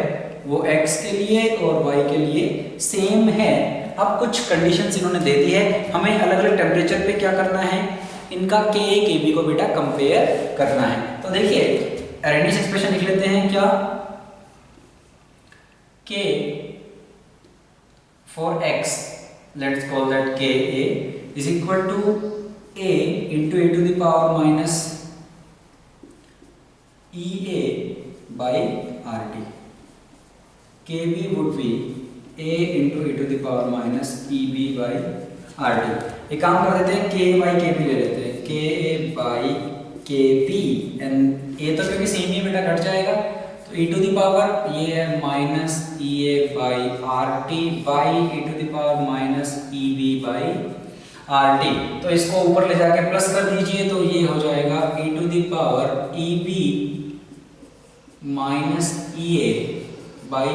वो X के लिए और Y के लिए सेम है। अब कुछ कंडीशंस इन्होंने दे दी है, हमें अलग अलग टेम्परेचर पे क्या करना है, इनका K KB को बेटा कंपेयर करना है। तो देखिए अरेनियस एक्सप्रेशन लिख लेते हैं, क्या K for X, let's call that Ka is equal to A into a to the power minus EA by RT. KB would be A into e to the power minus EB by RT। एक काम कर देते हैं, K by KB ले लेते हैं, K by KB and A तो क्योंकि सेम ही बेटा घट जाएगा, तो e to the power ये है minus EA by RT by e to the power minus EB by RT। तो इसको ऊपर ले जाके प्लस कर दीजिए, तो ये हो जाएगा e to the power EB minus EA by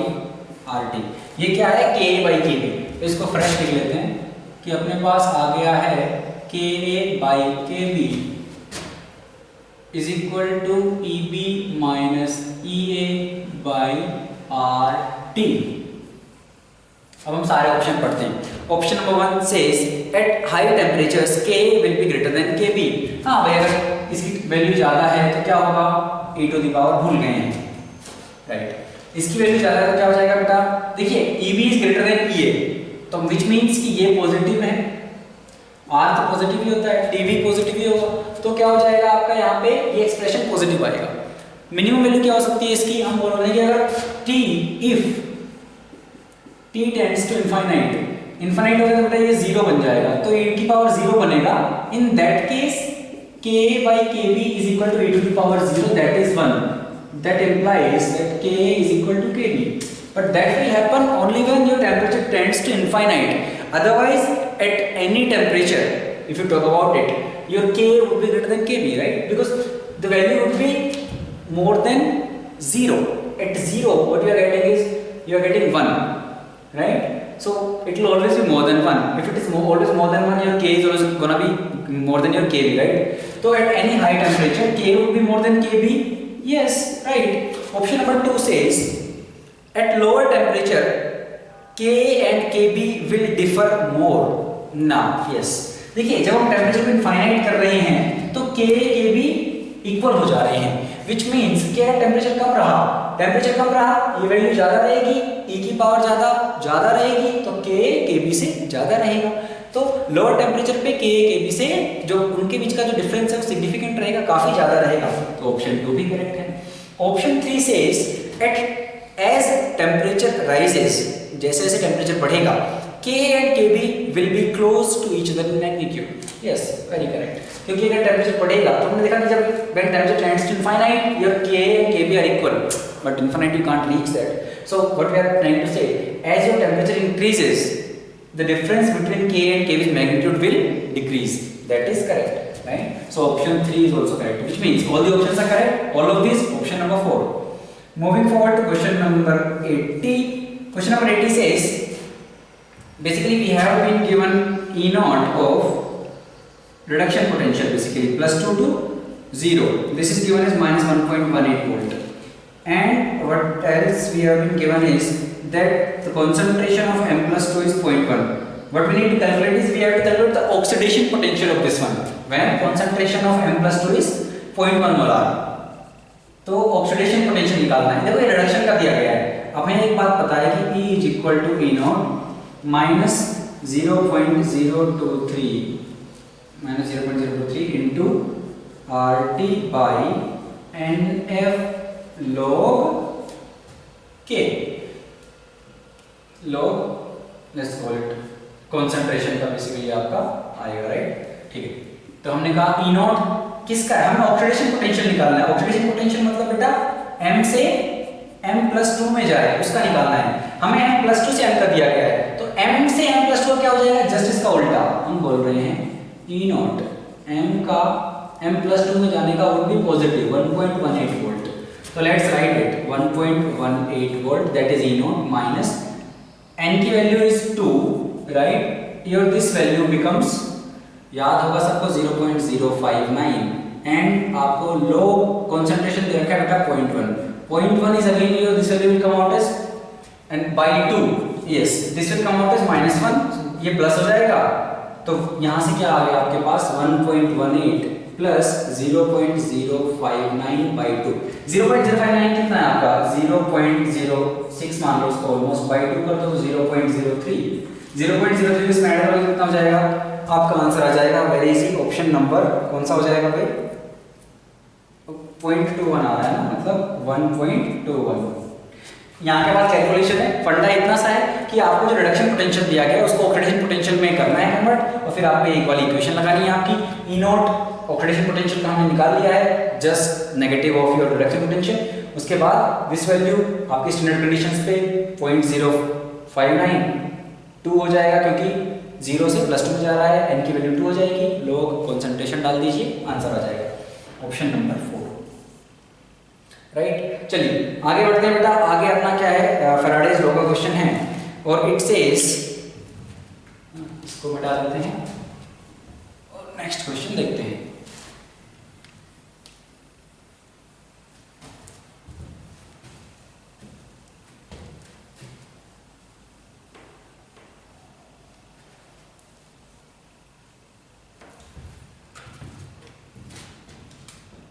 RT। ये क्या है, K by KB। तो इसको फ्रेश लिख लेते हैं कि अपने पास आ गया है KA by KB is equal to EB minus EA by RT। अब हम सारे ऑप्शन पढ़ते हैं। Option number 1 says at high temperatures K will be greater than KB। हाँ भाई, अगर इसकी वैल्यू ज्यादा है तो क्या होगा, e टू द पावर भूल गए हैं, राइट। इसकी वैल्यू ज्यादा है तो क्या हो जाएगा बेटा, देखिए EB is greater than EA, तो विच मींस कि ये पॉजिटिव है, R तो पॉजिटिव ही होता है, T भी पॉजिटिव ही होगा, तो क्या हो जाएगा आपका यहाँ पे ये एक्सप्रेशन पॉजिटिव आएगा। मिनिमम वैल्यू क्या हो सकती है इसकी, हम बोल रहे हैं कि अगर T if T tends to infinite, infinite हो जाएगा बेटा ये 0 बन जाएगा, तो e की पावर 0 बनेगा। In that case K by KB is equal to e to the power 0, that is 1, that implies that K is equal to KB, but that will happen only when your temperature tends to infinite, otherwise at any temperature if you talk about it your K would be greater than KB, right, because the value would be more than 0. At 0 what you are getting is you are getting 1, right, so it will always be more than 1. If it is always more than 1, your K is always gonna be more than your KB, right? So at any high temperature K would be more than KB. Yes, right. Option number 2 says at lower temperature K and KB will differ more. Now yes, देखिए जब हम temperature को infinite कर रहे हैं तो K KB equal हो जा रहे हैं, विच मीन्स क्या टेम्परेचर कम रहा, टेम्परेचर कम रहा ये वैल्यू ज्यादा रहेगी, E की पावर ज्यादा रहेगी, तो K KB से ज्यादा रहेगा। तो लोअर टेम्परेचर पे K KB से जो उनके बीच का जो डिफरेंस है वो सिग्निफिकेंट रहेगा, काफी ज्यादा रहेगा, तो ऑप्शन 2 भी करेक्ट है। Option 3 says at as temperature rises, जैसे जैसे टेम्परेचर बढ़ेगा K and KB will be close to each other in magnitude. Yes, very correct. क्योंकि अगर टेम्परेचर बढ़ेगा तो हमने देखा कि जब when temperature tends to infinite your K and KB are equal, but infinite you can't reach that. So what we are trying to say, as your temperature increases the difference between K and KB's magnitude will decrease. That is correct, right? So option 3 is also correct, which means all the options are correct, all of these option number 4. Moving forward to question number 80. Question number 80 says basically we have been given E naught of reduction potential, basically plus 2 to 0. This is given as minus 1.18 volt, and what else we have been given is that the concentration of M plus 2 is 0.1. What we need to calculate is we have to calculate the oxidation potential of this one when concentration of M plus 2 is 0.1 molar. तो oxidation potential निकालना है। देखो ये reduction का दिया गया है, अब हमें एक बात पता है कि E is equal to E not minus 0.023 into RT by NF log K, log let's call it concentration का बेसिकली आपका आएगा, राइट। ठीक है, तो हमने कहा ई नॉट किसका है, हमें ऑक्सीडेशन पोटेंशियल निकालना है। ऑक्सीडेशन पोटेंशियल मतलब बेटा m से m+2 में जा रहा है उसका निकालना है। हमें m+2 से m का दिया गया है, तो m से m+2 क्या हो जाएगा, जस्ट इसका उल्टा। हम बोल रहे हैं ई नॉट m का m+2 में जाने का वुड बी पॉजिटिव 1.18 वोल्ट। तो let's write it 1.18 volt, that is E not minus n की value is 2, right. Your this value becomes, याद होगा सबको, 0.059 एंड आपको लो कंसंट्रेशन दे रखा है बेटा 0.1 is again your this value will come out as and by 2, yes this will come out as -1, ये plus हो जाएगा। तो यहां से क्या आ गया आपके पास 1.18 प्लस 0.059 बाय 2। 0.059 कितना है आपका, 0.06 मान लो उसको, ऑलमोस्ट बाय 2 कर दो तो 0.03। 0.03 इसमें ऐड करोगे कितना हो जाएगा, आपका आंसर आ जाएगा वेरी इजी, ऑप्शन नंबर कौन सा हो जाएगा भाई, 0.21 आ रहा है ना, मतलब 1.21। यहाँ के बाद कैलकुलेशन है, फंडा इतना सा है कि आपको जो रिडक्शन पोटेंशियल दिया गया है उसको ऑक्सीडेशन पोटेंशियल में करना है कन्वर्ट, और फिर आपको एक वाली इक्वेशन लगानी है आपकी। ई नॉट ऑक्सीडेशन पोटेंशियल का हमने निकाल लिया है, just negative of your reduction potential. उसके बाद दिस वैल्यू आपकी स्टैंडर्ड कंडीशंस पे 0.059 2 हो जाएगा, क्योंकि 0 से +2 में जा रहा है, n की वैल्यू 2 हो जाएगी। लोग कंसंट्रेशन डाल दीजिए, आंसर आ जाएगा ऑप्शन नंबर 4, राइट। चलिए आगे बढ़ते हैं बेटा। आगे अपना क्या है, फैराडेज लॉ का क्वेश्चन है, और इट सेज, इसको मिटा देते हैं और नेक्स्ट क्वेश्चन देखते हैं।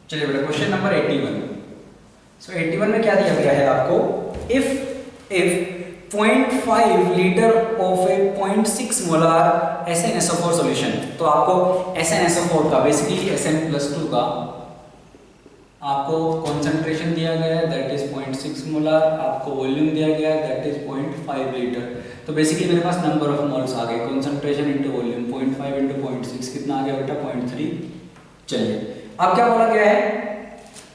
चलिए बेटा क्वेश्चन नंबर 81। सो 81 में क्या दिया गया है आपको, if 0.5 litre of A 0.6 molar SnSO4 solution, तो आपको SnSO4 का बेसिकली Sn+2 का आपको कॉन्सेंट्रेशन दिया गया है दैट इज 0.6 मोलार, आपको वॉल्यूम दिया गया है दैट इज 0.5 लीटर। तो बेसिकली मेरे पास नंबर ऑफ मोल्स आ गए, कॉन्सेंट्रेशन इनटू वॉल्यूम 0.5 × 0.6 कितना आ गया बेटा 0.3। चलिए अब क्या बोला गया है,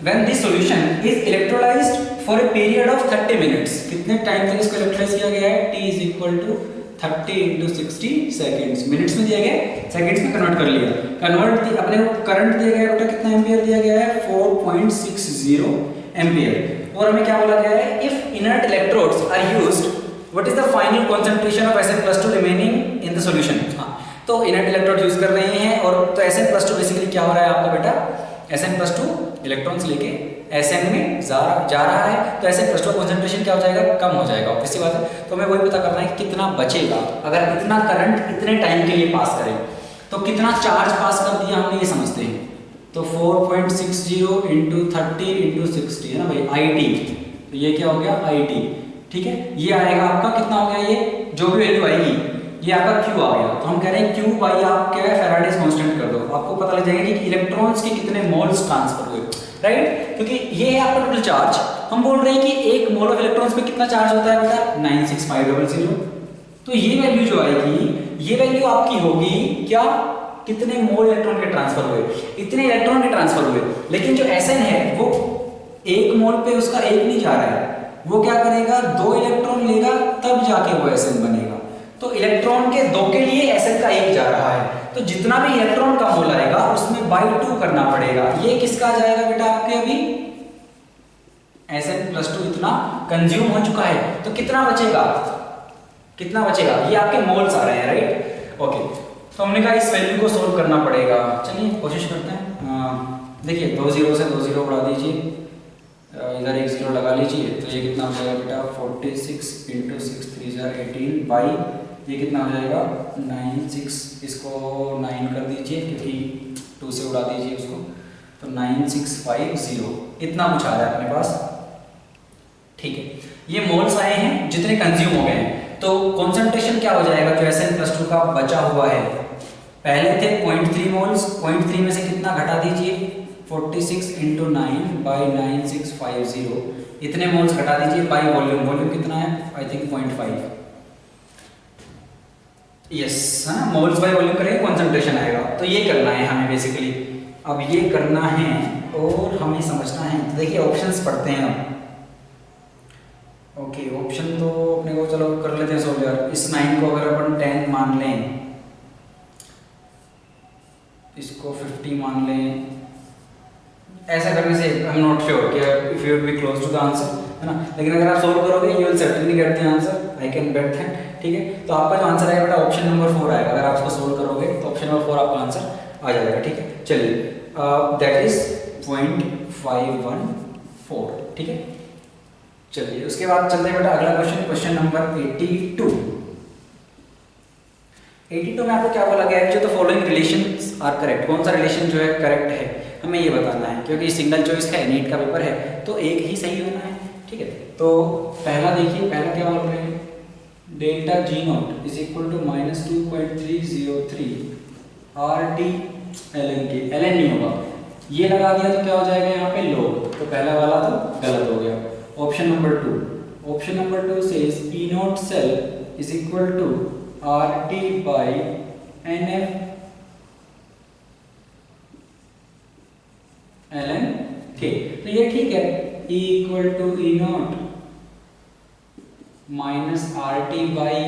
when this solution is electrolyzed for a period of 30 minutes, कितने टाइम तक इसको इलेक्ट्रोलाइज किया गया है, t is equal to 30 × 60 seconds, minutes में दिया गया है, सेकंड्स में कन्वर्ट कर लिया। कन्वर्ट अपने को करंट दिया गया है बेटा, कितना एम्पियर दिया गया है 4.60 एम्पियर। और हमें क्या बोला गया है, if inert electrodes are used, what is the final concentration of Sn+2 remaining in the solution। तो इनर्ट इलेक्ट्रोड यूज कर रहे हैं, और तो Sn+2 बेसिकली क्या हो रहा है आपका बेटा, Sn+2 इलेक्ट्रॉन्स लेके Sn में जा रहा है, तो Sn+2 कंसंट्रेशन क्या हो जाएगा, कम हो जाएगा, ऑब्वियस सी बात है। तो हमें वही पता करना है कि कितना बचेगा अगर इतना करंट इतने टाइम के लिए पास करें, तो कितना चार्ज पास कर दिया हमने ये समझते हैं। तो 4.60 × 30 × 60 है ना भाई, IT, तो ये क्या हो गया IT, ठीक है। ये आएगा आपका कितना हो गया, ये जो भी वैल्यू आएगी ये आपका Q आ गया। तो हम कह रहे हैं Q बाई आप क्या है फैराडेज कांस्टेंट कर दो, आपको पता लग जाएगा कि इलेक्ट्रॉन्स के कितने मोल्स ट्रांसफर हुए, राइट। क्योंकि ये है आपका टोटल चार्ज, हम बोल रहे हैं कि एक मोल ऑफ इलेक्ट्रॉन्स पे कितना चार्ज होता है बेटा 96500। तो ये वैल्यू जो आएगी, ये वैल्यू आपकी होगी क्या, कितने मोल इलेक्ट्रॉन के ट्रांसफर हुए, इतने इलेक्ट्रॉन के ट्रांसफर हुए। लेकिन जो Sn है वो एक मोल पे उसका एक नहीं जा रहा है, वो क्या करेगा 2 इलेक्ट्रॉन लेगा तब जाके वो Sn बनेगा। तो इलेक्ट्रॉन के 2 के लिए Sn का 1 जा रहा है, तो जितना भी इलेक्ट्रॉन का मोल आएगा उसमें बाई 2 करना पड़ेगा। ये किसका आ जाएगा बेटा आपके, अभी Sn+2 इतना कंज्यूम हो चुका है, तो कितना बचेगा, कितना बचेगा, ये आपके मोल्स आ रहे हैं, राइट। ओके, तो हमने कहा इस वैल्यू को सोल्व करना पड़ेगा। चलिए कोशिश करते हैं। देखिए 2 0 से 2 0 उड़ा दीजिए, इधर 1 0 लगा लीजिए, तो ये कितना हो जाएगा बेटा 46 × 6 3 18 बाई ये कितना हो जाएगा 96, इसको 9 कर दीजिए क्योंकि 2 से उड़ा दीजिए उसको, तो 9650 इतना कुछ आ रहा है अपने पास, ठीक है। ये मोल्स आए हैं जितने कंज्यूम हो गए हैं, तो कॉन्सेंट्रेशन क्या हो जाएगा जो Sn+2 का बचा हुआ है, पहले थे 0.3 मोल्स, 0.3 में से कितना घटा दीजिए 46 × 9 बाई 9650, इतने मोल्स घटा दीजिए बाई वॉल्यूम, वॉल्यूम कितना है आई थिंक 0.5, यस है ना, मोल्स बाय वॉल्यूम करेंगे कॉन्सेंट्रेशन आएगा। तो ये करना है हमें बेसिकली, अब ये करना है और हमें समझना है। तो देखिए ऑप्शंस पढ़ते हैं हम। ओके ऑप्शन तो अपने को चलो कर लेते हैं सॉल्व यार। इस 9 को अगर अपन 10 मान लें, इसको 50 मान लें, ऐसा करने से आई एम नॉट श्योर कि if you will be close to the answer, है ना। लेकिन अगर आप सोल्व करोगे you will certainly get the answer, I can bet that. ठीक है, तो आपका जो आंसर आएगा बेटा ऑप्शन नंबर 4 आएगा। अगर आप इसको सोल्व करोगे तो ऑप्शन नंबर 4 आपका आंसर आ जाएगा। ठीक है, चलिए दैट इज 0.514। ठीक है, चलिए उसके बाद चलते हैं बेटा अगला क्वेश्चन, क्वेश्चन नंबर 82। 82 में आपको क्या बोला गया है, जो the following relations are correct. कौन सा रिलेशन जो है करेक्ट है हमें ये बताना है, क्योंकि सिंगल चॉइस है, नीट का पेपर है, तो एक ही सही होना है। ठीक है, तो पहला देखिए, पहला क्या बोल रहे हैं, delta G not is equal to -2.303 RT ln के, ln नहीं होगा, ये लगा दिया तो क्या हो जाएगा यहाँ पे log, तो पहला वाला तो गलत हो गया। Option number 2, option number 2 says E not cell is equal to RT by NF ln के, तो ये ठीक है। E equal to E not minus RT by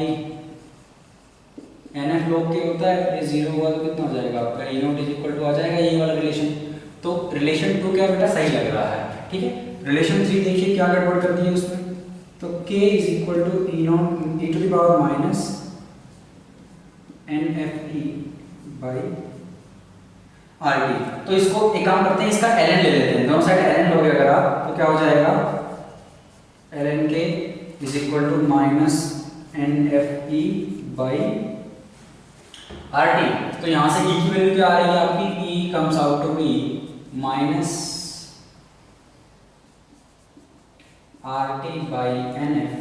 NF log के होता है, ये 0 हुआ तो कितना हो जाएगा आपका, E naught is equal to आ जाएगा ये वाला रिलेशन। तो रिलेशन 2 क्या बेटा सही लग रहा है। ठीक है, रिलेशन 3 देखिए क्या गड़बड़ कर दी है उसमें, तो K is equal to E not e to the power minus NFE by RT। तो इसको एक काम करते हैं, इसका ln ले लेते हैं, दोनों साइड ln लोगे अगर आप तो क्या हो जाएगा, ln K is equal to minus NFE by RT। तो यहां से E की वैल्यू क्या आ रही है आपकी, E comes out to be minus RT by NF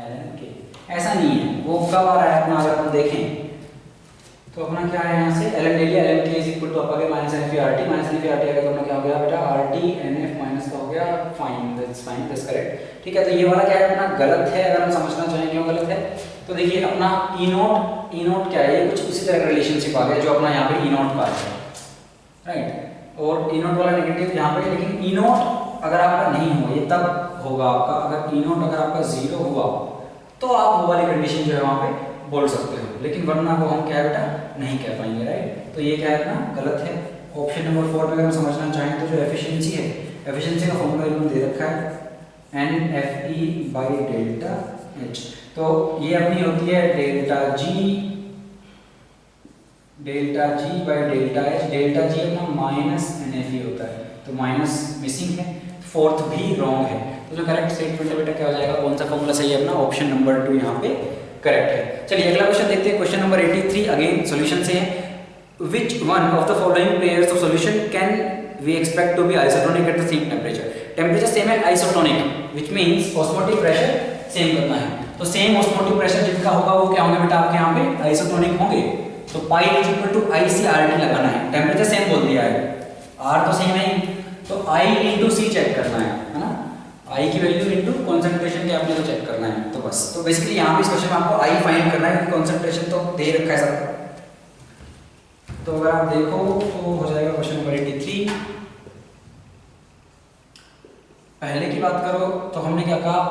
ln K। ऐसा नहीं है, वो कब आ रहा है अपना, अगर हम देखें तो अपना क्या है, यहाँ से ln ले लिया, ln K is equal to आपका क्या minus NFE RT, minus NFE RT आएगा तो अपना क्या हो गया बेटा RT NF माइनस का हो गया, fine, that's fine, that's correct. ठीक है, तो ये वाला क्या है अपना गलत है, अगर हम समझना चाहें क्यों गलत है, तो देखिए अपना E नॉट क्या है, ये कुछ उसी तरह का रिलेशनशिप आ गया जो अपना यहाँ पे E नॉट का है, राइट, और E नॉट वाला नेगेटिव यहाँ पे। लेकिन E नॉट अगर आपका नहीं हो, ये तब होगा आपका, अगर E नॉट अगर आपका 0 हुआ तो आप वो वाली कंडीशन जो है वहाँ पे बोल सकते हो, लेकिन वरना वो हम क्या बेटा नहीं कह पाएंगे, राइट। तो ये क्या है अपना गलत है। ऑप्शन नंबर 4 में अगर हम समझना चाहें तो जो एफिशिएंसी है, एफिशिएंसी का फॉर्मूला इन्होंने दे रखा है NFE बाई डेल्टा H। तो ये अपनी होती है delta G by delta H। Delta G अपना माइनस NFE होता है, तो माइनस मिसिंग है, फोर्थ भी रॉन्ग है। तो जो करेक्ट स्टेटमेंट है बेटा क्या हो जाएगा, कौन सा फॉर्मूला सही है अपना, ऑप्शन नंबर 2 यहाँ पे करेक्ट है। चलिए अगला क्वेश्चन देखते हैं, क्वेश्चन नंबर 83 अगेन सॉल्यूशन से है। Which one of the following pairs of solution can we expect to be isotonic at the same temperature? Temperature same है, isotonic, which means osmotic pressure same करना है। तो same osmotic pressure जिनका होगा वो क्या होंगे बेटा आपके यहाँ पे आइसोटोनिक होंगे। तो pi is equal to IC/RT लगाना है, टेम्परेचर सेम बोल दिया है, R तो सेम है, तो I इंटू C चेक करना है ना, I की वैल्यू इंटू कॉन्सेंट्रेशन के आपने तो चेक करना है, तो बस। तो बेसिकली यहाँ पे इस क्वेश्चन में आपको I फाइंड करना है, कॉन्सेंट्रेशन तो दे रखा है सबका। तो अगर आप देखो तो हो जाएगा क्वेश्चन नंबर 83। पहले की बात करो तो हमने क्या कहा,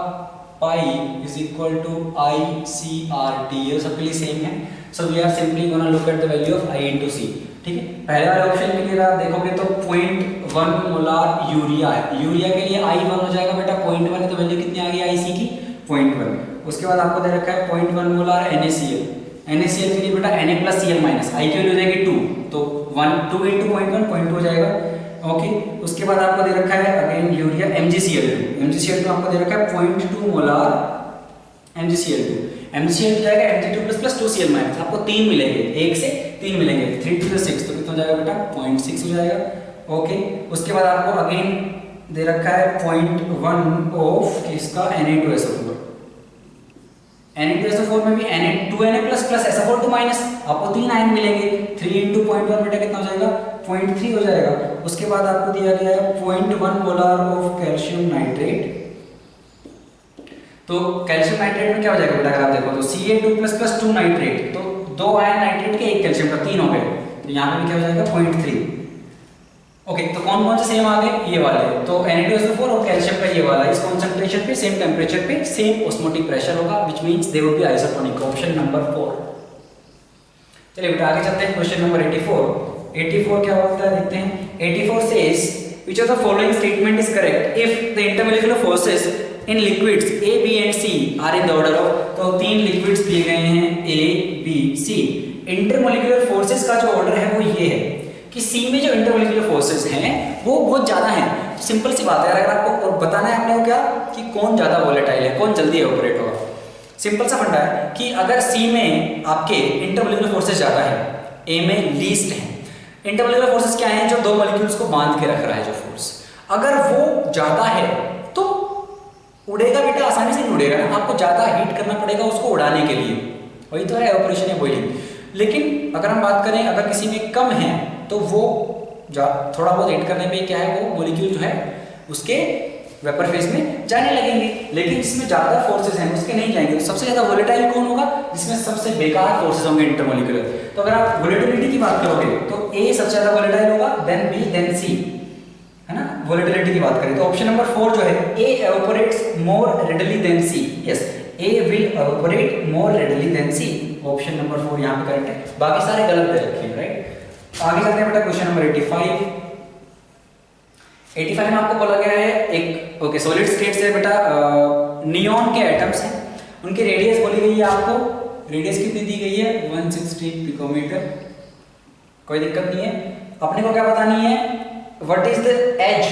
pi is equal to IC/RT, ये सबके लिए सेम है। So we are simply gonna look at the value of I into C। ठीक है, पहले वाले ऑप्शन के लिए आप देखोगे तो 0.1 मोलार यूरिया है, यूरिया के लिए I 1 हो जाएगा बेटा, 0.1 है तो वैल्यू कितनी आ गई IC की 0.1। उसके बाद आपको दे रखा है 0.1 मोलार NaCl, NaCl के लिए बेटा Na+Cl माइनस, I की वैल्यू हो जाएगी 2, तो 2 इंटू 0.1 हो जाएगा। ओके, उसके बाद आपको दे रखा है अगेन यूरिया MgCl2 आपको दे रखा है 0.2 मोलार MgCl2 जाएगा Mg2++ 2Cl माइनस, आपको 3 मिलेंगे, 1 से 3 मिलेंगे, 3 to the 6 तो कितना हो जाएगा बेटा 0.6 हो जाएगा। ओके, उसके बाद आपको अगेन दे रखा है 0.1 ऑफ किसका Na2SO4, Na2SO4 में भी Na2Na++SO4 माइनस, आपको 3 आयन मिलेंगे, 3 इंटू 0.1 बेटा कितना हो जाएगा 0.3 हो जाएगा। उसके बाद आपको दिया गया है 0.1 मोलार ऑफ कैल्शियम नाइट्रेट, तो कैल्शियम नाइट्रेट में क्या हो जाएगा बेटा, अगर आप देखो तो Ca2++2 नाइट्रेट, तो 2 आयन नाइट्रेट के 1 कैल्शियम का 3 हो गए, तो यहाँ पे भी क्या हो जाएगा 0.3। ओके, तो कौन कौन से सेम आ गए, ये वाले, तो Na2SO4 और कैल्शियम का ये वाला इस कॉन्सेंट्रेशन पे, सेम टेम्परेचर पे, सेम ऑस्मोटिक प्रेशर होगा, which means they would be isotonic. Option number 4। चलिए बेटा आगे चलते हैं, क्वेश्चन नंबर 84। 84 क्या होता है देखते हैं। 84 says which of the following statement is correct if the intermolecular forces in liquids A, B and C are in the order of, तो 3 लिक्विड्स दिए गए हैं A, B, C। Intermolecular forces का जो ऑर्डर है वो ये है कि C में जो इंटरमोलिकुलर फोर्सेस हैं वो बहुत ज्यादा हैं। सिंपल सी बात है, अगर आपको और बताना है आपने को क्या कि कौन ज्यादा वोलेटाइल है, कौन जल्दी इवेपोरेट होगा। सिंपल सा फंडा है कि अगर C में आपके इंटरमोलिकुलर फोर्सेस ज्यादा है, A में लीस्ट है। इंटरमोलिकुलर फोर्सेस क्या हैं, जो दो मॉलिक्यूल्स को बांध के रख रहा है जो फोर्स, अगर वो ज्यादा है तो उड़ेगा बेटा, आसानी से नहीं उड़ेगा ना, आपको ज्यादा हीट करना पड़ेगा उसको उड़ाने के लिए, वही तो है इवेपोरेशन या बॉइलिंग। लेकिन अगर हम बात करें अगर किसी में कम है तो वो थोड़ा बहुत हीट करने पे क्या है, वो मॉलिक्यूल जो है उसके वेपर फेज में जाने लगेंगे। लेकिन जिसमें ज्यादा फोर्सेस हैं उसके नहीं जाएंगे। तो सबसे ज्यादा वोलेटाइल कौन होगा, जिसमें सबसे बेकार फोर्सेस होंगे इंटरमोलिकुलर। तो अगर आप वोलेटिलिटी की बात करोगे तो A सबसे ज्यादा वोलेटाइल होगा, देन B, देन C, है ना। वोलेटिलिटी की बात करें तो ऑप्शन नंबर 4 जो है, A evaporates more readily than C। Yes, A will evaporate more readily than C। Option number 4 यहाँ पे करेक्ट है, बाकी सारे गलत दे रखे हैं, राइट। आगे चलते हैं बेटा, क्वेश्चन नंबर 85। 85 में आपको बोला गया है एक, ओके, सॉलिड स्टेट से बेटा नियॉन के एटम्स हैं, उनकी रेडियस बोली गई है आपको। रेडियस कितनी दी गई है, 160 पिकोमीटर, कोई दिक्कत नहीं है। अपने को क्या बतानी है, what is the edge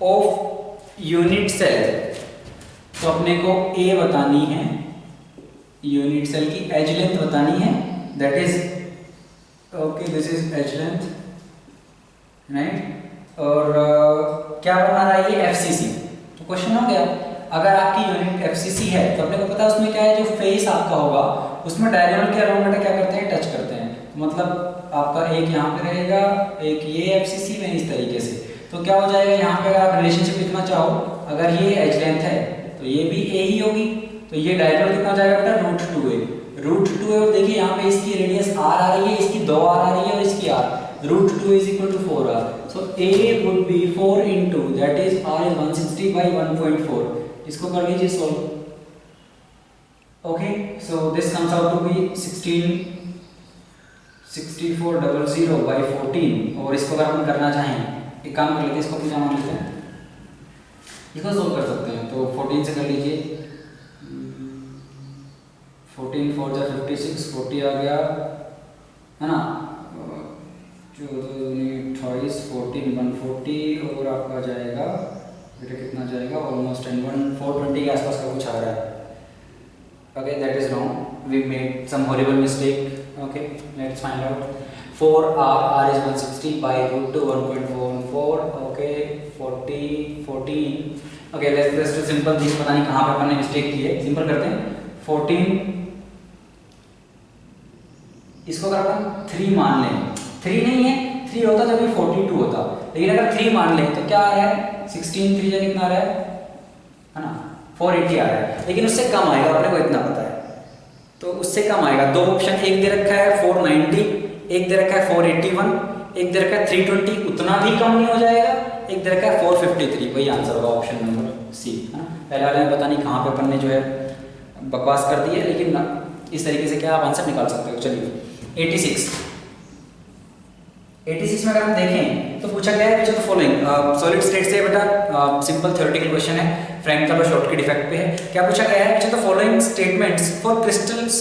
of unit cell, तो अपने को A बतानी है, यूनिट सेल की एज लेंथ बतानी है, that is okay, this is edge length, right. और क्या बना रहा है ये, FCC। तो क्वेश्चन हो गया, अगर आपकी यूनिट FCC है तो अपने को पता है उसमें क्या है, जो फेस आपका होगा उसमें डायगोनल के अराउंड बेटा क्या करते हैं, टच करते हैं। तो मतलब आपका एक यहाँ पे रहेगा, एक ये FCC में इस तरीके से। तो क्या हो जाएगा यहाँ पे, अगर आप रिलेशनशिप लिखना चाहो, अगर ये एज लेंथ है तो ये भी A ही होगी, तो ये डायगोनल कितना हो जाएगा बेटा, √2A। √2A, और देखिए यहाँ पे इसकी रेडियस R आ रही है, इसकी 2 R आ रही है और इसकी R, √2 is equal to 4R। So A would be 4 into, that is R is 160 by 1.4। इसको कर लीजिए solve. Okay, so this comes out to be 6400 by 14। और इसको अगर हम करना चाहें, एक काम कर लेते हैं, इसको पूजा मान लेते हैं, इसको सोल्व कर सकते हैं। तो 14 से कर लीजिए, 14 4 जा 56, 40 आ गया, है ना, 14 14 140, और आपका जाएगा बेटा कितना जाएगा, ऑलमोस्ट 420 के आसपास का कुछ आ रहा है। Okay, that is wrong, we made some horrible mistake. Okay, let's find out. 4R is 160 by √2 1.44। Okay, 40 14। Okay, let's do simple thing, पता नहीं कहाँ पे अपन ने मिस्टेक की है, सिंपल करते हैं। 14, इसको अगर अपन 3 मान लें, 3 नहीं है, 3 होता तो भी 42 होता, लेकिन अगर 3 मान लें तो क्या आ रहा है, 16 3 जा कितना आ रहा है ना, 480 आ रहा है। लेकिन उससे कम आएगा, अपने को इतना पता है, तो उससे कम आएगा। दो ऑप्शन, एक दे रखा है 490, एक दे रखा है 481, एक दे रखा है 320, उतना भी कम नहीं हो जाएगा, एक दे रखा है 453। वही आंसर होगा ऑप्शन नंबर C, है ना। पहले वाले में पता नहीं कहाँ पे अपन ने जो है बकवास कर दी है, लेकिन ना इस तरीके से क्या आप आंसर निकाल सकते हो। चलिए 86 में अगर हम देखें तो पूछा गया है which of the following, solid state से बेटा सिंपल थ्योरेटिकल क्वेश्चन है, फ्रैंकल और शॉर्ट के डिफेक्ट पे है। क्या पूछा गया है, which of the following statements for crystals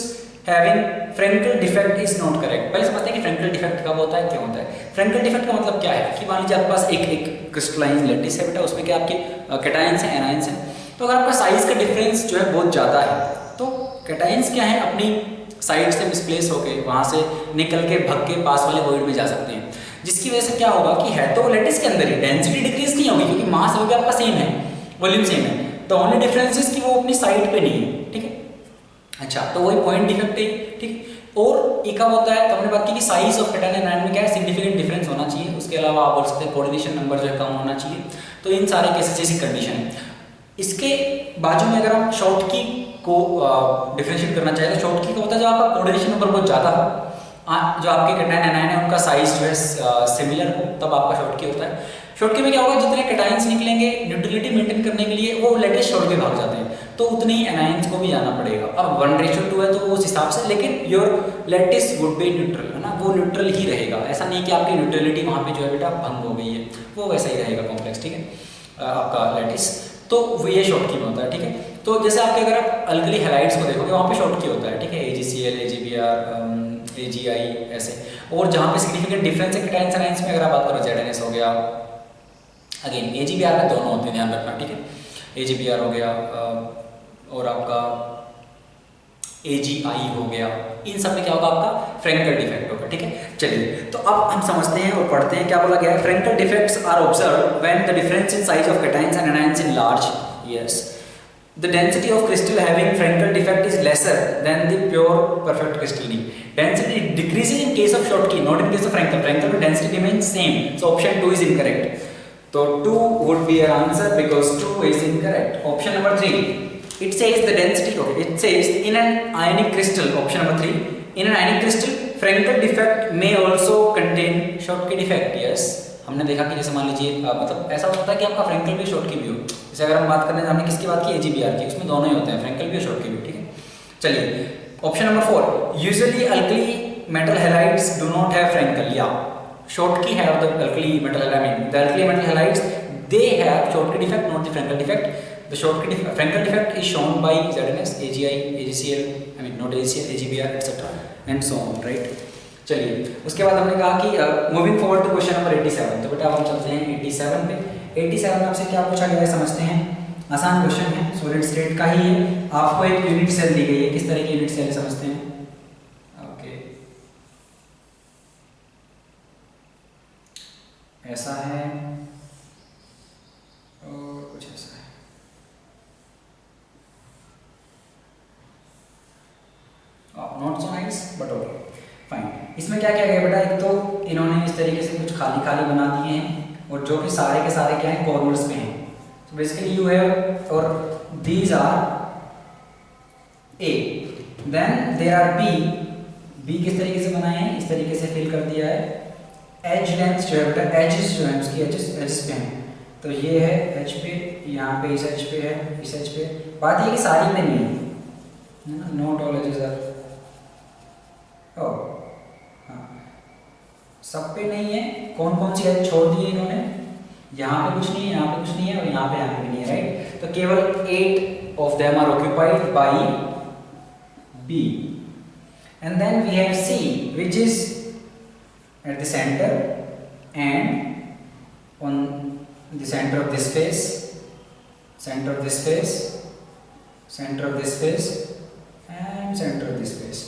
having Frenkel defect is not correct. पहले समझते हैं कि फ्रैंकल डिफेक्ट कब होता है, क्या होता है। फ्रैंकल डिफेक्ट का मतलब क्या है कि मान लीजिए आपके पास एक क्रिस्टलाइन लैटिस है बेटा, उसमें क्या आपके कैटायंस हैं, एनायंस हैं। तो अगर आपका साइज का डिफरेंस जो है बहुत ज़्यादा है तो कैटायंस क्या है, अपनी साइड से मिसप्लेस होकर वहाँ से निकल के भग के पास वाले वॉइड में जा सकते हैं, जिसकी वजह से क्या होगा कि है तो लैटिस के अंदर ही, डेंसिटी डिक्रीज नहीं होगी क्योंकि मास वो भी आपका सेम है, वॉल्यूम सेम है। तो ओनली डिफरेंस इज कि वो अपनी साइड पे नहीं है, ठीक है। अच्छा, तो वही पॉइंट डिफेक्ट है, ठीक। और एक अब होता है, तो हमने बात की कि साइज ऑफ कैटायन एनायन में क्या है, सिग्निफिकेंट डिफरेंस होना चाहिए। उसके अलावा आप बोल सकते हैं कोऑर्डिनेशन नंबर जो है कम होना चाहिए। तो इन सारे केसेस जैसी कंडीशन है। इसके बाजू में अगर हम शॉर्ट की को डिफरेंशिएट करना चाहें तो शॉर्ट की का होता है जब आपका कोऑर्डिनेशन नंबर बहुत ज़्यादा हो, जो आपके कैटायन एनायन है उनका साइज जो है सिमिलर हो, तब आपका शॉर्ट की होता है। शॉर्ट की में क्या होगा, जितने कैटायंस निकलेंगे न्यूट्रलिटी मेंटेन करने के लिए वो लेटेस्ट शॉर्ट के भाग जाते हैं, तो उतने ही एनायंस को भी जाना पड़ेगा। अब 1:2 है तो उस हिसाब से, लेकिन your lattice would be neutral, है ना, वो न्यूट्रल ही रहेगा। ऐसा नहीं कि आपकी न्यूट्रलिटी वहाँ पे जो है बेटा भंग हो गई है, वो वैसा ही रहेगा कॉम्प्लेक्स, ठीक है, आपका लेटिस। तो वो ये शॉर्ट की में होता है, ठीक है। तो जैसे आपके अगर आप अल्कली हैलाइड्स को देखोगे वहाँ पे शॉर्ट की होता है, ठीक है, AgCl, AgBr, AgI ऐसे। और जहाँ पे सिग्निफिकेंट डिफरेंस है कैटायंस एनायंस में, अगर आप बात करो ZnS हो गया, अगेन AgBr में दोनों होते हैं, ध्यान रखना, ठीक है, AgBr हो गया और आपका AgI हो गया, इन सब में क्या होगा, आपका फ्रैंकल डिफेक्ट होगा, ठीक है। चलिए, तो अब हम समझते हैं और पढ़ते हैं क्या बोला गया है। Frenkel defects are observed when the difference in size of cations and anions in large, yes, the density of crystal having Frankel defect is lesser than the pure perfect crystalline. Density decreases in case of Schottky, not in case of Frankel. Frankel density remains same. So option 2 is incorrect. So 2 would be our answer because 2 is incorrect. Option number 3. It says the density. Okay. It says in an ionic crystal. Option number 3. In an ionic crystal, Frankel defect may also contain Schottky defect. Yes. हमने देखा कि जैसे मान लीजिए मतलब ऐसा होता है कि आपका फ्रैंकल भी शॉर्ट की भी हो। जैसे अगर हम बात करने हमने किसकी बात की, AgBr की, उसमें दोनों ही होते हैं, फ्रैंकल भी और शॉर्ट की भी, ठीक है। चलिए, option number 4, usually alkali metal halides do not have Frenkel, या Schottky have the alkali metal halide, the alkali metal halides they have Schottky defect, not the Frenkel defect. The Schottky Frenkel defect is shown by ZnS, AgI, AgCl, I mean not AgCl, AgBr etcetera and so on, right. चलिए, उसके बाद हमने कहा कि moving forward to question number 87। तो बेटा हम चलते हैं 87 पे। 87 में आपसे क्या पूछा गया है समझते हैं। आसान क्वेश्चन है, सॉलिड स्टेट का ही है। आपको एक यूनिट सेल दी गई है, किस तरह की यूनिट सेल है समझते हैं। ओके, ऐसा है और कुछ ऐसा है। Not so nice but okay fine. इसमें क्या किया गया बेटा, एक तो इन्होंने इस तरीके से कुछ खाली खाली बना दिए हैं और जो कि सारे के सारे क्या हैं, कॉर्नर्स पे हैं। तो बेसिकली यू हैव और these are A, then there are B किस तरीके से बनाए हैं, इस तरीके से फिल कर दिया है। एज लेंथ जो है बेटा, एजेस जो है उसकी एजेस पे हैं, तो ये है एज पे, यहाँ पे इस एज पे है, इस एज पे। बात ये कि सारी में नहीं है, नॉट ऑल एजेस आर, सब पे नहीं है। कौन कौन सी एज छोड़ दी है इन्होंने, यहाँ पे कुछ नहीं है, यहाँ पे कुछ नहीं है और यहाँ पे भी नहीं है, राइट। तो केवल 8 of them are occupied by B, and then we have C which is at the center and on the center of this face, center of this face, center of this face and center of this face।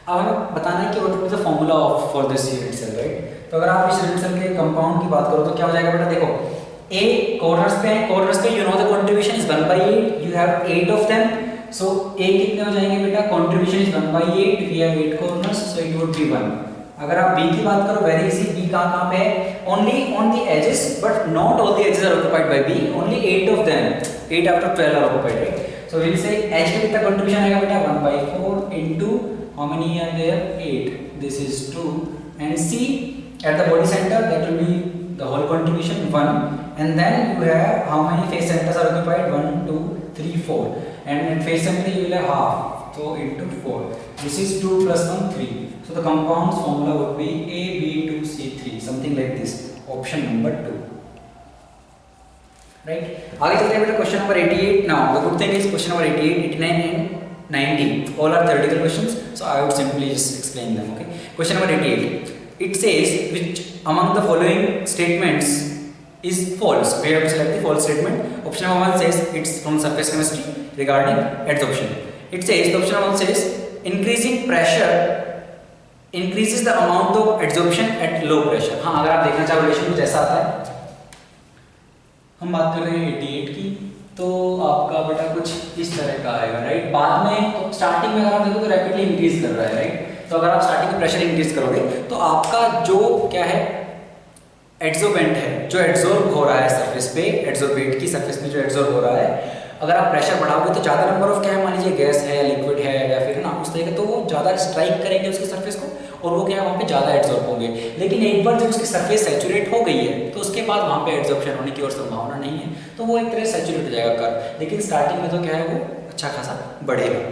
अब हमें बताना है कि what is the formula of for this unit cell, right. तो अगर आप इस unit cell के कंपाउंड की बात करो तो क्या हो जाएगा बेटा, देखो A कॉर्नर्स पे है, कॉर्नर्स पे you know the contribution is 1/8, you have 8 of them, so A कितने हो जाएंगे बेटा, contribution is 1/8, we have 8 corners, so it would be 1। अगर आप B की बात करो, वेरी इजी, B कहाँ पे है, only on the edges but not all the edges are occupied by B, only 8 of them, 8 after 12 are occupied, right. So will say H का कितना कंट्रीब्यूशन आएगा बेटा, 1/4 into how many are there, 8, this is 2, and C at the body center, that will be the whole contribution 1, and then you have how many face centers are occupied, 1 2 3 4, and at face center you will have half, so into 4, this is 2 plus 1 3, so the compound's formula would be AB2C3, something like this, option number 2, right। आगे चलते हैं बेटा question number 88। now the good thing is question number 88, 89 and 90 all are theoretical questions, so I would simply just explain them, okay। question number 88, it says which among the following statements is false, we have to select the false statement। option number 1 says it's from surface chemistry regarding adsorption, it says the option number 1 says increasing pressure increases the amount of adsorption at low pressure। हाँ, अगर आप देखना चाहो relation कुछ ऐसा आता है, हम बात कर रहे हैं 88 की, तो आपका बेटा कुछ इस तरह का आएगा, राइट। बाद में तो स्टार्टिंग में अगर आप देखो तो रैपिडली इंक्रीज कर रहा है, राइट। तो अगर आप स्टार्टिंग में प्रेशर इंक्रीज करोगे तो आपका जो क्या है एड्सोर्बेंट है, जो एड्सॉर्ब हो रहा है सरफेस पे, एड्सोर्बेट की सरफेस पे जो एड्सॉर्ब हो रहा है अगर आप प्रेशर बढ़ाओगे तो ज़्यादा नंबर ऑफ क्या है, मान लीजिए गैस है या लिक्विड है या फिर ना उस तरीके, तो वो ज़्यादा स्ट्राइक करेंगे उसकी सरफेस को और वो क्या है वहाँ पे ज़्यादा एब्जॉर्ब होंगे। लेकिन एक बार जब उसकी सरफेस सैचुरेट हो गई है तो उसके बाद वहाँ पे एब्जॉर्प्शन होने की और संभावना नहीं है, तो वो एक तरह से सैचुरेट हो जाएगा कर, लेकिन स्टार्टिंग में तो क्या है वो अच्छा खासा बढ़ेगा।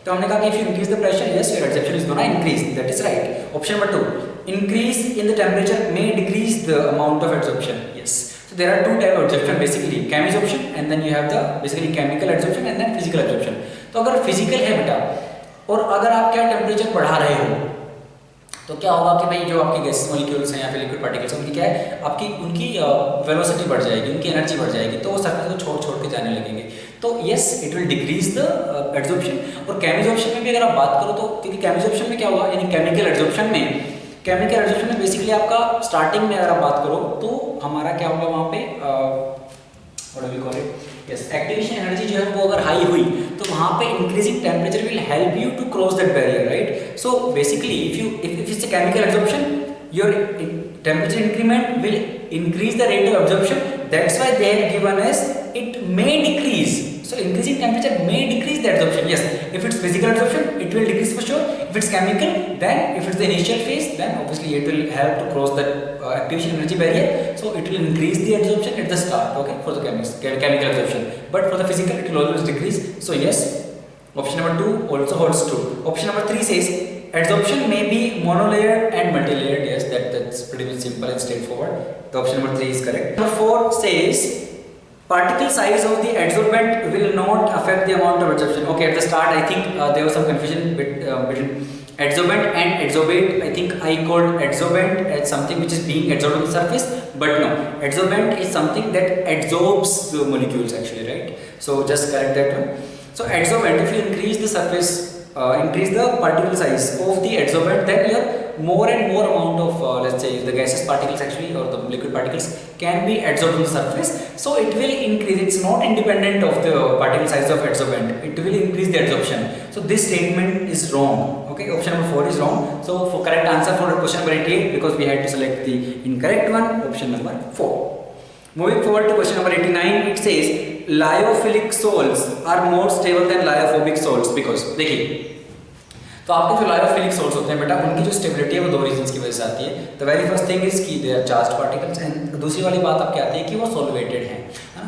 तो हमने कहा कि if you increase the pressure, yes your absorption is gonna increase, that is right. Option number 2, increase in the temperature may decrease the amount of adsorption, yes. So there are two type of adsorption basically, chemisorption and then you have the basically chemical adsorption and then physical adsorption। तो अगर physical है बेटा और अगर आप क्या temperature बढ़ा रहे हो तो क्या होगा कि भाई जो आपके गैसेस मॉलिक्यूल्स हैं या फिर लिक्विड पार्टिकल्स हैं उनकी क्या है, आपकी उनकी वेलोसिटी बढ़ जाएगी, उनकी एनर्जी बढ़ जाएगी, तो वो सरफेस को छोड़ छोड़ के जाने लगेंगे, तो yes it will decrease the absorption. और केमिसॉर्प्शन में भी अगर आप बात करो तो, क्योंकि केमिसॉर्प्शन में क्या होगा, यानी केमिकल एब्जॉर्प्शन में बेसिकली आपका स्टार्टिंग में अगर आप बात करो तो हमारा क्या होगा वहाँ पे what we call it, yes activation energy जो है वो अगर हाई हुई तो वहाँ पे increasing temperature will help you to cross that barrier, right. So basically if it's a chemical absorption, your temperature increment will increase the rate of absorption, that's why they have given us it may decrease, so increasing temperature may decrease the absorption, yes। If it's physical absorption it will decrease for sure, if it's chemical, then if it's the initial phase, then obviously it will help to cross that activation energy barrier, so it will increase the absorption at the start, okay, for the chemical absorption, but for the physical it will always decrease, so yes, option number 2 also holds true। Option number 3 says adsorption may be monolayered and multilayered, yes, that's pretty much simple and straightforward, so option number 3 is correct। Number 4 says particle size of the adsorbent will not affect the amount of adsorption, okay, at the start I think there was some confusion between adsorbent and adsorbate, I think I called adsorbent as something which is being adsorbed on the surface, but no, adsorbent is something that absorbs the molecules actually, right, so just correct that one। So adsorbent, if you increase the surface, increase the particle size of the adsorbent, then your more and more amount of let's say the gaseous particles actually or the liquid particles can be adsorbed on the surface, so it will increase, it's not independent of the particle size of adsorbent, it will increase the adsorption, so this statement is wrong, okay, option number 4 is wrong, so for correct answer for question number 88, because we had to select the incorrect one, option number 4। Moving forward to question number 89, it says lyophilic salts are more stable than lyophobic salts because, देखिए तो आपके जो lyophilic souls होते हैं बेटा उनकी जो stability है वो 2 रीजंस की वजह से आती है। The very first thing is कि they are charged particles and दूसरी वाली बात आपकी आती है कि वो सॉल्वेटेड हैं, है ना।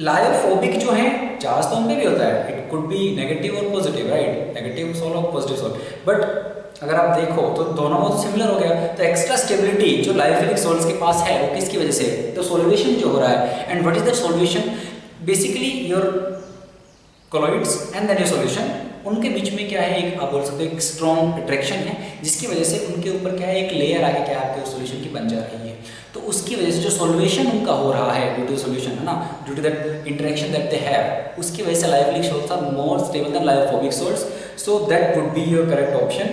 लायोफोबिक जो है चार्ज तो उनमें भी होता है, इट कुड बी नेगेटिव और पॉजिटिव, राइट, नेगेटिव सोल और पॉजिटिव सोल, बट अगर आप देखो तो दोनों में तो सिमिलर हो गया, तो एक्स्ट्रा स्टेबिलिटी जो लायोफिलिक सोल्स के पास है वो किसकी वजह से, तो सॉल्वेशन जो हो रहा है, and what is that solvation, basically your colloids and then your solution, उनके बीच में क्या है, एक आप बोल सकते हो एक स्ट्रॉन्ग अट्रैक्शन है जिसकी वजह से उनके ऊपर क्या है एक लेयर आके क्या आपके सॉल्यूशन की बन जा रही है, तो उसकी वजह से जो सॉल्वेशन उनका हो रहा है ड्यू टू सॉल्यूशन, है ना, due to that interaction that they have, उसकी वजह से lyophilic sols are more stable than lyophobic sols, so that would be your correct option.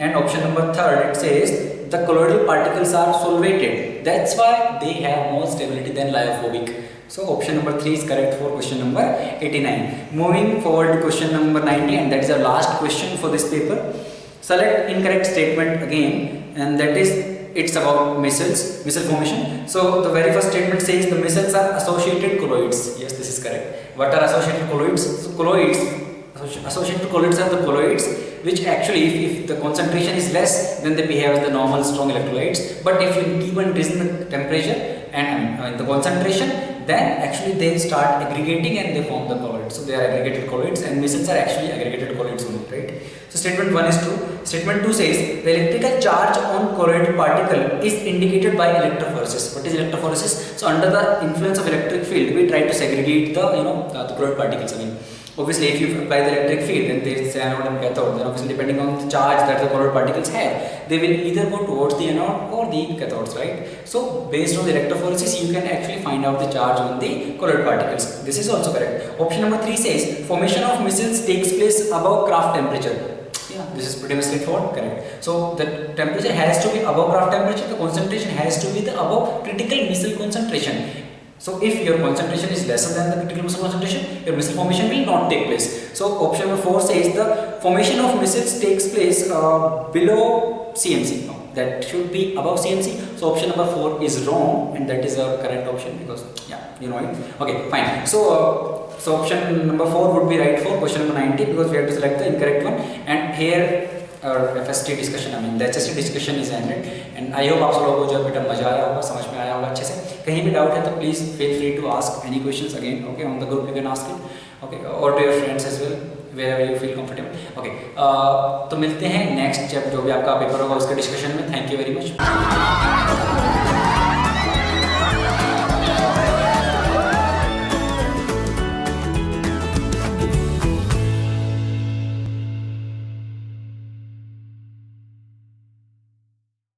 And option number 3 it says the colloidal particles are solvated, that's why they have more stability than lyophobic, so option number 3 is correct for question number 89। Moving forward to question number 90, and that is our last question for this paper। Select incorrect statement again, and that is it's about missile formation। So the very first statement says the missils are associated colloids, yes this is correct। What are associated colloids? So colloids, associated colloids are the colloids which actually if the concentration is less then they behave as the normal strong electrolytes, but if you keep on increasing the temperature and the concentration, then actually they start aggregating and they form the colloids, so they are aggregated colloids, and missils are actually aggregated colloids only, right। So statement 1 is true। Statement 2 says the electrical charge on colloidal particle is indicated by electrophoresis। What is electrophoresis? So under the influence of electric field we try to segregate the the colloid particles again। Obviously if you apply the electric field then there is anode and cathode, then obviously depending on the charge that the colloid particles have they will either go towards the anode or the cathodes, right। So based on the electrophoresis you can actually find out the charge on the colloid particles, this is also correct। Option number 3 says formation of missils takes place above Kraft temperature, yeah this is pretty much straightforward, correct। So the temperature has to be above Kraft temperature, the concentration has to be the above critical missile concentration, so if your concentration is lesser than the critical missile concentration your missile formation will not take place, so option number 4 says the formation of missiles takes place below CMC, no, that should be above CMC, so option number 4 is wrong and that is our correct option because yeah you know it, okay fine। So So option number 4 would be right for question number 90 because we have to select the incorrect one. And here our FST discussion, I mean the HST discussion is ended. And I hope आप सब लोगों को जो बेटा मजा आया होगा, समझ में आया होगा अच्छे से. कहीं भी डाउट है तो please feel free to ask any questions again. Okay, on the group you can ask it. Okay, or to your friends as well, wherever you feel comfortable. Okay, तो मिलते हैं नेक्स्ट जब जो भी आपका पेपर होगा उसके डिस्कशन में. Thank you very much.